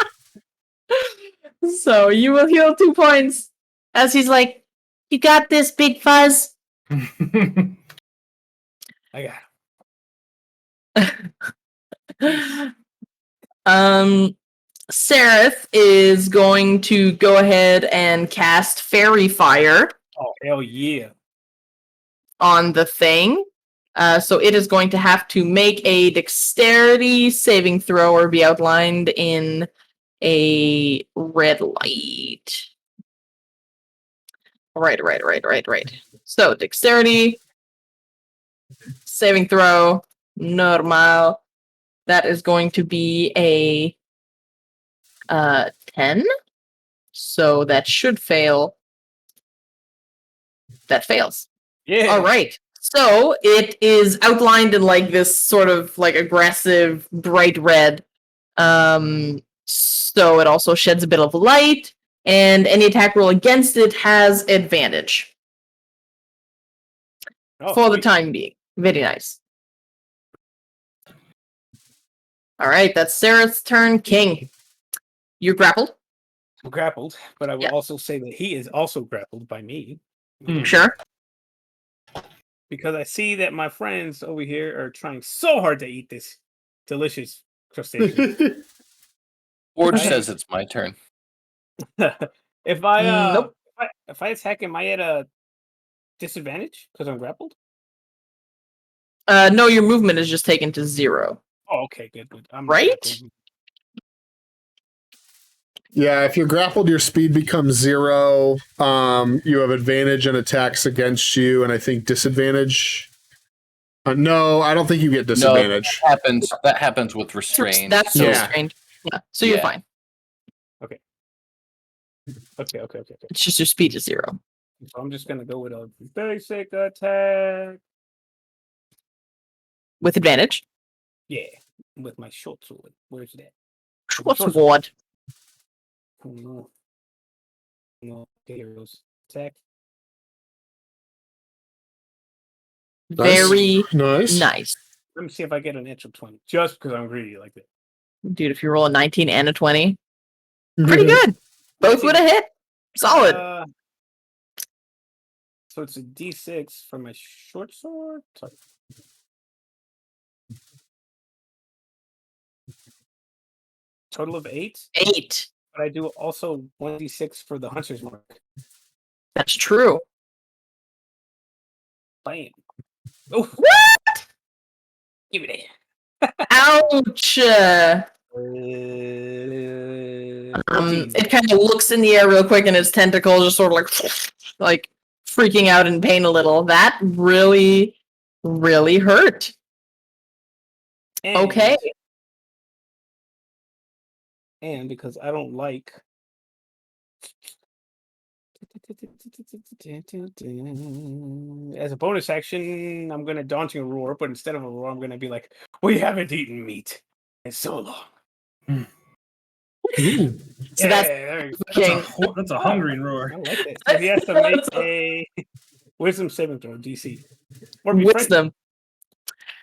So you will heal 2 points as he's like, "You got this, Big Fuzz." I got Seraph is going to go ahead and cast Fairy Fire Oh, hell yeah. on the thing. So it is going to have to make a dexterity saving throw or be outlined in a red light. Right. So dexterity saving throw, normal. That is going to be a 10. So that should fail. That fails. Yeah. All right. So it is outlined in like this sort of like aggressive bright red. So it also sheds a bit of light, and any attack roll against it has advantage Oh, for the sweet. time being. Very nice. All right, that's Sarah's turn. King, you're grappled. I'm grappled, but I will Yeah. also say that he is also grappled by me. Sure. Because I see that my friends over here are trying so hard to eat this delicious crustacean. Forge Right. says it's my turn. if I Nope. if I attack, am I at a disadvantage because I'm grappled? No, your movement is just taken to 0. Oh, okay, good. I'm Right? grappled. Yeah, if you're grappled, your speed becomes 0. You have advantage on attacks against you, and I think disadvantage. No, I don't think you get disadvantage. That happens with restrained. That's Yeah. restrained. Yeah, so you're Yeah. fine. Okay. It's just your speed is 0. So I'm just gonna go with a basic attack. with advantage. Yeah, with my short sword. Where's that? What's what? No, heroes attack. Very nice. nice. Let me see if I get an natural 20, just because I'm greedy like that. Dude, if you roll a 19 and a 20, pretty good. Both would have hit. Solid. So it's a D6 for my short sword. Sorry. Total of 8. 8. But I do also 1d6 for the hunter's mark. That's true. Bam. Oh, What? give it Ouch. It kind of looks in the air real quick and its tentacle just sort of like freaking out in pain a little. That really, really hurt. Okay. And because I don't like. As a bonus action, I'm going to daunting roar, but instead of a roar, I'm going to be like, we haven't eaten meat in so long. So yeah, that's a hungry roar. I like that. So he has to make a wisdom saving throw, DC. Or be wisdom.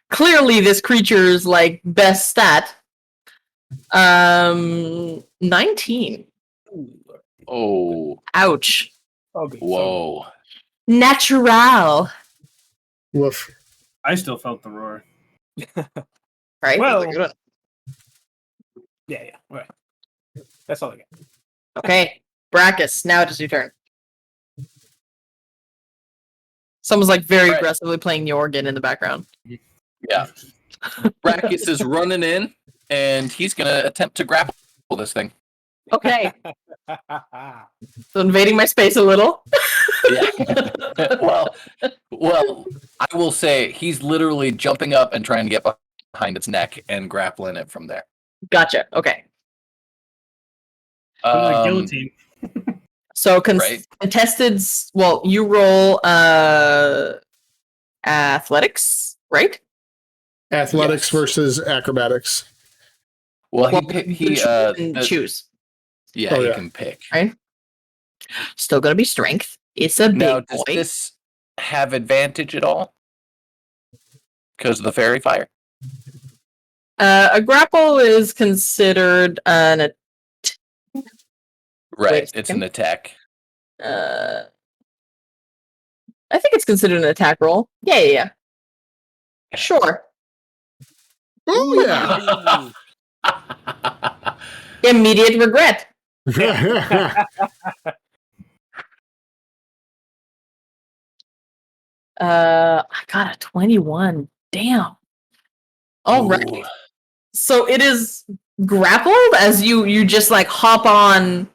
Clearly, this creature's like best stat. 19. Oh. Ouch. Okay, whoa. Natural. Woof. I still felt the roar. Right? Well, That's a good one. yeah. All right. That's all I got. Okay. Brachus, now it is your turn. Someone's like very aggressively playing the organ in the background. Yeah. Brachus is running in, and he's going to attempt to grapple this thing. Okay. So invading my space a little. Yeah. well, I will say he's literally jumping up and trying to get behind its neck and grappling it from there. Gotcha. Okay. Guillotine. So contested. Well, you roll athletics, right? Athletics versus acrobatics. Well, he choose. Yeah, he can pick. Right. Still gonna be strength. It's a big now, does boy. this have advantage at all? Because of the fairy fire? A grapple is considered an right, it's an attack. I think it's considered an attack roll. Yeah. Sure. Oh yeah. Immediate regret. I got a 21. Damn. All right. Ooh. So it is grappled as you just like hop on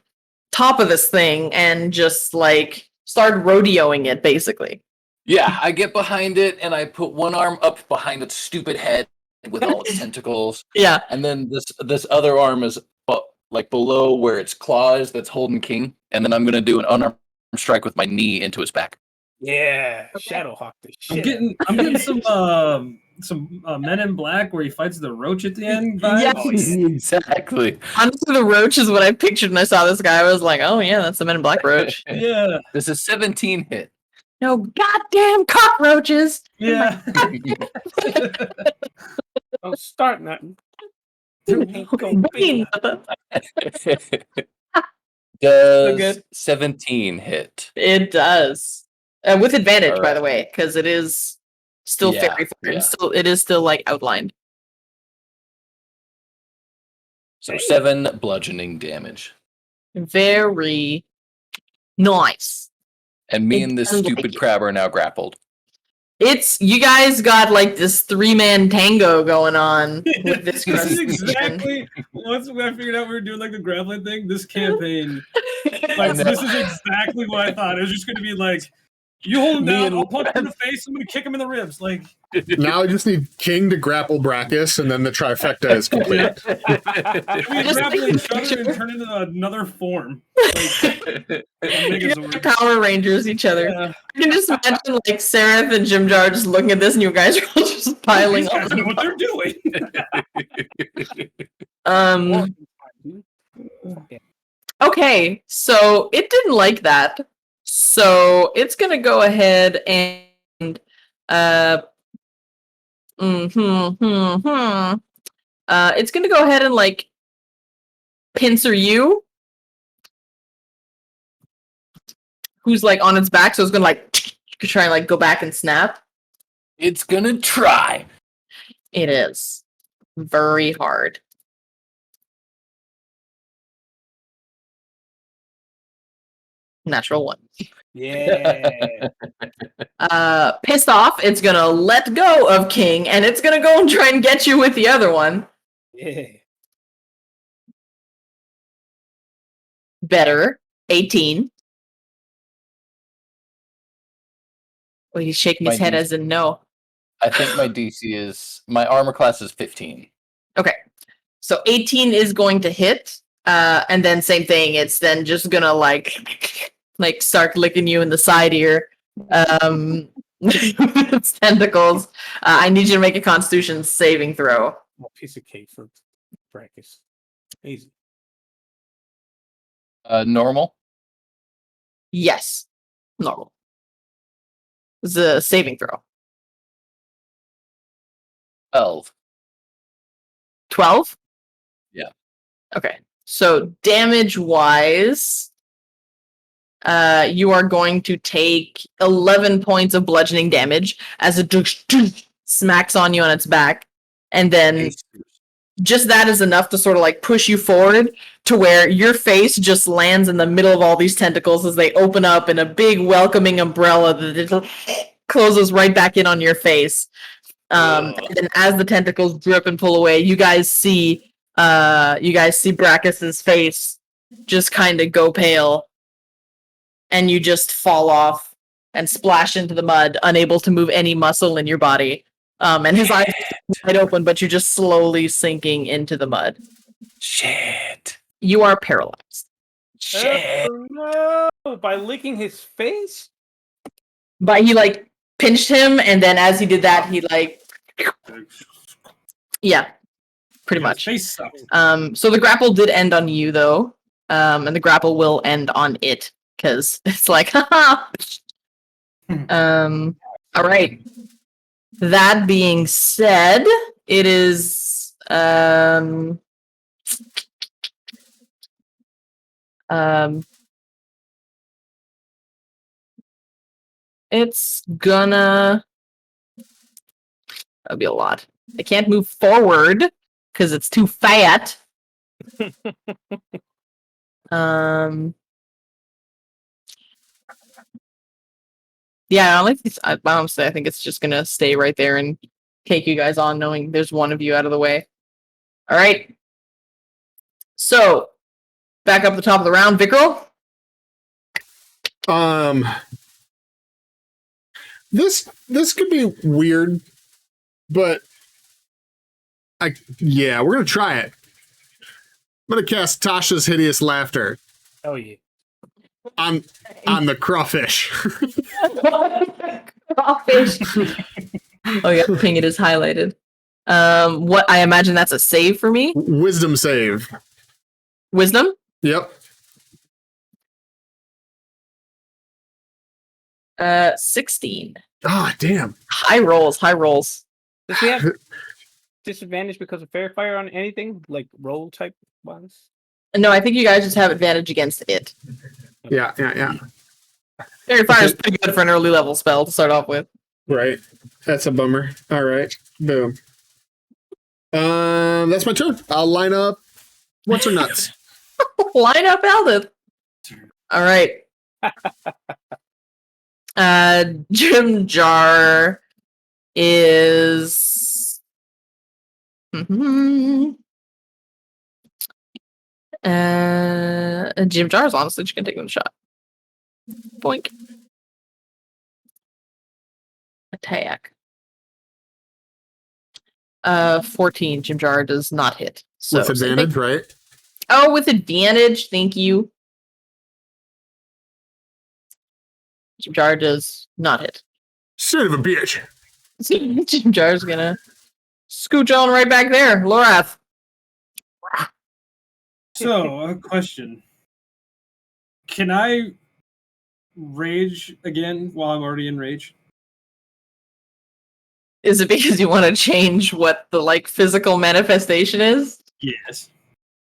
top of this thing and just like start rodeoing it basically. Yeah, I get behind it and I put one arm up behind its stupid head with all its tentacles. Yeah. And then this other arm is like below where its claw is that's holding King. And then I'm going to do an unarmed strike with my knee into his back. Yeah, Shadowhawk the shit. I'm getting some Men in Black where he fights the roach at the end. Yeah, exactly. Honestly, the roach is what I pictured when I saw this guy. I was like, oh yeah, that's the Men in Black roach. Yeah. This is 17 hit. No goddamn cockroaches. Yeah. Don't start nothing. Does 17 hit? It does. With advantage, by the way, because it is still fairy fire. It is still like outlined. So 7 bludgeoning damage. Very nice. And me and this stupid crab are now grappled. You guys got like this 3-man tango going on with this. This is exactly once I figured out we were doing like the grappling thing. This campaign, like this is exactly what I thought. It was just going to be like You hold him Me down. and I'll punch him in the face. I'm gonna kick him in the ribs. Like Now I just need King to grapple Brachus, and then the trifecta is complete. we Just grapple like- each other and turn into another form. Like a Megazord. Power Rangers each other. Yeah. I can just imagine like Seraph and Jim Jar just looking at this, and you guys are all just piling These guys know on. what they're doing. Okay, so it didn't like that. So it's gonna go ahead and it's gonna go ahead and like pincer you, who's like on its back, so it's gonna like try and like go back and snap. It's gonna try. It is very hard. Natural one. Yeah. Pissed off, it's gonna let go of King, and it's gonna go and try and get you with the other one. Yeah. Better. 18. Oh, he's shaking his My head DC as in no. I think my armor class is 15. Okay. So 18 is going to hit. And then same thing, it's then just gonna like start licking you in the side ear. Its tentacles. I need you to make a constitution saving throw. A piece of cake for breakfast. Easy. Normal. Yes. Normal. It's a saving throw. 12. 12? Yeah. Okay. So damage wise, you are going to take 11 points of bludgeoning damage as it smacks on you on its back. And then just that is enough to sort of like push you forward to where your face just lands in the middle of all these tentacles as they open up in a big welcoming umbrella that closes right back in on your face. And then as the tentacles drip and pull away, you guys see Brachus's face just kind of go pale, and you just fall off and splash into the mud, unable to move any muscle in your body. And his eyes are wide open, but you're just slowly sinking into the mud. Shit. You are paralyzed. Shit. Oh, no! By licking his face? But he like pinched him, and then as he did that, he like, yeah, pretty Yeah, his much. Face sucks. So the grapple did end on you though, and the grapple will end on it because it's like, haha. All right. That being said, it is it's gonna. That'd be a lot. It can't move forward because it's too fat. Yeah, honestly, I think it's just gonna stay right there and take you guys on, knowing there's one of you out of the way. All right. So, back up the top of the round, Vikral. This could be weird, but we're gonna try it. I'm gonna cast Tasha's Hideous Laughter Oh, yeah. on the crawfish. Crawfish. Oh yeah, ping it is highlighted. What I imagine that's a save for me. Wisdom save. Wisdom. Yep. 16. Ah, damn. High rolls, high rolls. Does he have disadvantage because of fair fire on anything? Like roll type ones? No, I think you guys just have advantage against it. Yeah. Fairy Fire is pretty good for an early level spell to start off with. Right. That's a bummer. All right. Boom. That's my turn. I'll line up. What's her nuts? Line up Eldith. All right. Jim Jar is. Jim Jar is honestly just gonna take one shot. Boink. attack. 14. Jim Jar does not hit. So, With advantage, right? Oh, with advantage. Thank you. Jim Jar does not hit. Son of a bitch. Jim Jar's gonna scooch on right back there. Lorath. So, a question. Can I rage again while I'm already in rage? Is it because you want to change what the like physical manifestation is? Yes.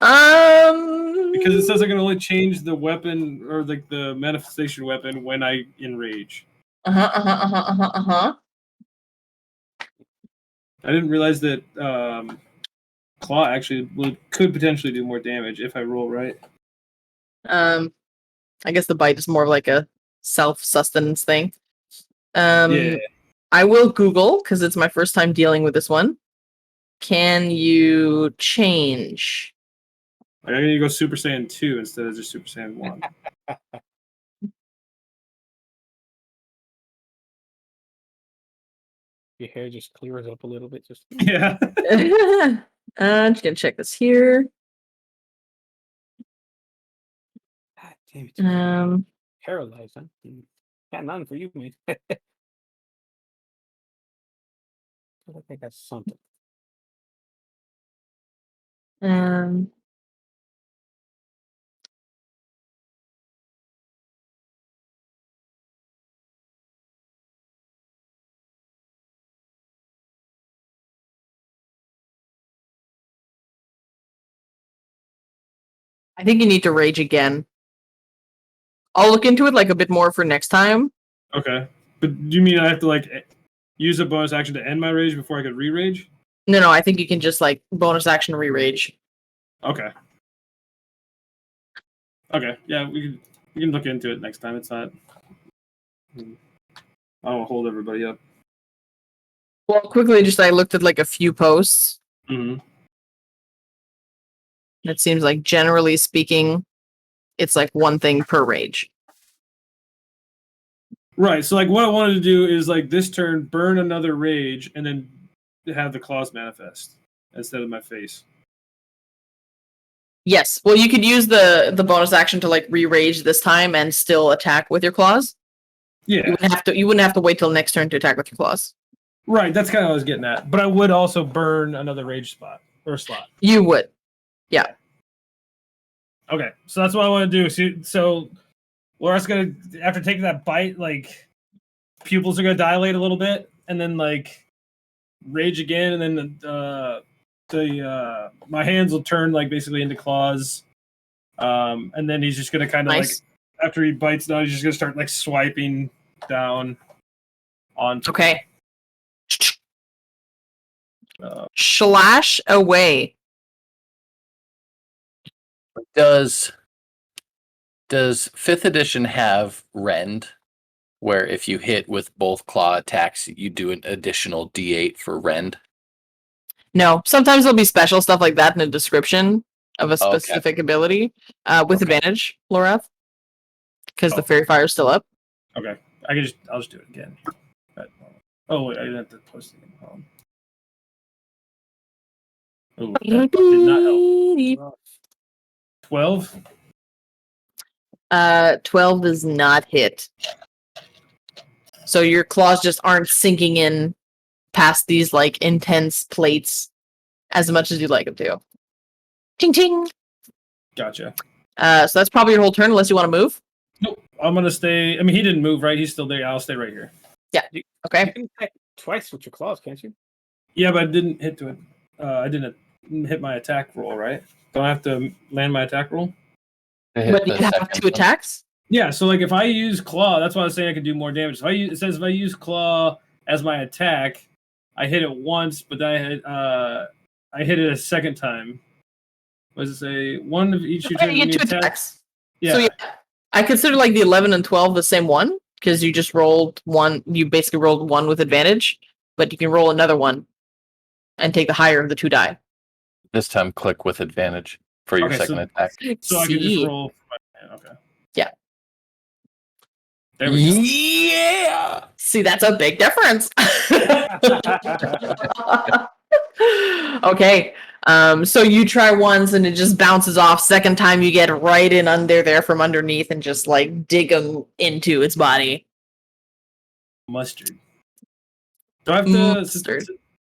Um, Because it says I can only change the weapon or like the manifestation weapon when I enrage. Uh-huh. I didn't realize that claw actually could potentially do more damage if I roll right. I guess the bite is more of like a self-sustenance thing. Yeah. I will Google because it's my first time dealing with this one. Can you change? Like, I'm gonna go Super Saiyan 2 instead of just Super Saiyan 1. Your hair just clears up a little bit. Just Yeah. I'm just gonna check this here. God damn it. Um, Paralyzed, huh? Got nothing for you, man. I feel like I got something. um, I think you need to rage again. I'll look into it like a bit more for next time. Okay. But do you mean I have to like use a bonus action to end my rage before I could re-rage? No, I think you can just like bonus action re-rage. Okay. Okay. Yeah, we can look into it next time. It's not. I don't want to hold everybody up. Well, quickly, just I looked at like a few posts. Mm-hmm. It seems like generally speaking, it's like one thing per rage. Right. So like what I wanted to do is like this turn burn another rage and then have the claws manifest instead of my face. Yes. Well, you could use the bonus action to like re-rage this time and still attack with your claws. Yeah. You wouldn't have to wait till next turn to attack with your claws. Right. That's kind of what I was getting at. But I would also burn another rage spot or slot. You would. Yeah. Okay. So that's what I want to do. So Laura's gonna, after taking that bite, like pupils are gonna dilate a little bit, and then like rage again, and then my hands will turn like basically into claws, and then he's just gonna kind of Nice. like after he bites down, he's just gonna start like swiping down on. Okay. Slash away. Does 5th edition have rend, where if you hit with both claw attacks, you do an additional D8 for rend? No. Sometimes there'll be special stuff like that in a description of a Okay. specific ability. With Okay. advantage, Lorath. Because the fairy fire is still up. Okay, I'll just do it again. Oh wait, I didn't have to post it. Oh, that did not help. 12. 12 does not hit. So your claws just aren't sinking in past these like intense plates as much as you'd like them to. Ting ting. Gotcha. So that's probably your whole turn unless you want to move. Nope. I'm gonna stay. I mean, he didn't move, right? He's still there. I'll stay right here. Okay. You can attack twice with your claws, can't you? Yeah, but I didn't hit to it. I didn't hit my attack roll, right? Don't I have to land my attack roll? But you have 2 attacks? Yeah. So like, if I use claw, that's why I was saying I could do more damage. It says if I use claw as my attack, I hit it once, but then I hit it a second time. What does it say? One of each. Okay, you get 2 attacks. Yeah. So yeah, I consider like the 11 and 12 the same one because you just rolled one. You basically rolled one with advantage, but you can roll another one and take the higher of the 2 die. This time, click with advantage for your Okay, second attack. So I can just roll. Okay. Yeah. There we go. Yeah. See, that's a big difference. Okay. So you try once and it just bounces off. Second time you get right in under there from underneath and just like dig them into its body. Mustard. Do I have to Mustard.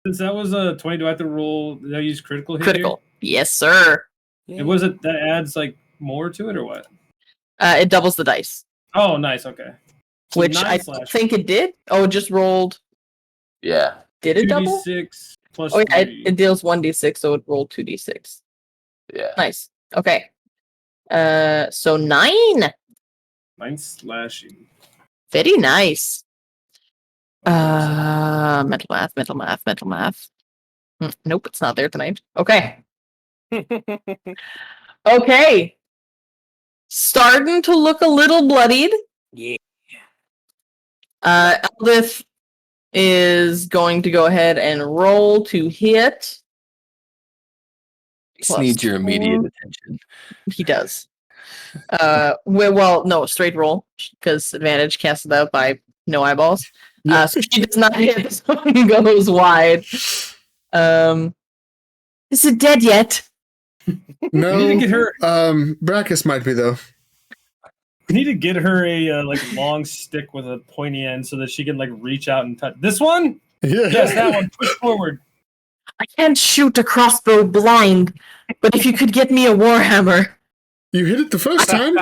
since that was a 20? Do I have to roll? Did I use critical hit? Critical. Yes, sir. Here? And was it that adds like more to it or what? It doubles the dice. Oh, nice. Okay. So Which I don't think it did. Oh, it just rolled. Yeah. Did it double? 2d6 plus. Oh yeah, 3. it deals 1d6, so it rolled 2d6. Yeah. Nice. Okay. So 9. 9 slashing. Very nice. Mental math. Nope, it's not there tonight. Okay. Okay. Starting to look a little bloodied. Yeah. Eldith is going to go ahead and roll to hit. This needs your immediate attention. He does. Well, no, straight roll because advantage cancelled out by no eyeballs. So she does not hit. This one goes wide. Is it dead yet? No. We need to get her. Brachus might be though. We need to get her a like long stick with a pointy end so that she can like reach out and touch this one. Yeah. Yes, that one. Push forward. I can't shoot a crossbow blind, but if you could get me a warhammer, You hit it the first time.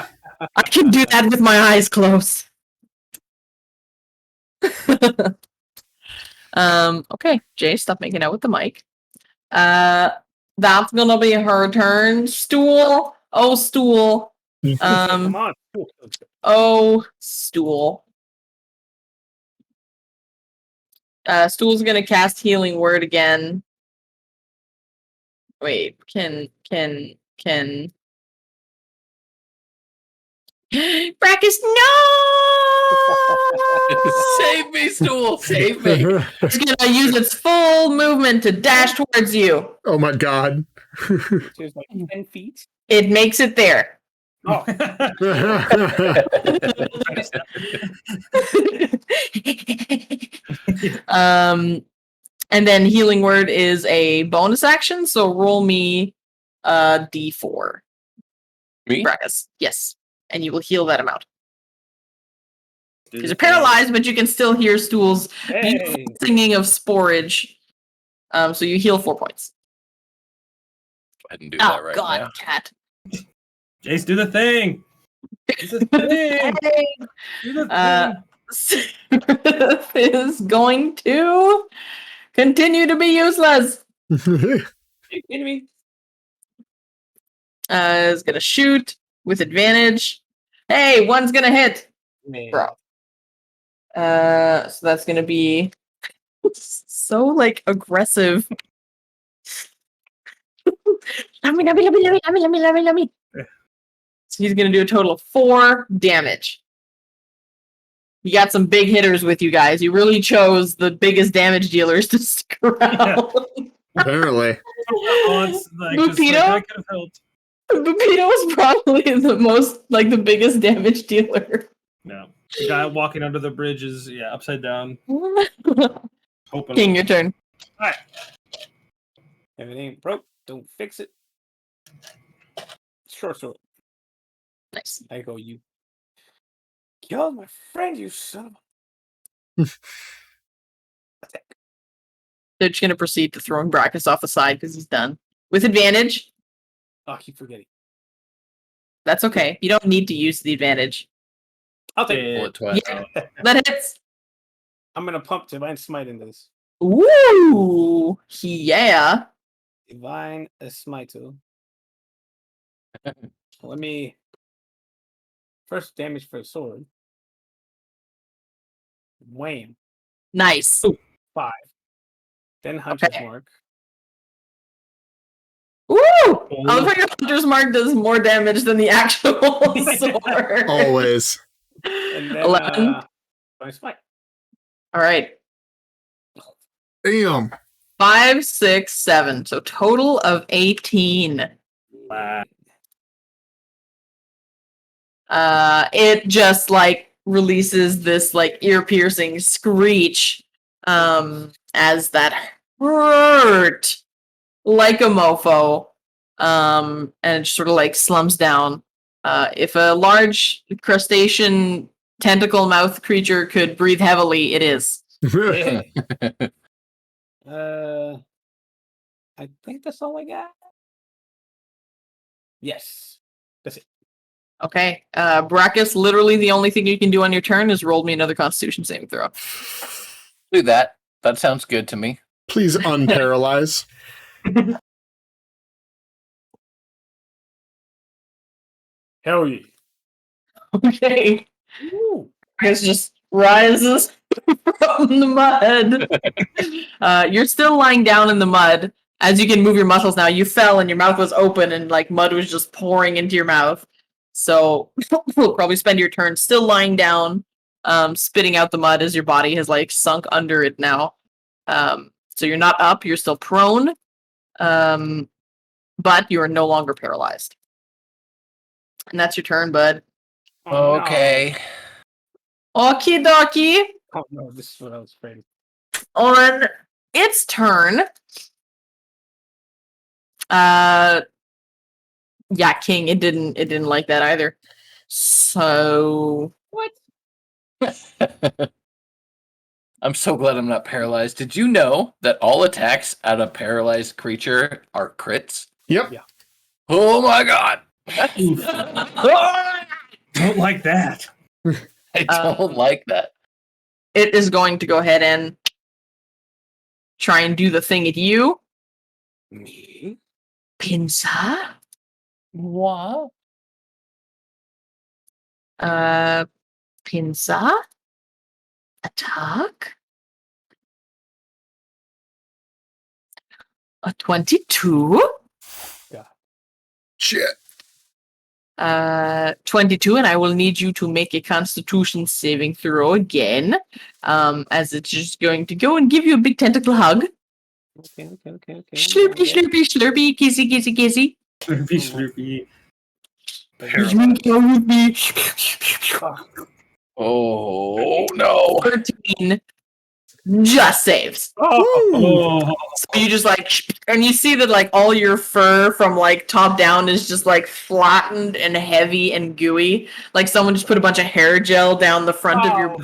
I can do that with my eyes closed. Okay, Jay, stop making out with the mic. That's gonna be her turn. Stool. Oh, stool. Come on. Oh, stool. Stool's gonna cast Healing Word again. Wait, can Brachus, no! Save me, stool. Save me. It's gonna use its full movement to dash towards you. Oh my god. Just like 10 feet. It makes it there. Oh, And then Healing Word is a bonus action, so roll me d4. Me? Brachus. Yes. And you will heal that amount. Because you're paralyzed, but you can still hear Stool's beautiful hey. singing of sporage. So you heal 4 points. Go ahead and do Oh, that right God, now. cat. Jace, do the thing. Do the thing. Do the thing. Is going to continue to be useless. You kidding me? Is gonna shoot with advantage. Hey, one's gonna hit. Man. Bro. So that's gonna be so like aggressive. Let me. So he's gonna do a total of 4 damage. You got some big hitters with you guys. You really chose the biggest damage dealers to stick around. Apparently. Lupito? I could have helped. Lupito was probably the biggest damage dealer. No. The guy walking under the bridge is upside down. Hoping. King, your turn. All right. If it ain't broke, don't fix it. Short sword. Nice. I go, you killed my friend, you son of a. Attack. They're just gonna proceed to throwing Brachus off the side because he's done. With advantage. Oh, I keep forgetting. That's okay. You don't need to use the advantage. I'll take it. Roll it twice. Yeah. That hits. I'm gonna pump Divine Smite into this. Ooh. Yeah. Divine Smite. Let me. First damage for the sword. Wham. Nice. 5. Then Hunter's Okay. Mark. Ooh! I love how your Hunter's Mark does more damage than the actual sword. Always. And then 11. Divine Smite. All right. Damn. 5, 6, 7. So total of 18. Wow. It just like releases this like ear-piercing screech as that hurt like a mofo, and it sort of like slumps down. If a large crustacean tentacle mouth creature could breathe heavily, it is. Yeah. I think that's all I got. Yes, that's it. Okay. Brackus, literally the only thing you can do on your turn is roll me another Constitution saving throw. Do that. That sounds good to me. Please unparalyze. Hell yeah. Okay. Ooh. Brackus just rises from the mud. You're still lying down in the mud. As you can move your muscles now, you fell and your mouth was open and like mud was just pouring into your mouth. So we'll probably spend your turn still lying down, spitting out the mud as your body has like sunk under it now. So you're not up, you're still prone, but you are no longer paralyzed. And that's your turn, bud. Oh, Okay. Okie dokie. No. Oh no, this is what I was afraid of. On its turn, yeah, King, it didn't like that either. So What? I'm so glad I'm not paralyzed. Did you know that all attacks at a paralyzed creature are crits? Yep. Yeah. Oh my god. Don't like that. I don't like that. it is going to go ahead and try and do the thing at you. Me? Pinza. What? Pinza. Attack. A 22. Shit. 22, and I will need you to make a Constitution saving throw again, as it's just going to go and give you a big tentacle hug. Okay. Slurpy, slurpy, slurpy, kissy, kissy, kissy. Slurpy, slurpy. Go with me. Oh no. 13 just saves. Oh, So you just like, and you see that like all your fur from like top down is just like flattened and heavy and gooey. Like someone just put a bunch of hair gel down the front of your.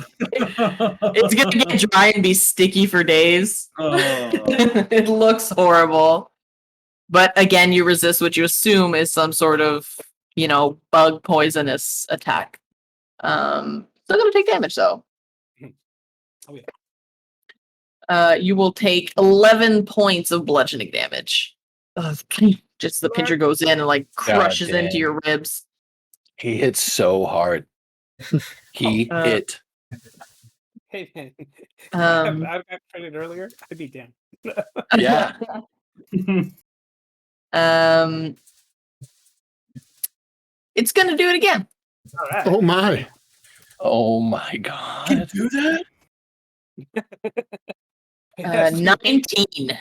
It's gonna get dry and be sticky for days. It looks horrible. But again, you resist what you assume is some sort of, bug poisonous attack. Still gonna take damage though. Oh, yeah. You will take 11 points of bludgeoning damage. Just the pincher goes in and like crushes God into damn. your ribs. He hit so hard. He hit. Hey man. Um, I traded earlier. I'd be damned. Yeah. It's gonna do it again. All right. Oh my. Oh my god. do that? 19.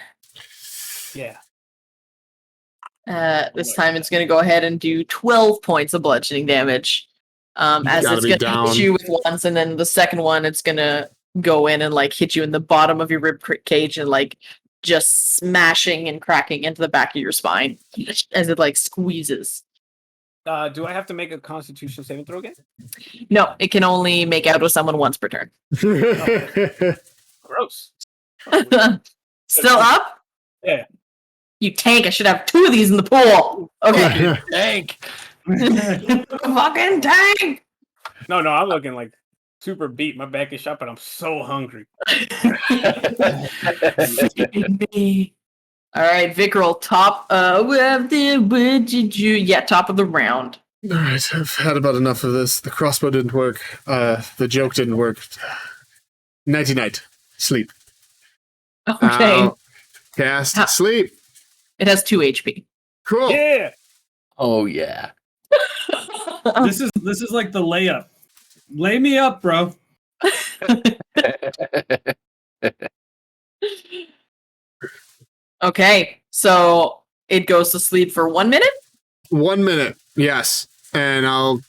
Yeah. This time it's gonna go ahead and do 12 points of bludgeoning damage. As gotta it's be gonna down. hit you with once, and then the second one it's gonna go in and like hit you in the bottom of your rib cage and like just smashing and cracking into the back of your spine as it like squeezes. Do I have to make a Constitution saving throw again? No, it can only make out with someone once per turn. Gross. Still up? Yeah. You tank. I should have 2 of these in the pool. Okay. Tank. Fucking tank. No, I'm looking like super beat. My back is shot, but I'm so hungry. All right, Vickrell, top of top of the round. All right, I've had about enough of this. The crossbow didn't work. The joke didn't work. Nighty night. Sleep. Okay. Cast. How- Sleep. It has 2 HP. Cool. Yeah. Oh yeah. This is like the layup. Lay me up, bro. Okay, so it goes to sleep for 1 minute. 1 minute. Yes. And I'll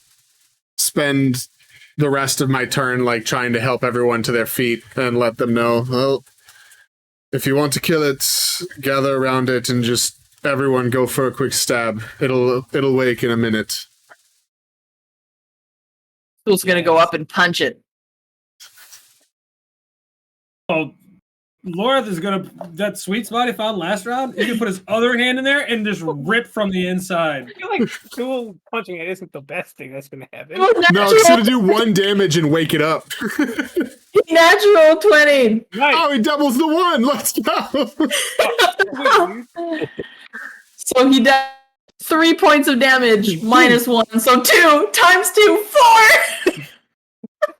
spend the rest of my turn, like trying to help everyone to their feet and let them know, well, if you want to kill it, gather around it and just everyone go for a quick stab. It'll wake in a minute. Who's gonna go up and punch it? Oh, Lorath is gonna that sweet spot he found last round. He's gonna put his other hand in there and just rip from the inside. I feel like dual punching it isn't the best thing that's gonna happen. No, it's gonna do 1 damage and wake it up. Natural 20. Right. Oh, he doubles the 1. Let's go. So he does 3 points of damage minus 1. So 2 times 2, 4.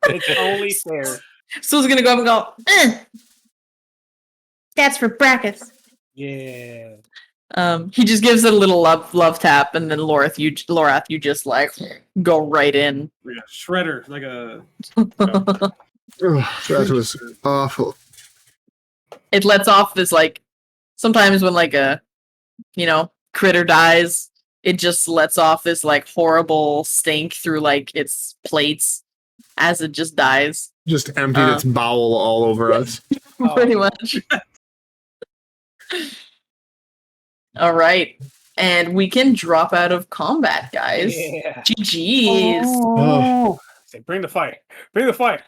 It's only fair. So he's gonna go up and go. That's for brackets. Yeah. He just gives it a little love tap, and then Lorath, you just like go right in. Yeah, shredder like a. Oh, that was awful. It lets off this like sometimes when like a critter dies, it just lets off this like horrible stink through like its plates as it just dies. Just emptied its bowel all over us. Pretty much. All right. And we can drop out of combat, guys. Yeah. GG's. Oh. Say, bring the fire. Bring the fire.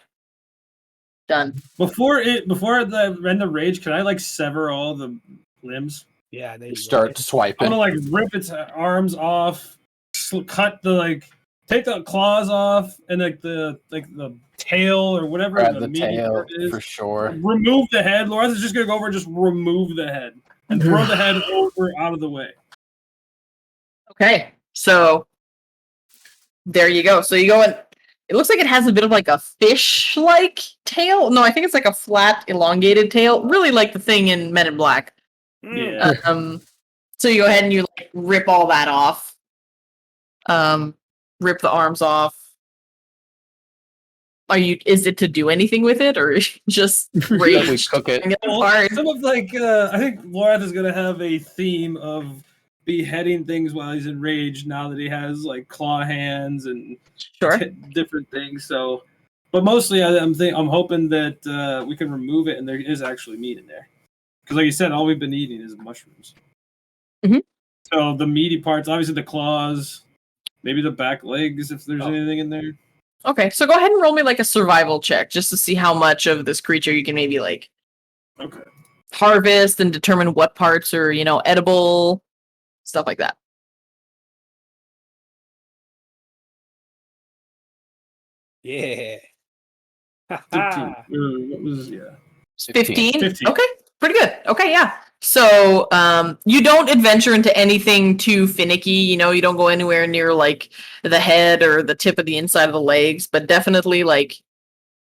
Done. Before the end of rage, can I like sever all the limbs? Yeah, there you Start go. I swiping. want to like rip its arms off, cut the like, take the claws off, and like the tail or whatever Grab the the meaty tail part is. for sure. Remove the head. Lorath is just gonna go over and just remove the head and throw the head over out of the way. Okay. So there you go. So you go and it looks like it has a bit of like a fish-like tail. No, I think it's like a flat, elongated tail. Really like the thing in Men in Black. Yeah. So you go ahead and you like rip all that off. Rip the arms off. Is it to do anything with it or just We rage? cook it. Well, some of like I think Lorath is gonna have a theme of beheading things while he's enraged now that he has like claw hands and Sure. different things. So, but mostly I'm hoping that we can remove it and there is actually meat in there. Because like you said, all we've been eating is mushrooms. Mhm. So the meaty parts, obviously the claws, maybe the back legs if there's anything in there. Okay, so go ahead and roll me like a survival check just to see how much of this creature you can maybe like Okay. harvest and determine what parts are, edible, stuff like that. Yeah. 15. What was 15? 15. Okay, pretty good. Okay, yeah. So you don't adventure into anything too finicky, you don't go anywhere near like the head or the tip of the inside of the legs, but definitely like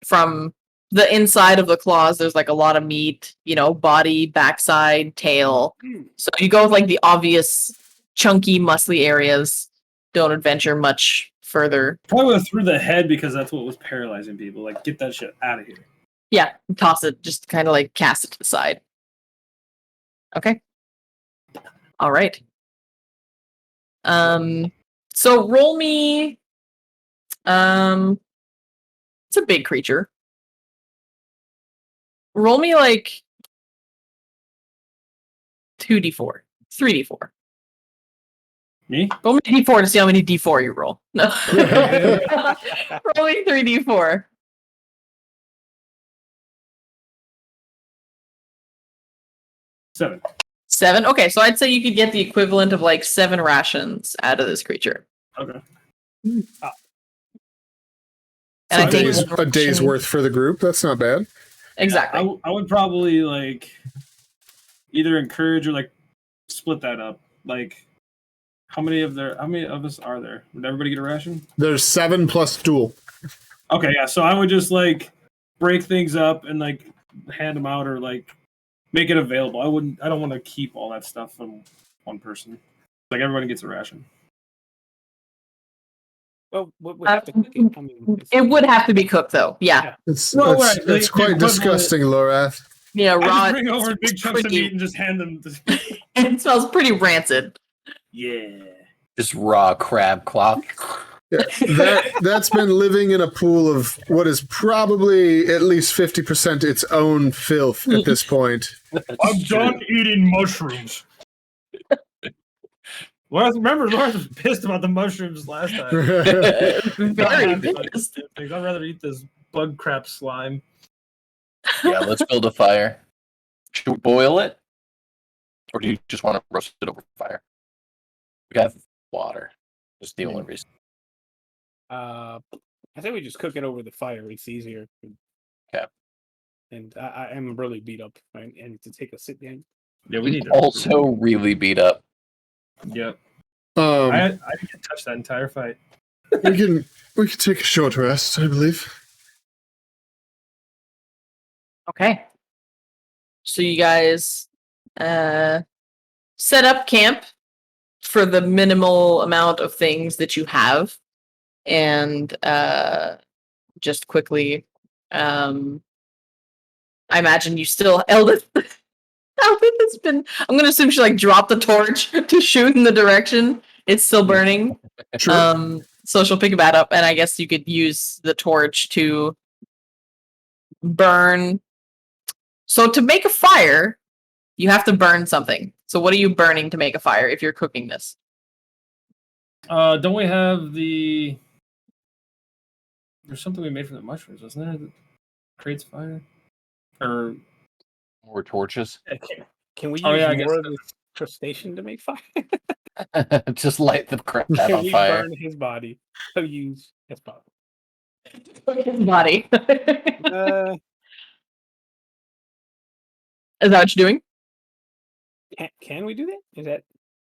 from the inside of the claws, there's like a lot of meat, body, backside, tail. So you go with like the obvious chunky, muscly areas. Don't adventure much further. Probably went through the head because that's what was paralyzing people. Like, get that shit out of here. Yeah, toss it, just kind of like cast it to the side. Okay. All right. So roll me. It's a big creature. Roll me like 2d4, 3d4. Me? Roll me d4 to see how many d4 you roll. No. Roll me 3d4. 7. 7. Okay, so I'd say you could get the equivalent of like 7 rations out of this creature. Okay. And So I think A day's worth for the group. That's not bad. exactly. I would probably like either encourage or like split that up. Like, how many of us are there? Would everybody get a ration? There's 7 plus duel. Okay, yeah. So I would just like break things up and like hand them out or like make it available. I don't want to keep all that stuff from one person. Like everybody gets a ration. Well, we have to cook it. I mean, It would have to be cooked though. Yeah. It's Well, it's, right, it's the quite equivalent- disgusting, Lorath. Yeah, I raw. just bring over big chunks of pretty- meat and just hand them. It smells pretty rancid. Yeah. Just raw crab claw. Yeah, that's been living in a pool of what is probably at least 50% its own filth at this point. I'm done eating mushrooms. Remember, Lawrence was pissed about the mushrooms last time. Very pissed. I'd rather eat this bug crap slime. Yeah, let's build a fire. Should we boil it? Or do you just want to roast it over fire? We have water. That's the only reason. I think we just cook it over the fire. It's easier. Okay. And I am really beat up. I need to take a sit down. Yeah, we need to. Also really beat up. Yep. I didn't touch that entire fight. we can take a short rest, I believe. Okay. So you guys set up camp for the minimal amount of things that you have. And just quickly, I imagine you still Eldith has been, I'm gonna assume she like dropped the torch to shoot in the direction. It's still burning. Sure. So she'll pick that up, and I guess you could use the torch to burn. So to make a fire, you have to burn something. So what are you burning to make a fire if you're cooking this? Don't we have the? There's something we made from the mushrooms, wasn't there? That creates fire, or More torches. Can we use I guess more of this crustacean to make fire? Just light the crap Can on we fire. burn his body? So use his body. Body. Uh, Is that what you're doing? can we do that? Is that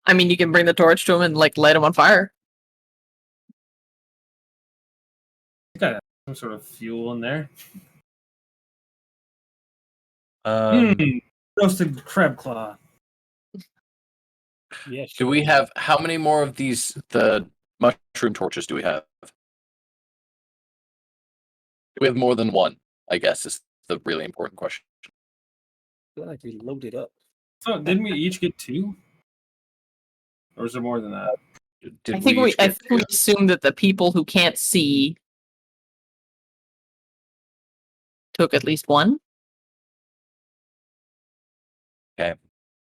I mean, you can bring the torch to him and like light him on fire. got some sort of fuel in there? Roasted crab claw. yeah? Do we have how many more of the mushroom torches do we have? Do we have more than one? I guess is the really important question. I feel like we loaded up. So didn't we each get 2? Or is there more than that? Did I think we each get two? assume that the people who can't see took at least one. Okay.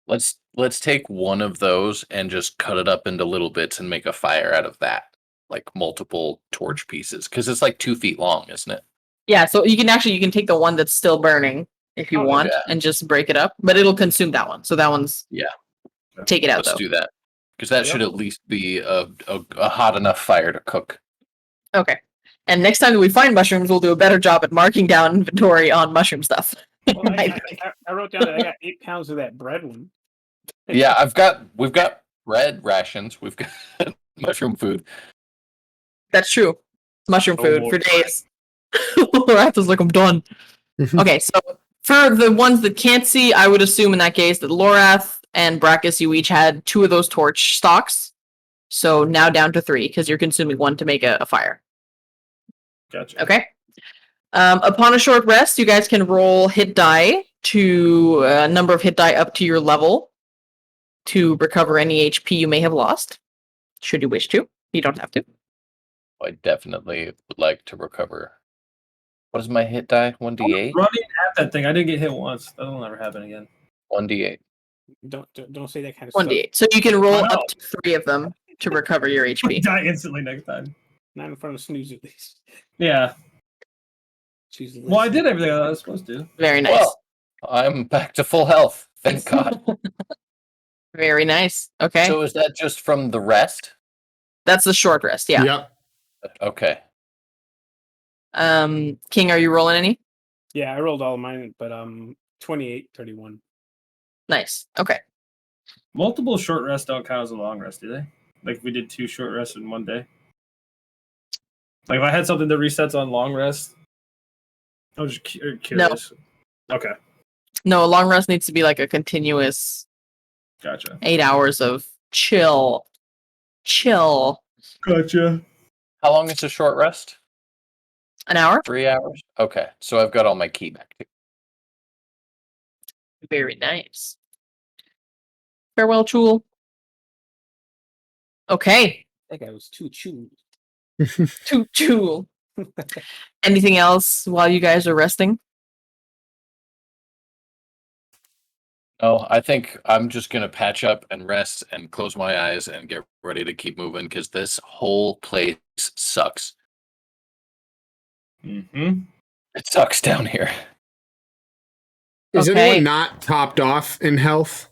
Let's take one of those and just cut it up into little bits and make a fire out of that. Like multiple torch pieces. Because it's like 2 feet long, isn't it? Yeah, so you can take the one that's still burning if you want yeah. and just break it up, but it'll consume that one. So that one's take it out Let's though. do that. Because that should at least be a hot enough fire to cook. Okay. And next time that we find mushrooms, we'll do a better job at marking down inventory on mushroom stuff. Well, I wrote down that I got 8 pounds of that bread one. Yeah, we've got bread rations, we've got mushroom food. That's true. Mushroom Oh, food boy. for days. Raptor's like, I'm done. Okay, so for the ones that can't see, I would assume in that case that Lorath and Brachus, you each had 2 of those torch stalks. So now down to 3, because you're consuming 1 to make a fire. Gotcha. Okay. Upon a short rest, you guys can roll hit die to a number of hit die up to your level to recover any HP you may have lost, should you wish to. You don't have to. I definitely would like to recover. What is my hit die? 1d8? Running at that thing, I didn't get hit once. That'll never happen again. 1d8. Don't say that kind of 1d8. So you can roll I know. up to 3 of them to recover your HP. Die instantly next time. stuff. Not in front of Snooze, at least. Yeah. She's Well, I did everything I was supposed to. Very nice. Well, I'm back to full health. Thank God. Very nice. Okay. So is that just from the rest? That's the short rest, yeah. Yep. Okay. King, are you rolling any? Yeah, I rolled all of mine, but 28, 31. Nice. Okay. Multiple short rests don't count as a long rest, do they? Like if we did 2 short rests in one day. Like if I had something that resets on long rest. I was just curious. Okay. No, a long rest needs to be like a continuous Gotcha. 8 hours of chill. Gotcha. How long is a short rest? An hour? 3 hours? Okay. So I've got all my key back. Very nice. Farewell, Chul. Okay. That guy was too chewy. Toot tool. Anything else while you guys are resting? Oh, I think I'm just gonna patch up and rest and close my eyes and get ready to keep moving because this whole place sucks. Mm-hmm. It sucks down here. Is Okay. anyone not topped off in health?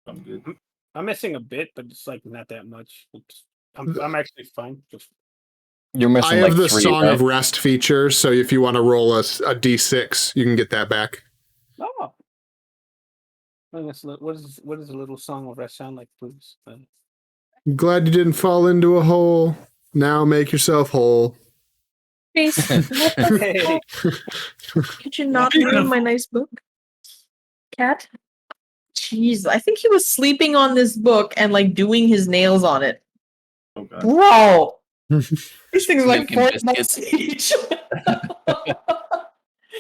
I'm good. I'm missing a bit, but it's like not that much. I'm actually fine. Just You're missing I have like the 3, Song right? of Rest feature, so if you want to roll a d6, you can get that back. oh. What does a little song of rest sound like, please? Glad you didn't fall into a hole. Now make yourself whole. Please, Hey. could you not ruin my nice book? Cat? Jeez, I think he was sleeping on this book and like doing his nails on it. Okay. Bro! These things are like Making 40 biscuits. bucks each.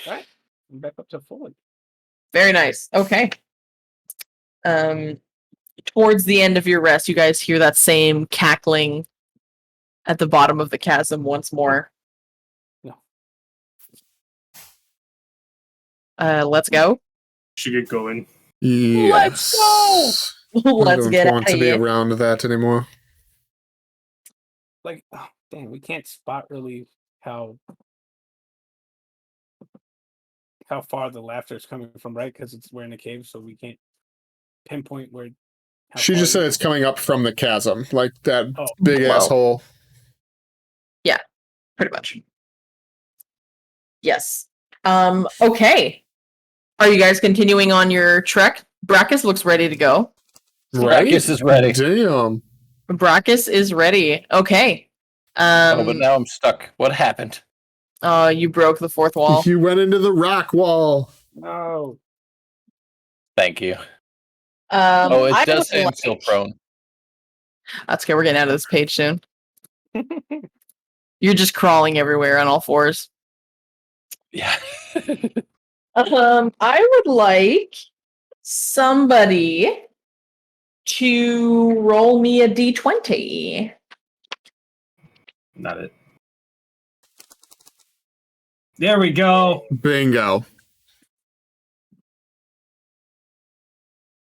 Right. I'm back up to full. Very nice. Okay. Towards the end of your rest, you guys hear that same cackling at the bottom of the chasm once more. No. Let's go. Should get going. Yes. go! I Let's don't get want out to of be here. around that anymore. Like, oh, dang, we can't spot really how far the laughter is coming from, right? Because we're in a cave, so we can't pinpoint where. She just said it's coming up from the chasm, like that Oh. big Whoa. asshole. Pretty much. Yes. Okay. Are you guys continuing on your trek? Brachus looks ready to go. Brachus is ready. Damn. Brachus is ready. Okay. Oh, but now I'm stuck. What happened? You broke the fourth wall. You went into the rock wall. No. Thank you. Oh, I it does would say I'm still prone. That's okay. We're getting out of this page soon. You're just crawling everywhere on all fours. Yeah. I would like somebody to roll me a d20. Not it. There we go. Bingo.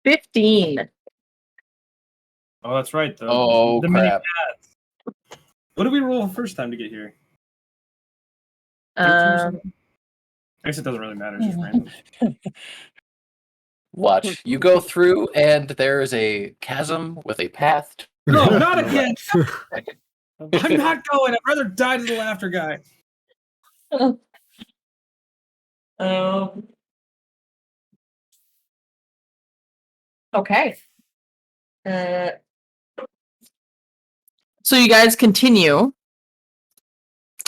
15. Oh, that's right. Oh, the mini crap. paths. What did we roll first time to get here? 13 or something? I guess it doesn't really matter. It's just random. Watch. You go through, and there is a chasm with a path. No, not again. I'm not going. I'd rather die to the laughter guy. Okay. So you guys continue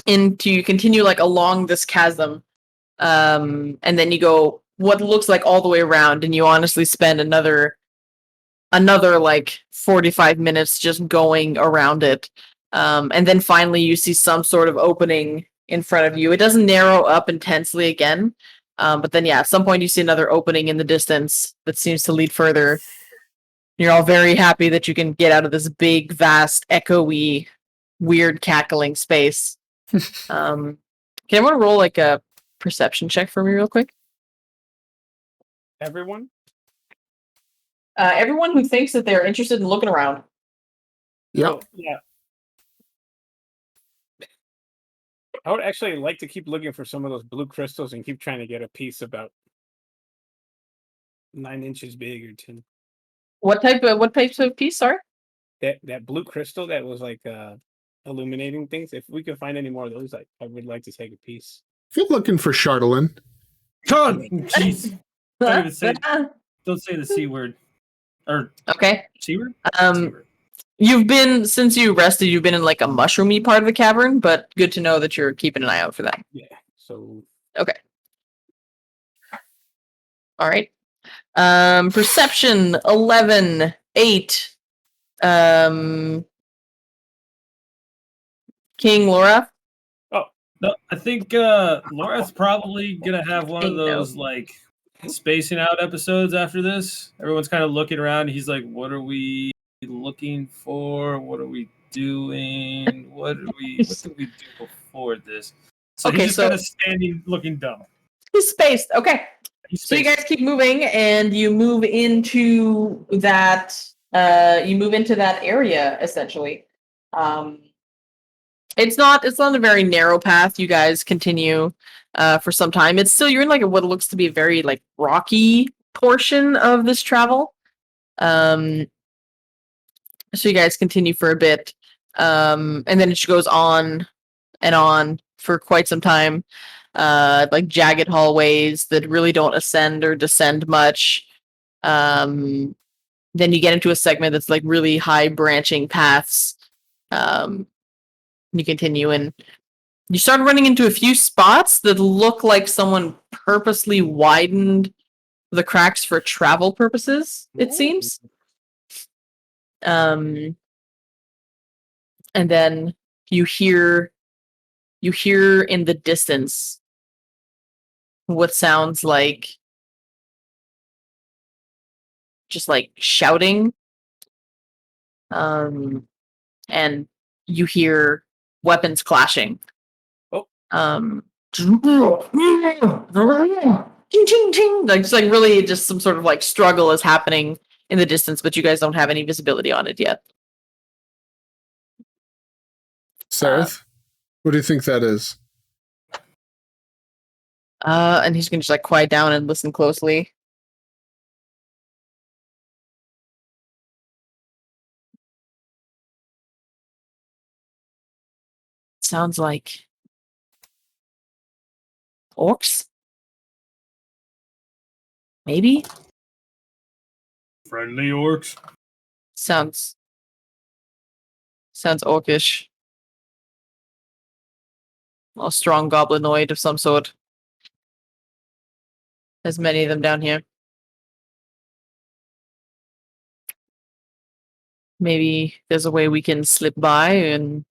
like along this chasm, and then you go what looks like all the way around, and you honestly spend another like 45 minutes just going around it, and then finally you see some sort of opening in front of you. It doesn't narrow up intensely again, but then at some point you see another opening in the distance that seems to lead further. You're all very happy that you can get out of this big, vast, echoey, weird, cackling space. Can anyone roll like a perception check for me real quick? Everyone? Everyone who thinks that they're interested in looking around. Yep. Oh, yeah. I would actually like to keep looking for some of those blue crystals and keep trying to get a piece about 9 inches big or 10. What types of piece, sorry? That blue crystal that was like illuminating things. If we can find any more of those, I would like to take a piece. If you're looking for Chardolin, God, jeez. Don't say the C word. Or Okay. C word? C word. You've been, since you rested, you've been in like a mushroomy part of the cavern, but good to know that you're keeping an eye out for that. Yeah. So. Okay. All right. Perception 11, 8. King Laura. Oh no, I think Laura's probably gonna have one of those like spacing out episodes after this. Everyone's kind of looking around. He's like, "What are we looking for? What are we doing? What did we do before this? So Okay, he's just so- kind of standing looking dumb. He's spaced. Okay. He's So you spaced. guys keep moving, and you move into that. You move into that area essentially. It's not a very narrow path. You guys continue for some time. It's still you're in like what looks to be a very like rocky portion of this travel. So you guys continue for a bit, and then it just goes on and on for quite some time. Like jagged hallways that really don't ascend or descend much. Then you get into a segment that's like really high branching paths. You continue and you start running into a few spots that look like someone purposely widened the cracks for travel purposes, it seems. And then you hear in the distance what sounds like just like shouting. And you hear weapons clashing. Oh. Ching, ching, ching. Like just like really just some sort of like struggle is happening in the distance, but you guys don't have any visibility on it yet. Sareth, what do you think that is? And he's gonna just like quiet down and listen closely. Sounds like orcs? Maybe? Friendly orcs. Sounds orcish. A strong goblinoid of some sort. There's many of them down here. Maybe there's a way we can slip by and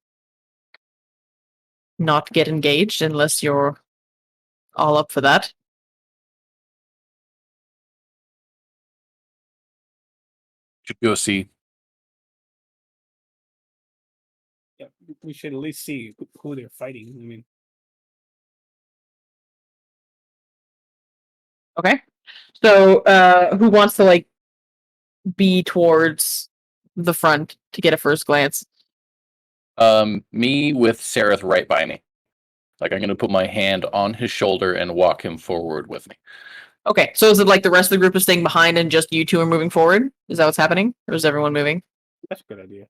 not get engaged unless you're all up for that. Should go see. Yeah, we should at least see who they're fighting. I mean, Okay. So, who wants to like be towards the front to get a first glance? Me with Sareth right by me. Like I'm gonna put my hand on his shoulder and walk him forward with me. Okay. So is it like the rest of the group is staying behind and just you two are moving forward? Is that what's happening? Or is everyone moving? that's a good idea.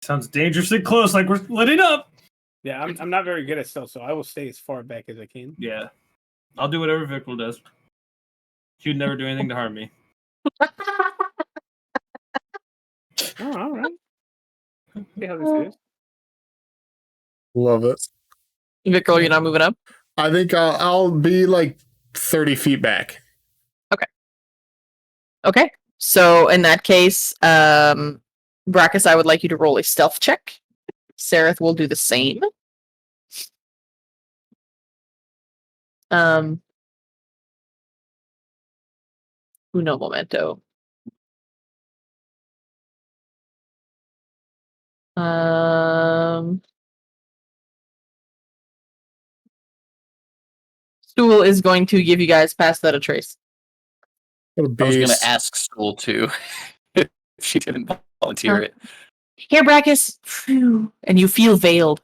Sounds dangerously close, like we're letting up. Yeah, I'm not very good at stealth, so I will stay as far back as I can. Yeah. I'll do whatever Vikral does. She'd never do anything to harm me. Oh, all right. See how this is. Love it. Vikral, you're not moving up? I think I'll be like 30 feet back. Okay. So in that case, Brackus, I would like you to roll a stealth check. Sareth will do the same. Uno momento. Stool is going to give you guys pass that a trace. What a I was gonna beast. ask Stool too if she didn't volunteer it. Here, Brackus. Phew. And you feel veiled.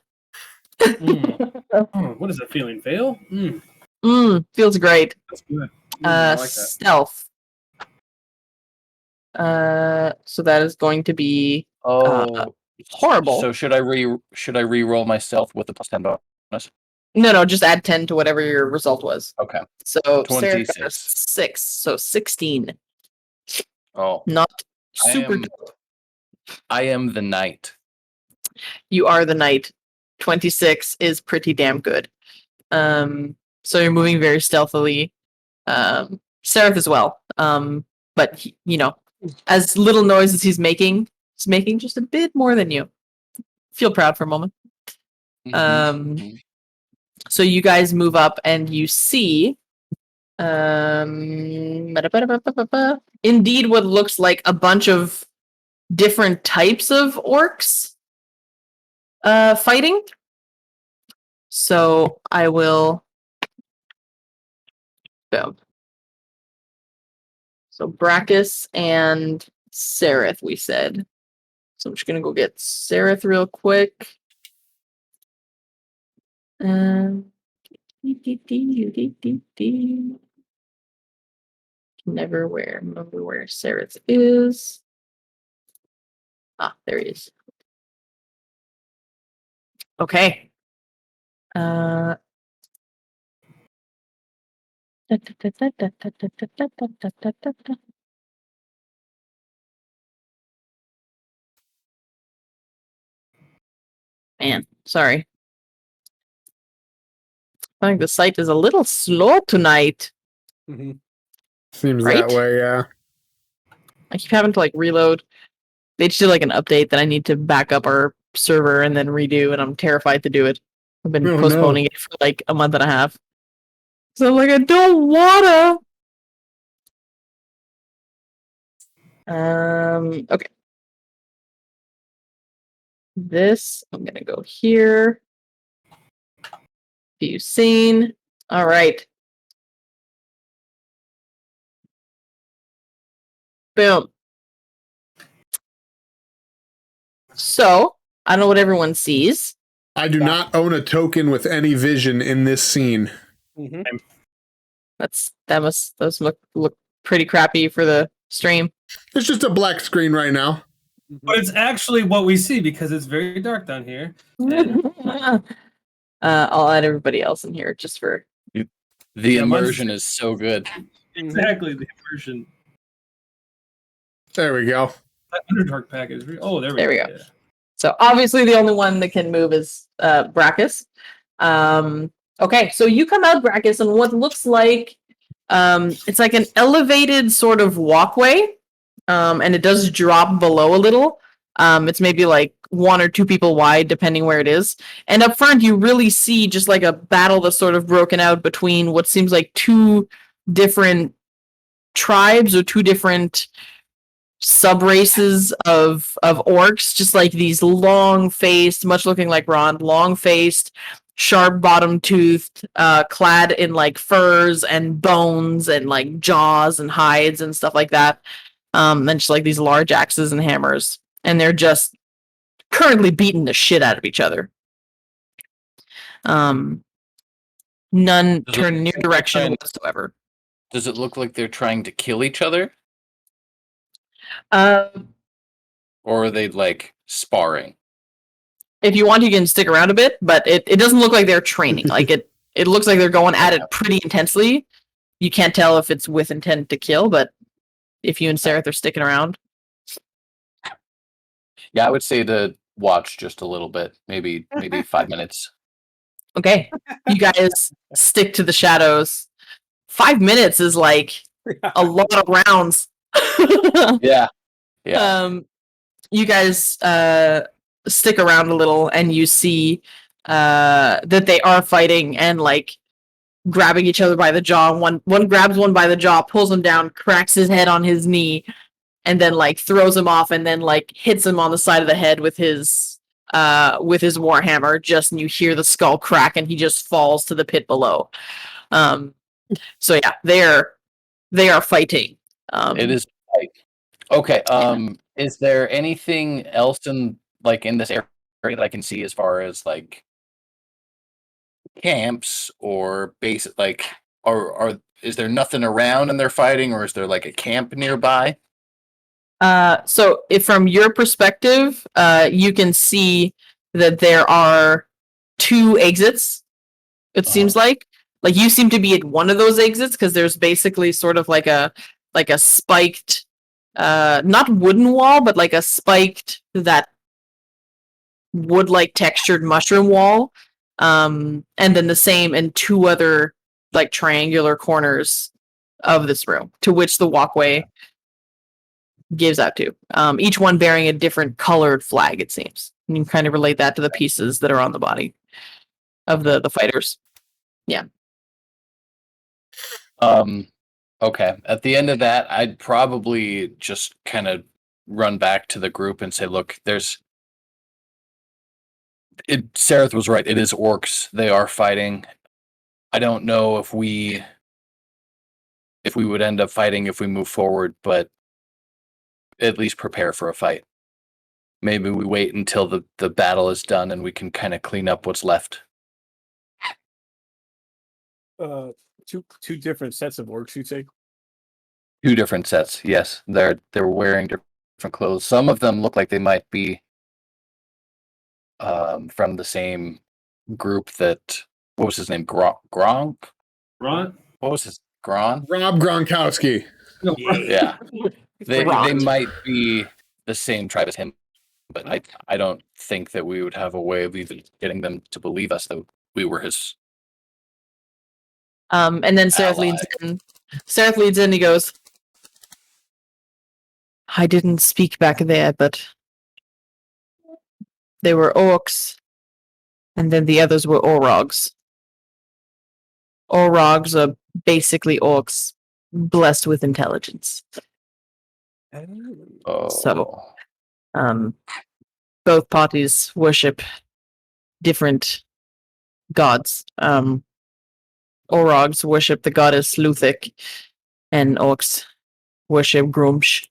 What is that feeling? Veil? Feels great. That's good. I like that. Stealth. So that is going to be horrible. So should I re-roll my stealth with the +10 bonus? No, just add 10 to whatever your result was. Okay. So Sarah got a 26. 6, so 16. Oh, Not super. I am the knight. You are the knight. 26 is pretty damn good. So you're moving very stealthily. Sareth as well. But you know, as little noise as he's making just a bit more than you. Feel proud for a moment. So you guys move up and you see Indeed, what looks like a bunch of different types of orcs fighting. So I will go. So Brachus and Sereth, we said. So I'm just gonna go get Sereth real quick. Never remember where Sereth is. Ah, there he is. Okay. Man, sorry. I think the site is a little slow tonight, Seems right? that way, yeah. I keep having to like reload. They just did like an update that I need to back up our server and then redo, and I'm terrified to do it. I've been Oh, postponing no. it for like a month and a half. So I'm like, I don't wanna. Okay. This, I'm gonna go here. View scene. All right. Boom. So, I don't know what everyone sees. I do not own a token with any vision in this scene. That must look pretty crappy for the stream. It's just a black screen right now. But it's actually what we see because it's very dark down here. I'll add everybody else in here just for The immersion is so good. Exactly, the immersion. There we go. That Underdark package. Oh, there we go. Yeah. So obviously the only one that can move is Brachus. Okay, so you come out, Brachus, and what looks like it's like an elevated sort of walkway, and it does drop below a little. It's maybe like 1 or 2 people wide, depending where it is. And up front, you really see just like a battle that's sort of broken out between what seems like 2 different tribes or 2 different sub-races of orcs, just like these long-faced, much looking like Ron, long-faced, sharp bottom-toothed, clad in like furs and bones and like jaws and hides and stuff like that. And just like these large axes and hammers. And they're just currently beating the shit out of each other. None turn in your direction whatsoever. Does it look like they're trying to kill each other? Or are they like sparring? If you want, you can stick around a bit, but it doesn't look like they're training. Like it looks like they're going at it pretty intensely. You can't tell if it's with intent to kill, but if you and Sereth are sticking around. Yeah, I would say to watch just a little bit, maybe 5 minutes. Okay, you guys stick to the shadows. 5 minutes is like a lot of rounds. Yeah. You guys stick around a little, and you see that they are fighting and like grabbing each other by the jaw. One grabs one by the jaw, pulls him down, cracks his head on his knee, and then like throws him off, and then like hits him on the side of the head with his warhammer. Just, and you hear the skull crack, and he just falls to the pit below. So yeah, they are fighting. It is like, okay. Is there anything else in this area that I can see as far as like camps or base? Like, or is there nothing around and they're fighting, or is there like a camp nearby? So if from your perspective, you can see that there are 2 exits. It seems like you seem to be at one of those exits, because there's basically sort of like a spiked, not wooden wall, but like a spiked, that wood-like textured mushroom wall, and then the same in 2 other like triangular corners of this room, to which the walkway gives out to. Each one bearing a different colored flag, it seems. And you can kind of relate that to the pieces that are on the body of the fighters. Yeah. Okay. At the end of that, I'd probably just kind of run back to the group and say, look, Sareth was right. It is orcs. They are fighting. I don't know if we would end up fighting if we move forward, but at least prepare for a fight. Maybe we wait until the battle is done and we can kind of clean up what's left. Two different sets of orcs, you'd say? 2 different sets. Yes, they're wearing different clothes. Some of them look like they might be from the same group that what was his name? Gronk? Right? What was his Gron? Rob Gronkowski. Yeah. They Gronk. might be the same tribe as him, but I don't think that we would have a way of even getting them to believe us that we were his. And then Seraph Ally. leads in. Seraph leads in. He goes, "I didn't speak back there, but they were orcs, and then the others were orogs. Orogs are basically orcs blessed with intelligence. Oh. So, both parties worship different gods. Orogs worship the goddess Luthik, and orcs worship Grumsh.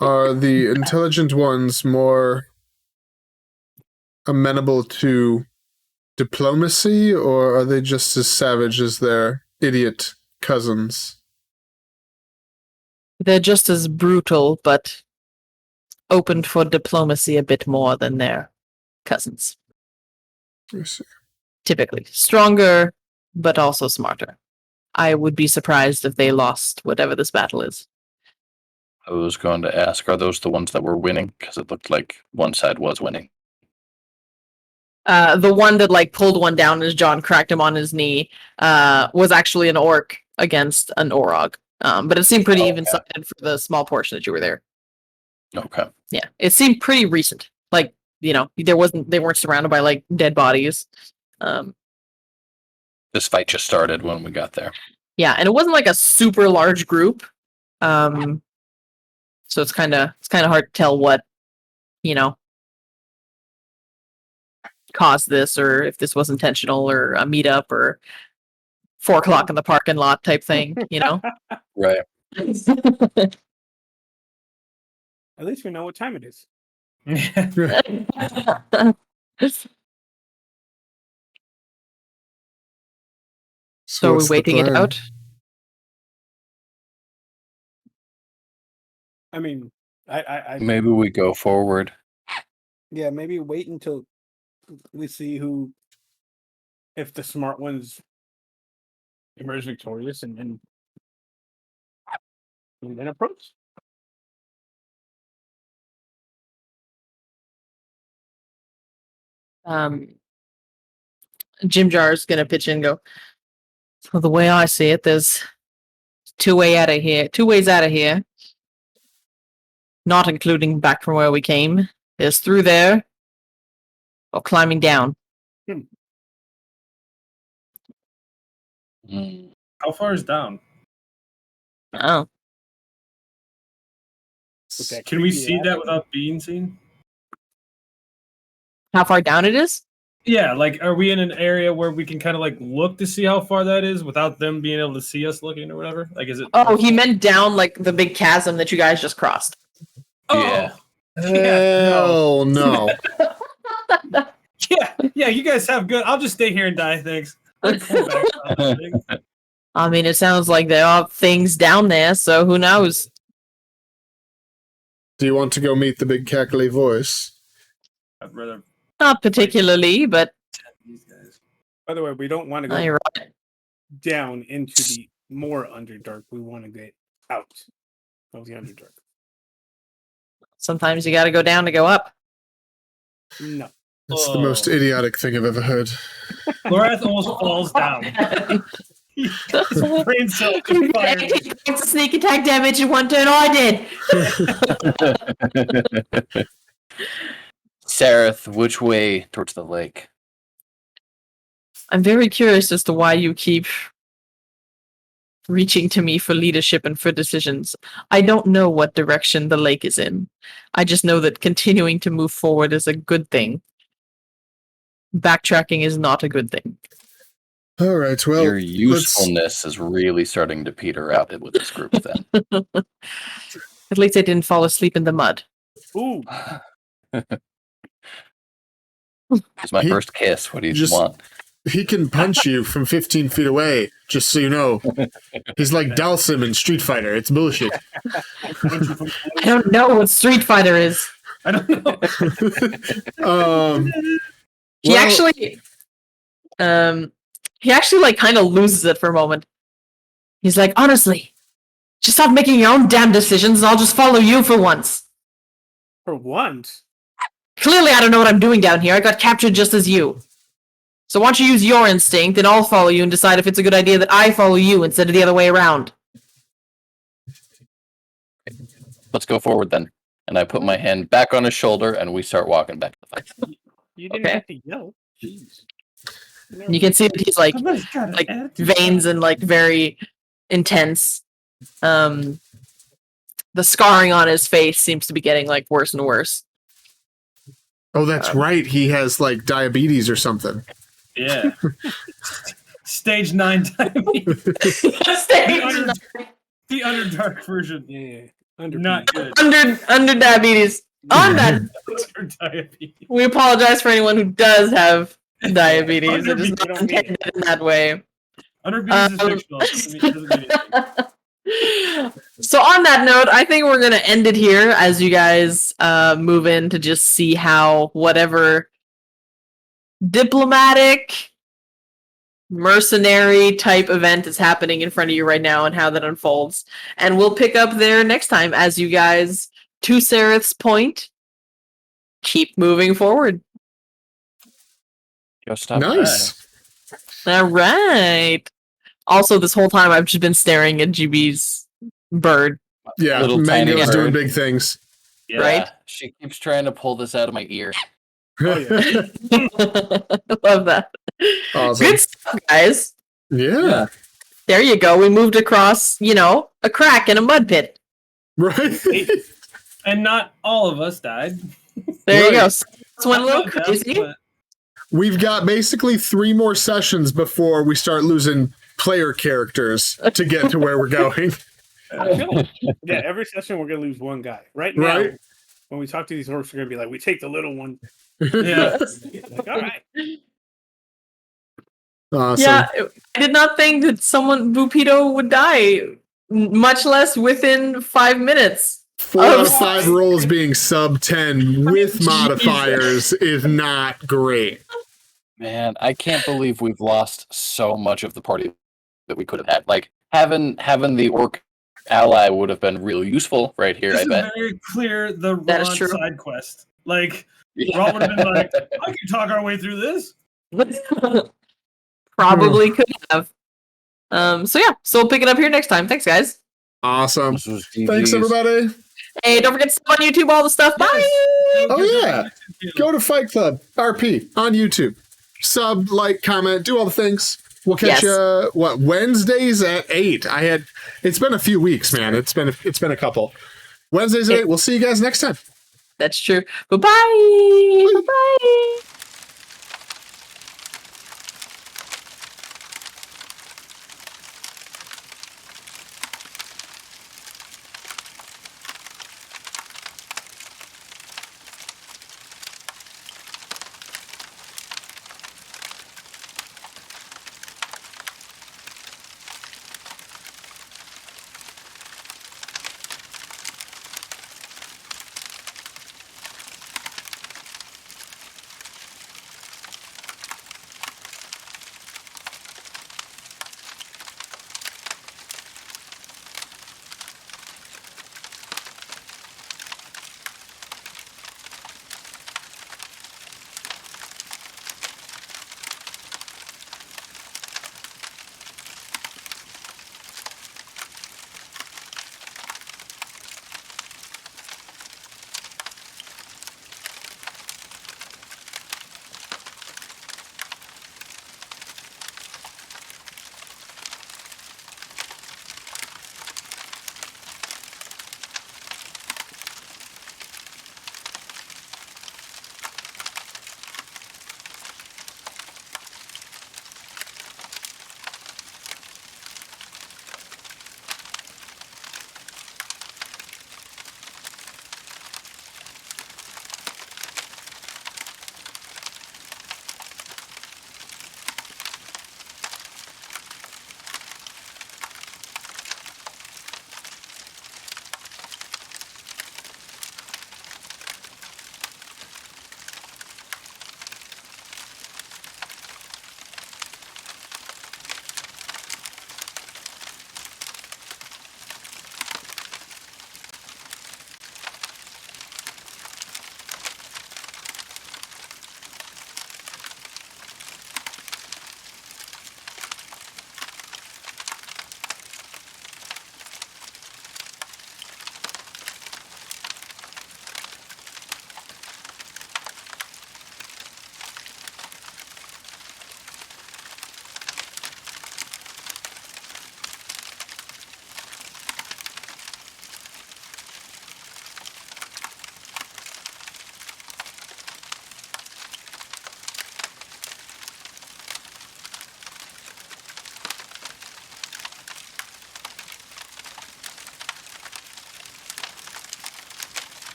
Are the intelligent ones more amenable to diplomacy, or are they just as savage as their idiot cousins? They're just as brutal, but open for diplomacy a bit more than their cousins. I see. Typically. Stronger, but also smarter. I would be surprised if they lost whatever this battle is. I was going to ask, are those the ones that were winning? Because it looked like one side was winning. The one that like pulled one down as John cracked him on his knee was actually an orc against an orog. But it seemed pretty even-sided for the small portion that you were there. Okay. Yeah, it seemed pretty recent. Like, they weren't surrounded by like dead bodies. This fight just started when we got there. Yeah, and it wasn't like a super large group. So it's kind of hard to tell what, caused this, or if this was intentional, or a meetup, or 4 o'clock in the parking lot type thing, Right. At least we know what time it is. So are we what's the waiting it plan? out? I mean, I Maybe we go forward. yeah, maybe wait until we see if the smart ones emerge victorious, and then approach. Jim Jar's gonna pitch in and go, so the way I see it, there's 2 ways out of here. Not including back from where we came. There's through there or climbing down. How far is down? Oh. Can we see that without being seen? How far down it is? Yeah, like, are we in an area where we can kind of like look to see how far that is without them being able to see us looking or whatever? Like, is it? Oh, he meant down like the big chasm that you guys just crossed. Oh, Yeah. Hell no. yeah. You guys have good. I'll just stay here and die. Thanks. I mean, it sounds like there are things down there, so who knows? Do you want to go meet the big cackly voice? I'd rather. Not particularly, but These guys. By the way, we don't want to no, go you're right. down into the more Underdark. We want to get out of the Underdark. Sometimes you gotta go down to go up. No. That's the most idiotic thing I've ever heard. Lorath almost falls down. His brain cell just fired. It's a sneak attack damage in 1 turn. I did. Sareth, which way towards the lake? I'm very curious as to why you keep reaching to me for leadership and for decisions. I don't know what direction the lake is in. I just know that continuing to move forward is a good thing. Backtracking is not a good thing. All right, well, Your usefulness is really starting to peter out with this group then. At least I didn't fall asleep in the mud. Ooh. It's my first kiss. What do you Just- want? he can punch you from 15 feet away, just so you know. He's like Dalsim in Street Fighter. It's bullshit. I don't know what Street Fighter is. I don't know. He Well- actually like kind of loses it for a moment. He's like, honestly, just stop making your own damn decisions and I'll just follow you for once. For once. Clearly I don't know what I'm doing down here. I got captured just as you. So why don't you use your instinct and I'll follow you and decide if it's a good idea that I follow you instead of the other way around. Let's go forward then. And I put my hand back on his shoulder and we start walking back to the fight. You didn't Okay. have to yell. Jeez. You can see that he's like Somebody's got an like attitude. veins and like very intense. The scarring on his face seems to be getting like worse and worse. Oh, that's right. He has like diabetes or something. Yeah. Stage 9 diabetes. under, The Underdark version. Yeah. Under Not good. under diabetes. On that, For diabetes. we apologize for anyone who does have diabetes. It is Under- not intended in that way. Underbees is fictional. It doesn't mean anything. So on that note, I think we're gonna end it here as you guys move in to just see how whatever diplomatic mercenary type event is happening in front of you right now and how that unfolds. And we'll pick up there next time as you guys, to Sereth's point, keep moving forward. Yo, stop. Nice. All right. Also, this whole time I've just been staring at GB's bird. Yeah, Little tiny Mango's doing bird. big things. Yeah. Right? She keeps trying to pull this out of my ear. Oh, yeah. Love that. Awesome. Good stuff, guys. Yeah. There you go. We moved across, a crack in a mud pit. Right. And not all of us died. There you go. Right. So this went a little Not crazy. but- We've got basically 3 more sessions before we start losing player characters to get to where we're going. I feel like, yeah, every session we're gonna lose one guy. Right now, Right. when we talk to these orcs, we're gonna be like, we take the little one. Yeah. Like, all right. Awesome. Yeah, I did not think that Bupito would die, much less within 5 minutes. 4 out of 5 rolls being sub 10 with Jesus. modifiers is not great. Man, I can't believe we've lost so much of the party that we could have had. Like having the orc ally would have been really useful right here. This I is bet. very clear the That is Ron true. side quest. Like, Ron would have been like, I can talk our way through this. Probably could have. So we'll pick it up here next time. Thanks, guys. Awesome. This was Thanks, GG's. everybody. Hey, don't forget to sub on YouTube, all the stuff. Bye! Oh, yeah. Go to Fight Club RP on YouTube. Sub, like, comment, do all the things. We'll catch Yes. you, Wednesdays at 8. It's been a few weeks, man. It's been a couple. Wednesdays at 8. We'll see you guys next time. That's true. Bye-bye! Bye-bye!